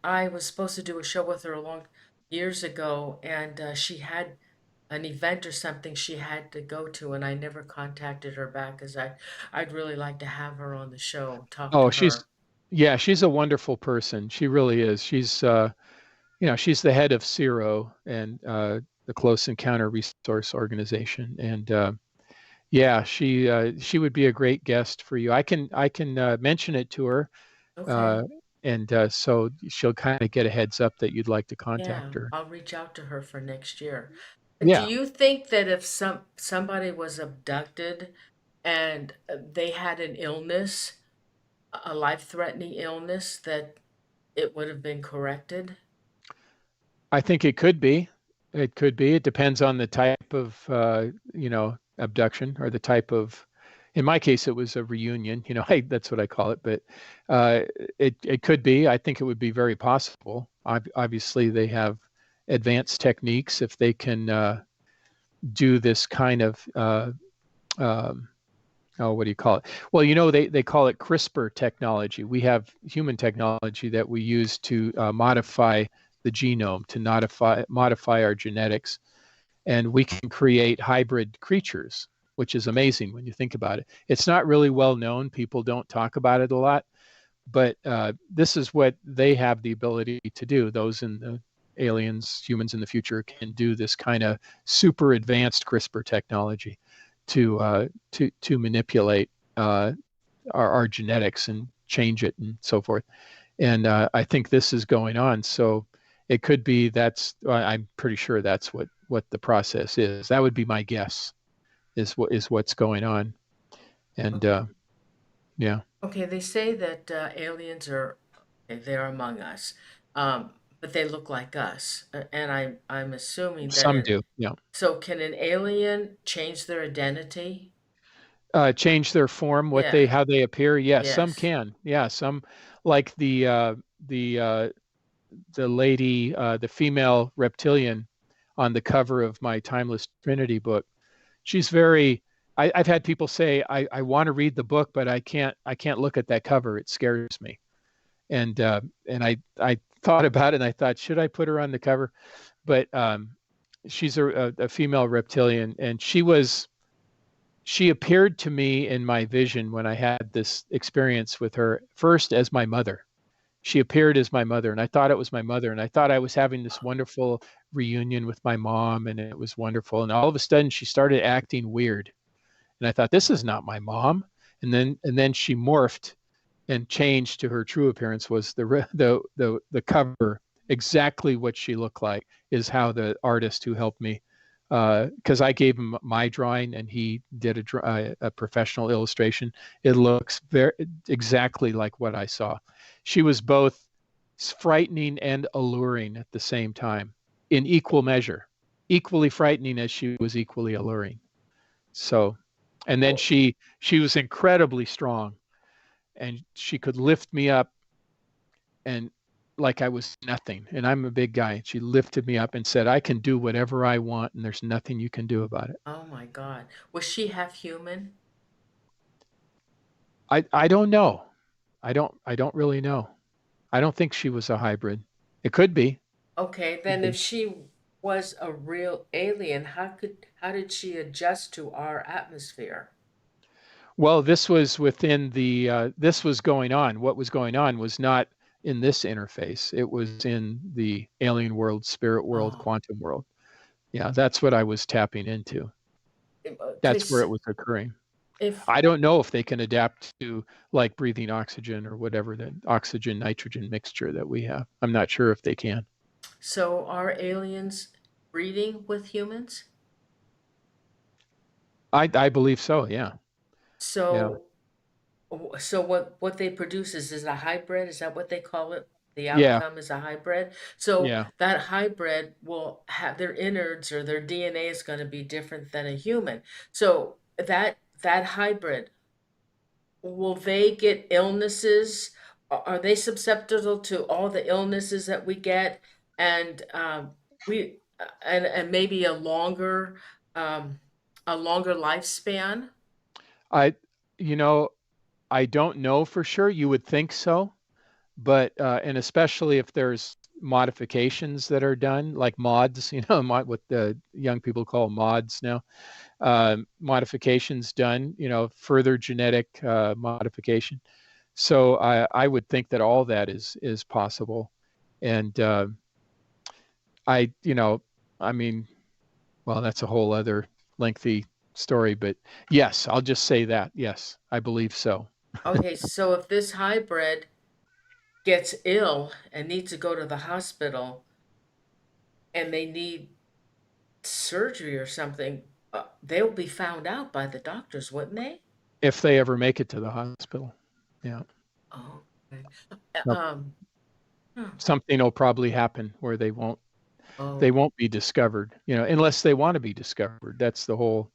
I was supposed to do a show with her a long years ago, and she had an event or something she had to go to, and I never contacted her back because I'd really like to have her on the show, talk Oh, to her. yeah, she's a wonderful person. She really is. She's the head of CERO and the Close Encounter Resource Organization, and yeah, she would be a great guest for you. I can mention it to her, Okay. uh, and so she'll kind of get a heads up that you'd like to Yeah, contact her. I'll reach out to her for next year. Do Yeah, you think that if somebody was abducted and they had an illness, a life-threatening illness, that it would have been corrected? I think it could be. It could be. It depends on the type of abduction or the type of. In my case, it was a reunion. That's what I call it. But uh, it could be. I think it would be very possible. Obviously, they have advanced techniques if they can do this kind of. Um, oh, what do you call it? Well, they call it CRISPR technology. We have human technology that we use to modify the genome, to modify our genetics, and we can create hybrid creatures, which is amazing when you think about it. It's not really well known. People don't talk about it a lot, but this is what they have the ability to do. Those in the humans in the future can do this kind of super advanced CRISPR technology to manipulate our genetics and change it and so forth. And I think this is going on. So it could be I'm pretty sure that's what the process is. That would be my guess. What's going on. And yeah, Okay, they say that aliens are okay, they're among us, um, but they look like us, and I'm assuming that some do. Yeah, so can an alien change their identity? change their form, Yeah. how they appear. Yes, some Yes. can. Yeah, some, like the the lady, the female reptilian on the cover of my Timeless Trinity book. She's very. I've had people say I want to read the book, but I can't look at that cover. It scares me. And I thought about it, and I thought, should I put her on the cover? But she's a female reptilian, and she appeared to me in my vision when I had this experience with her, first as my mother. She appeared as my mother, and I thought it was my mother, and I thought I was having this wonderful reunion with my mom, and it was wonderful. And all of a sudden she started acting weird, and I thought, this is not my mom. And then she morphed and changed to her true appearance. Was the cover exactly what she looked like? Is how the artist who helped me, because I gave him my drawing and he did a professional illustration. It looks very exactly like what I saw. She was both frightening and alluring at the same time, in equal measure, equally frightening as she was equally alluring. So, and then Oh, she was incredibly strong, and she could lift me up and like I was nothing. And I'm a big guy. She lifted me up and said, "I can do whatever I want, and there's nothing you can do about it." oh my God. Was she half human? I don't know. I don't really know. I don't think she was a hybrid. It could be. Okay, Could then if be. she was a real alien, how did she adjust to our atmosphere? Well, this was within the this was going on. What was going on was not in this interface. It was in the alien world, spirit world, Oh, quantum world. Yeah, that's what I was tapping into. okay. That's where it was occurring. If I don't know if they can adapt to like breathing oxygen or whatever the oxygen nitrogen mixture that we have. I'm not sure if they can. so, are aliens breeding with humans? I believe so. Yeah. Yeah. So, so what they produce is a hybrid? Is that what they call it? The Yeah. outcome is a hybrid. So Yeah. that hybrid will have their innards or their DNA is going to be different than a human. So that hybrid, will they get illnesses? Are they susceptible to all the illnesses that we get? And we and maybe um, a longer lifespan? I you know, I don't know for sure. You would think so, but and especially if there's modifications that are done, like mods, what the young people call mods now, modifications done, further genetic modification. So I would think that all that is possible, and I, I mean, well, that's a whole other lengthy story, but yes, I'll just say that. Yes, I believe so. Okay, so if this hybrid gets ill and needs to go to the hospital and they need surgery or something, they'll be found out by the doctors, wouldn't they? If they ever make it to the hospital, yeah. Oh, okay. Nope. Huh. Something will probably happen where they Oh, won't be discovered, unless they want to be discovered. That's the whole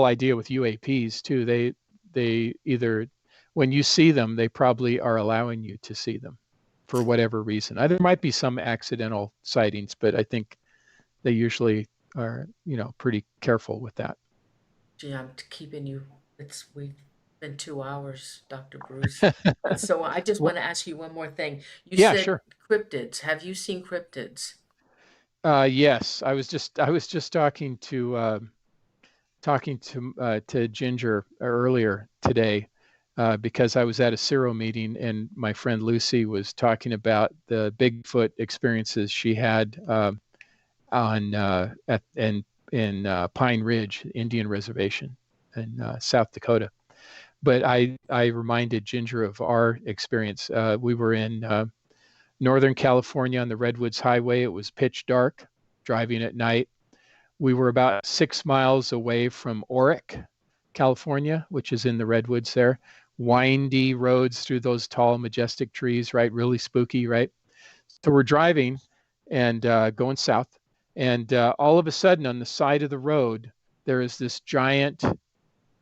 idea with UAPs too. They either when you see them, they probably are allowing you to see them for whatever reason. There might be some accidental sightings, but I think they usually are, pretty careful with that. gee, I'm keeping you. We've been 2 hours, Dr. Bruce. So I just Well, want to ask you one more thing. You yeah, said sure. cryptids. Have you seen cryptids? Yes, I was just talking to Ginger earlier today because I was at a CERO meeting and my friend Lucy was talking about the Bigfoot experiences she had on at and in Pine Ridge Indian Reservation in South Dakota. But I reminded Ginger of our experience. We were in Northern California on the Redwoods Highway. It was pitch dark, driving at night. We were about 6 miles away from Oric, California, which is in the Redwoods there. Windy roads through those tall, majestic trees, right? Really spooky, right? So we're driving and going south. And all of a sudden, on the side of the road, there is this giant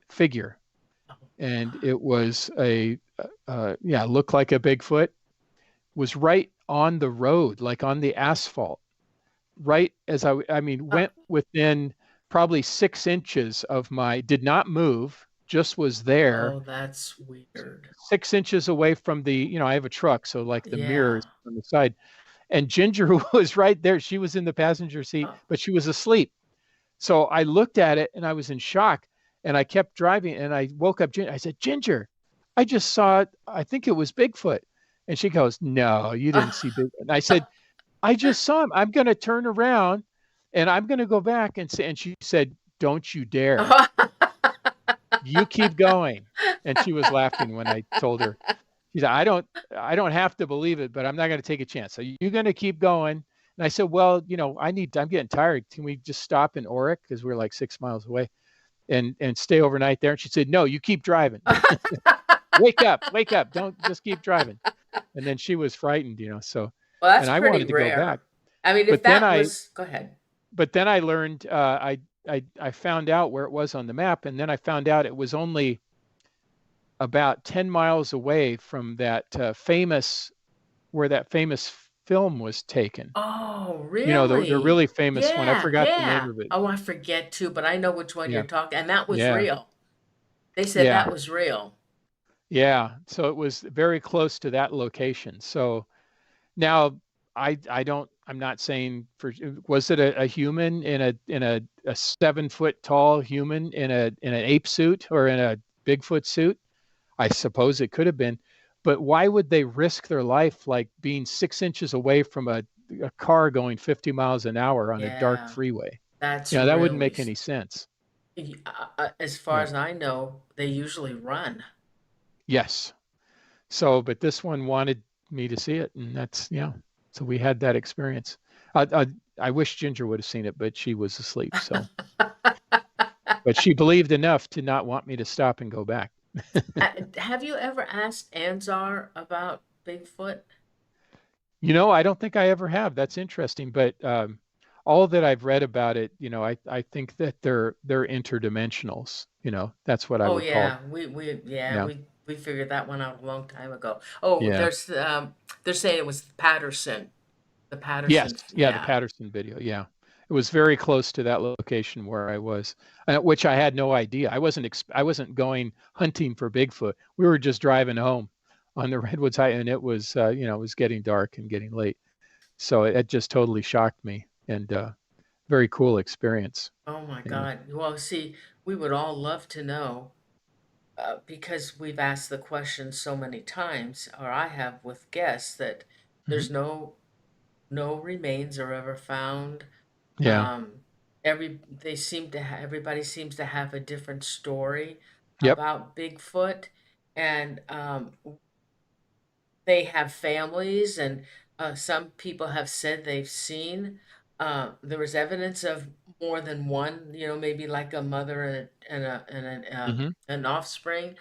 figure. Oh, And it was yeah, looked like a Bigfoot, was right on the road, like on the asphalt right as I mean, ah, went within probably 6 inches of did not move, just was there, oh, that's weird. 6 inches away from I have a truck, so like the Yeah. mirrors on the side. And Ginger was right there. She was in the passenger seat, Oh, but she was asleep. So I looked at it and I was in shock and I kept driving and I woke up Ginger. I said, Ginger, I just saw it. I think it was Bigfoot. And she goes, No, you didn't see Bigfoot. And I said, I just saw him. I'm going to turn around and I'm going to go back and say, and she said, Don't you dare. You keep going. And she was laughing when I told her. She said, I don't have to believe it, but I'm not going to take a chance. So you're going to keep going. And I said, Well, I'm getting tired. Can we just stop in Oric? Because we're like 6 miles away and stay overnight there. And she said, No, you keep driving. Wake up. Don't just keep driving. And then she was frightened, so, well, that's and I pretty wanted to go back. rare. I mean, if But then that I was, go ahead. but then I learned I found out where it was on the map, and then I found out it was only about 10 miles away from that famous where that famous film was taken. Oh, You know, the really? really famous one. I Yeah, forgot the name yeah. of it. Oh, I forget too, but I know which one you're Yeah, talking, and that was yeah, real. They said yeah, that was real. yeah. So it was very close to that location. So now I don't. I'm not saying for was it a human in a 7 foot tall human in an ape suit or in a Bigfoot suit? I suppose it could have been, but why would they risk their life like being 6 inches away from a car going 50 miles an hour on a dark Yeah, freeway? that's You know, that wouldn't really, make any sense. as far Yeah. as I know, they usually run. Yes. So, but this one wanted me to see it, and that's yeah. So we had that experience. I wish Ginger would have seen it, but she was asleep. So, but she believed enough to not want me to stop and go back. Have you ever asked Anzar about Bigfoot? You know, I don't think I ever have. That's interesting, but all that I've read about it, you know, I think that they're interdimensionals. You know, that's what I Oh would call. yeah, we yeah, Yeah, we figured that one out a long time ago. Oh, yeah, they're saying it was Patterson. The yes, Patterson, yeah. The yeah. Patterson video, yeah, it was very close to that location where I was, which I had no idea. I wasn't going hunting for Bigfoot. We were just driving home on the Redwoods High, and it was, you know, it was getting dark and getting late, so it just totally shocked me, and very cool experience. Oh my Yeah. God. Well, see, we would all love to know because we've asked the question so many times, or I have with guests, that Hmm. there's no remains are ever found. Yeah. Um, everybody seems to have a different story Yep. about Bigfoot, and they have families, and some people have said they've seen. There was evidence of more than one, maybe like a mother and Hmm. an offspring.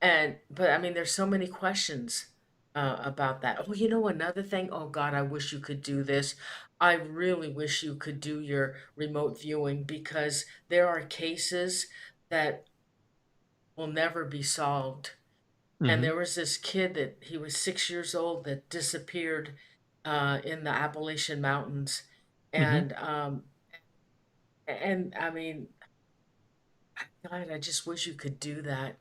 And but I mean, there's so many questions about that. Oh, another thing. Oh God, I wish you could do this. I really wish you could do your remote viewing because there are cases that will never be solved. And Hmm. there was this kid that he was 6 years old that disappeared in the Appalachian Mountains, Hmm. and I mean, God, I just wish you could do that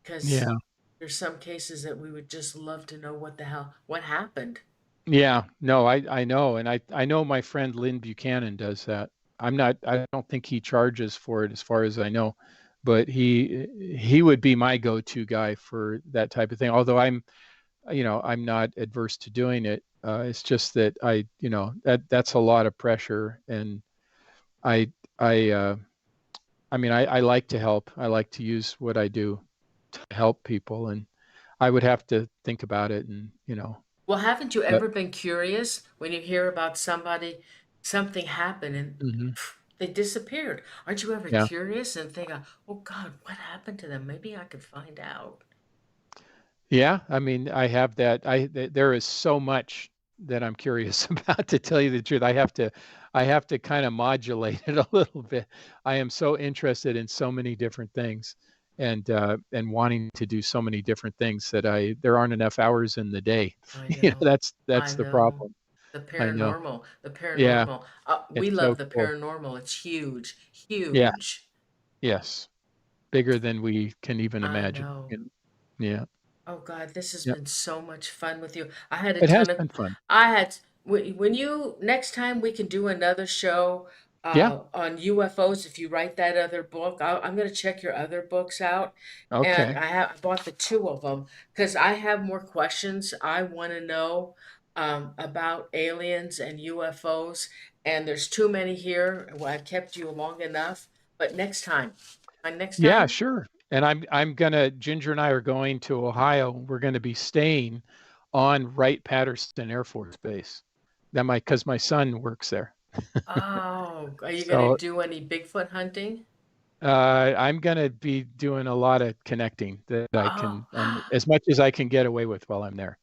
because Yeah. there's some cases that we would just love to know what happened. Yeah. No, I know, and I know my friend Lynn Buchanan does that. I don't think he charges for it as far as I know, but he would be my go-to guy for that type of thing. Although I'm not adverse to doing it. It's just that that's a lot of pressure, and I I I mean I like to help. I like to use what I do to help people, and I would have to think about it, and Well, haven't you but ever been curious when you hear about something happened and mhm, they disappeared? Aren't you ever yeah. curious and think, oh God, what happened to them? Maybe I could find out. Yeah, I mean, I have that. There is so much that I'm curious about, to tell you the truth. I have to kind of modulate it a little bit. I am so interested in so many different things, and wanting to do so many different things that there aren't enough hours in the day. I You know, know. that's I the know. problem. The I know. paranormal. The Yeah, paranormal. We it's love so the cool. paranormal. It's huge. Yeah, Huge. yes, bigger than we can even I imagine. know. Yeah, Oh God, this has yeah. been so much fun with you. I had a It has ton of, been fun. I had, when you, next time we can do another show Yeah. on UFOs, if you write that other book, I'm going to check your other books out. And Okay. I bought the two of them because I have more questions I want to know about aliens and UFOs. And there's too many here. Well, I've kept you long enough. But next time, my next Yeah, time, sure. And I'm gonna Ginger and I are going to Ohio. We're gonna be staying on Wright-Patterson Air Force Base. That my because my son works there. oh, are you going to So do any Bigfoot hunting? I'm gonna be doing a lot of connecting that I Oh, can, as much as I can get away with while I'm there.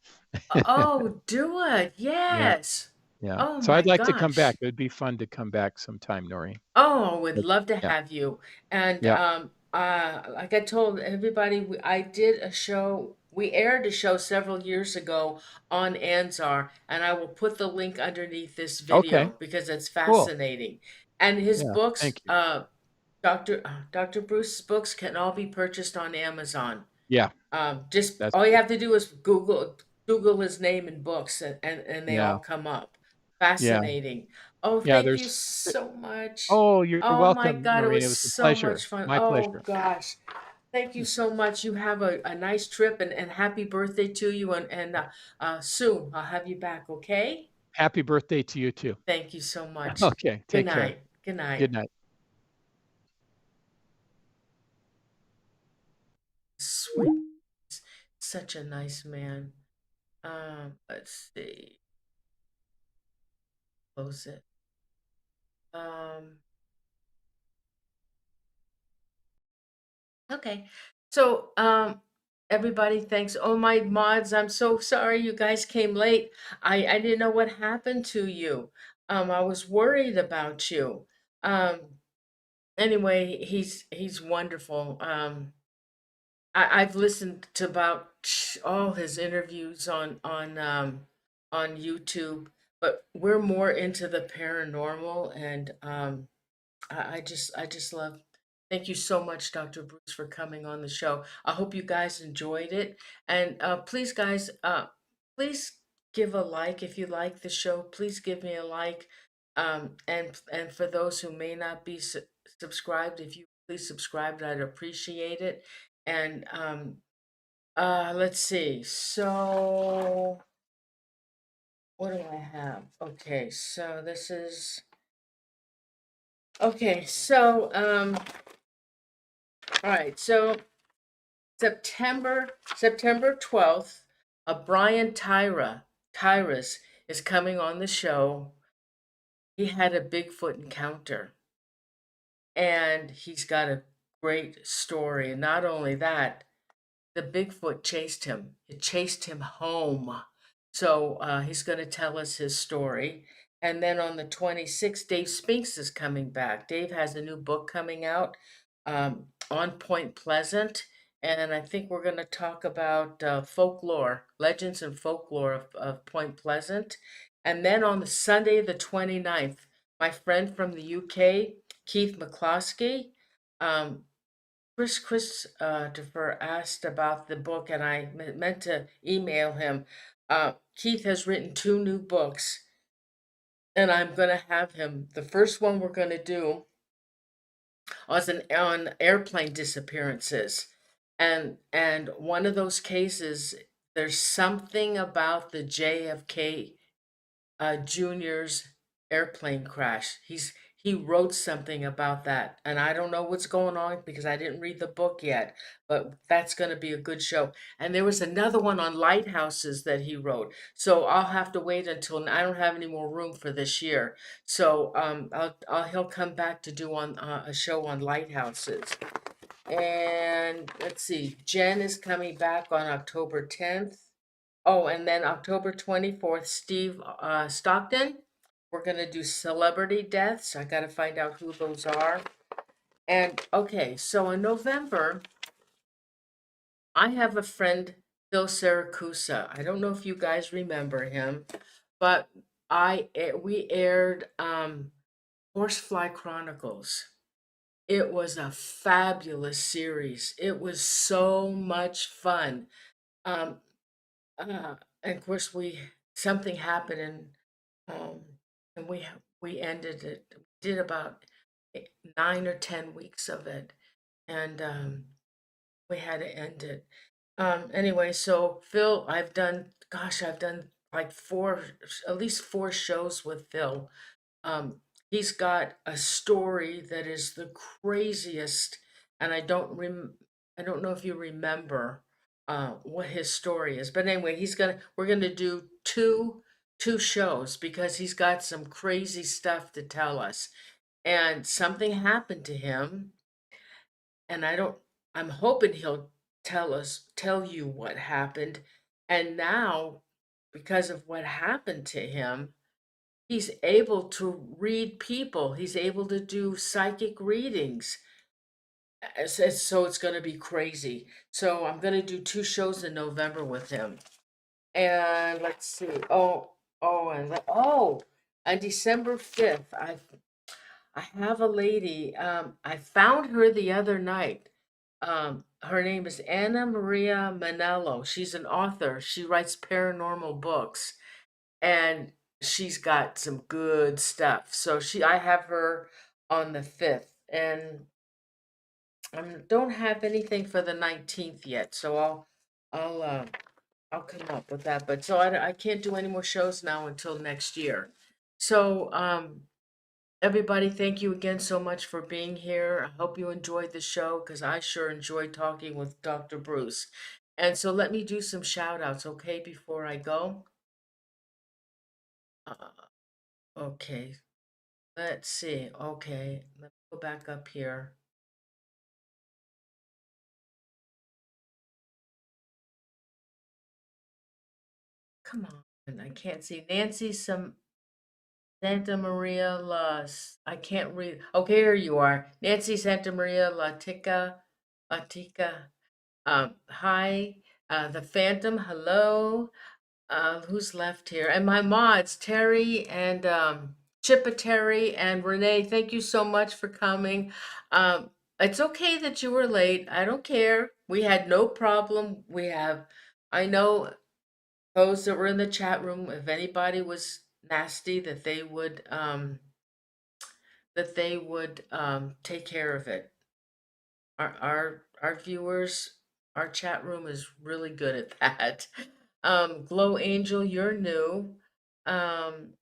oh, do it. Yeah, Yes. Yeah. Oh So my I'd like to come back. gosh. It would be fun to come back sometime, Noreen. Oh, I would But love to yeah. have you. And Yeah. like I told everybody, I did a show. We aired a show several years ago on Anzar, and I will put the link underneath this Okay. video because it's Cool. fascinating. And his Yeah. books, Thank you. Dr. Bruce's books, can all be purchased on Amazon. Yeah. Just That's all you good. have to do is Google his name and books, and they all Yeah. come up. Yeah. Fascinating. Oh, Yeah. thank you so much. Oh, you're Oh my welcome, God, it Noreen. was It was a so pleasure. much fun. My Oh pleasure. gosh. Thank you so much. You have a nice trip, and happy birthday to you. And soon I'll have you back, okay? Happy birthday to you too. Thank you so much. Okay. Good Take care. night. Good night. Good night. Sweet. Such a nice man. Let's see. Close it. Um, okay. So, everybody, thanks. Oh, my mods, I'm so sorry you guys came late. I didn't know what happened to you. I was worried about you. Um, anyway, he's wonderful. I've listened to about all his interviews on YouTube, but we're more into the paranormal, and I just love. Thank you so much, Dr. Bruce, for coming on the show. I hope you guys enjoyed it, and please, guys, please give a like if you like the show. Please give me a like, and for those who may not be subscribed, if you please subscribe, I'd appreciate it. And let's see. So what do I have? Okay, so this is okay. So all right. So September 12th, Brian Tyrus is coming on the show. He had a Bigfoot encounter, and he's got a great story. And not only that, the Bigfoot chased him. It chased him home. So he's going to tell us his story. And then on the 26th, Dave Spinks is coming back. Dave has a new book coming out, on Point Pleasant. And I think we're going to talk about folklore, legends and folklore of Point Pleasant. And then on the Sunday, the 29th, my friend from the UK, Keith McCloskey, um, Christopher asked about the book, and I meant to email him. Keith has written two new books, and I'm going to have him. The first one we're going to do on airplane disappearances, and one of those cases, there's something about the JFK Junior's airplane crash. He wrote something about that, and I don't know what's going on because I didn't read the book yet. But that's going to be a good show. And there was another one on lighthouses that he wrote. So I'll have to wait until I don't have any more room for this year. So he'll come back to do on a show on lighthouses. And let's see, Jen is coming back on October 10th. Oh, and then October 24th, Steve Stockton. We're going to do celebrity deaths. I got to find out who those are. And okay, so in November, I have a friend, Phil Saracusa. I don't know if you guys remember him, but we aired Horsefly Chronicles. It was a fabulous series. It was so much fun. Um, and of course, we something happened, um, and we ended it. We did about 9 or 10 weeks of it, and we had to end it. Anyway, so Phil, I've done like at least four shows with Phil. Um, he's got a story that is the craziest, and I don't know if you remember what his story is. But anyway, we're gonna do two shows because he's got some crazy stuff to tell us. And something happened to him, and I'm hoping he'll tell you what happened. And now, because of what happened to him, he's able to read people. He's able to do psychic readings. So it's going to be crazy. So I'm going to do two shows in November with him. And let's see. On December 5th, I have a lady. I found her the other night. Her name is Anna Maria Manello. She's an author. She writes paranormal books, and she's got some good stuff. So I have her on the 5th, and I don't have anything for the 19th yet. So I'll uh, I'll come up with that. But so I can't do any more shows now until next year. So everybody, thank you again so much for being here. I hope you enjoyed the show because I sure enjoyed talking with Dr. Bruce. And so let me do some shout outs, okay, before I go. Uh, okay, let's see. Okay, let me go back up here. Come on, I can't see. Nancy Santa Maria I can't read. Okay, here you are. Nancy Santa Maria Latica. Hi. The Phantom, hello. Who's left here? And my mods, Terry and Chippa Terry and Renee, thank you so much for coming. Um, it's okay that you were late. I don't care. We had no problem. I know those that were in the chat room, if anybody was nasty, that they would take care of it. Our viewers, our chat room is really good at that. Glow Angel, you're new. Um,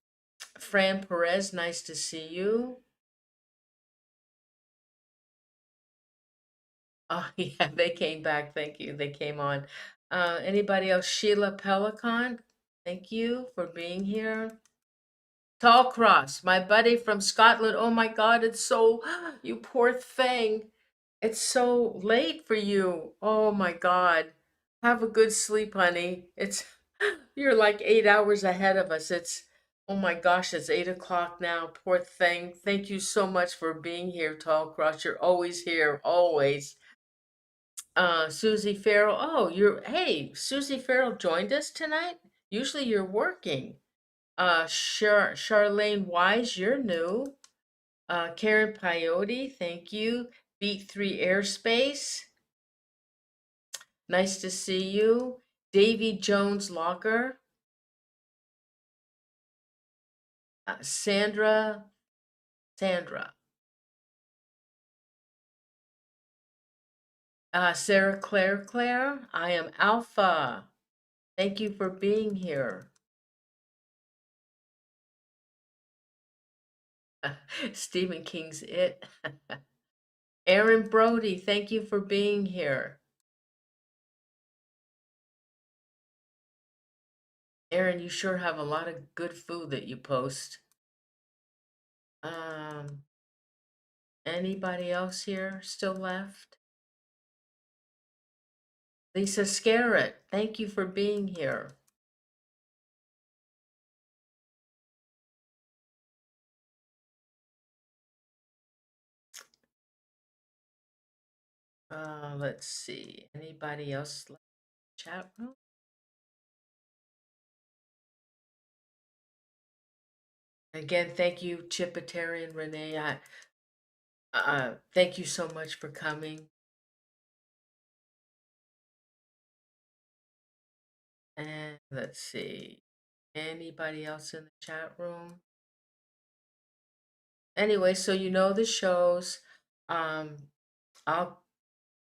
Fran Perez, nice to see you. Oh yeah, they came back. Thank you. They came on. Anybody else? Sheila Pelican, thank you for being here. Tall Cross, my buddy from Scotland. Oh my God, it's so, you poor thing. It's so late for you. Oh my God. Have a good sleep, honey. You're like 8 hours ahead of us. Oh my gosh, it's 8 o'clock now. Poor thing. Thank you so much for being here, Tall Cross. You're always here, always. Susie Farrell. Hey, Susie Farrell joined us tonight. Usually you're working. Charlene Wise, you're new. Karen Piotti, thank you. Beat 3 Airspace, nice to see you. Davy Jones Locker, Sandra, Sarah Claire, I am Alpha. Thank you for being here. Stephen King's It. Aaron Brody, thank you for being here. Aaron, you sure have a lot of good food that you post. Um, Anybody else here still left? Lisa Scarrett, thank you for being here. Let's see. Anybody else like chat room? Again, thank you, Chippa, and Renee. Thank you so much for coming. And let's see. Anybody else in the chat room? Anyway, so you know the shows. Um, I'll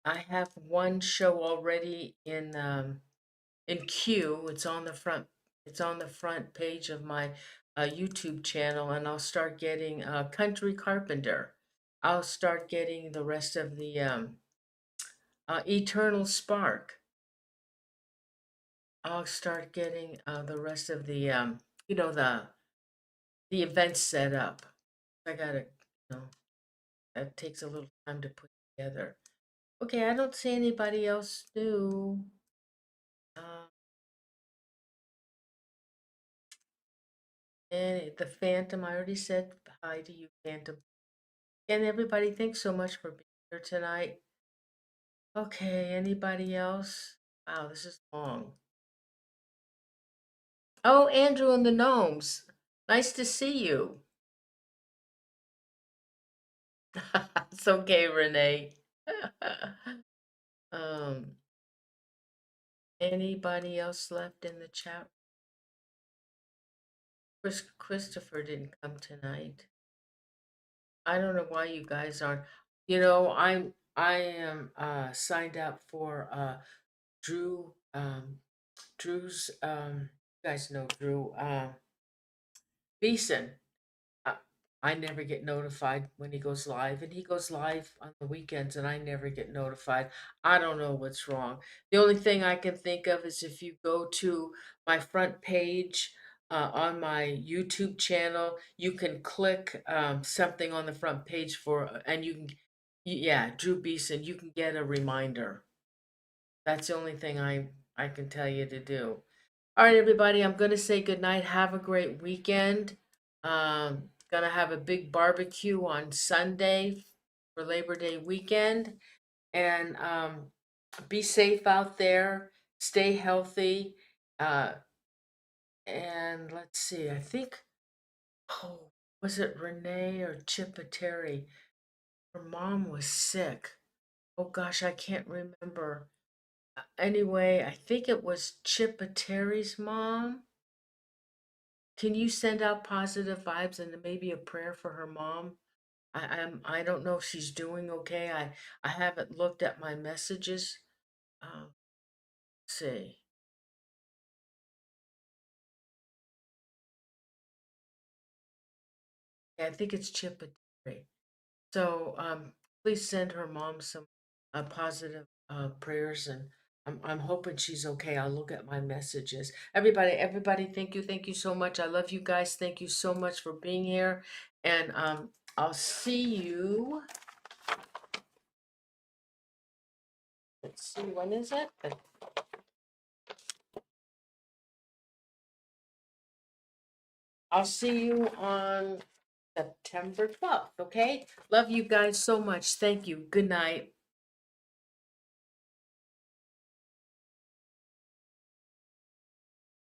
I have one show already in queue. It's on the front page of my YouTube channel, and I'll start getting Country Carpenter. I'll start getting the rest of the Eternal Spark. I'll start getting the rest of the you know the events set up. I gotta, you know, that takes a little time to put together. Okay, I don't see anybody else new. Uh, And the Phantom, I already said hi to you, Phantom. And everybody, thanks so much for being here tonight. Okay, anybody else? Wow, this is long. Oh, Andrew and the Gnomes. Nice to see you. It's okay, Renee. um, Anybody else left in the chat? Christopher didn't come tonight. I don't know why you guys aren't. I am signed up for Drew Drew's you guys know Drew Beeson. I, I never get notified when he goes live, and he goes live on the weekends, and I never get notified. I don't know what's wrong. The only thing I can think of is if you go to my front page on my YouTube channel, you can click something on the front page and you can, yeah, Drew Beeson, you can get a reminder. That's the only thing I can tell you to do. All right, everybody, I'm going to say goodnight. Have a great weekend. Gonna have a big barbecue on Sunday for Labor Day weekend. And be safe out there. Stay healthy. Uh, and let's see, I think, oh, was it Renee or Chippeteri? Her mom was sick. Oh gosh, I can't remember. Anyway, I think it was Chippeteri's mom. Can you send out positive vibes and maybe a prayer for her mom? I don't know if she's doing okay. I haven't looked at my messages. Let's see. Yeah, I think it's Chippeterry. So please send her mom some positive prayers, and I'm hoping she's okay. I'll look at my messages. Everybody, thank you so much. I love you guys. Thank you so much for being here, and I'll see you. Let's see, when is it? I'll see you on September 12th. Okay. Love you guys so much. Thank you. Good night.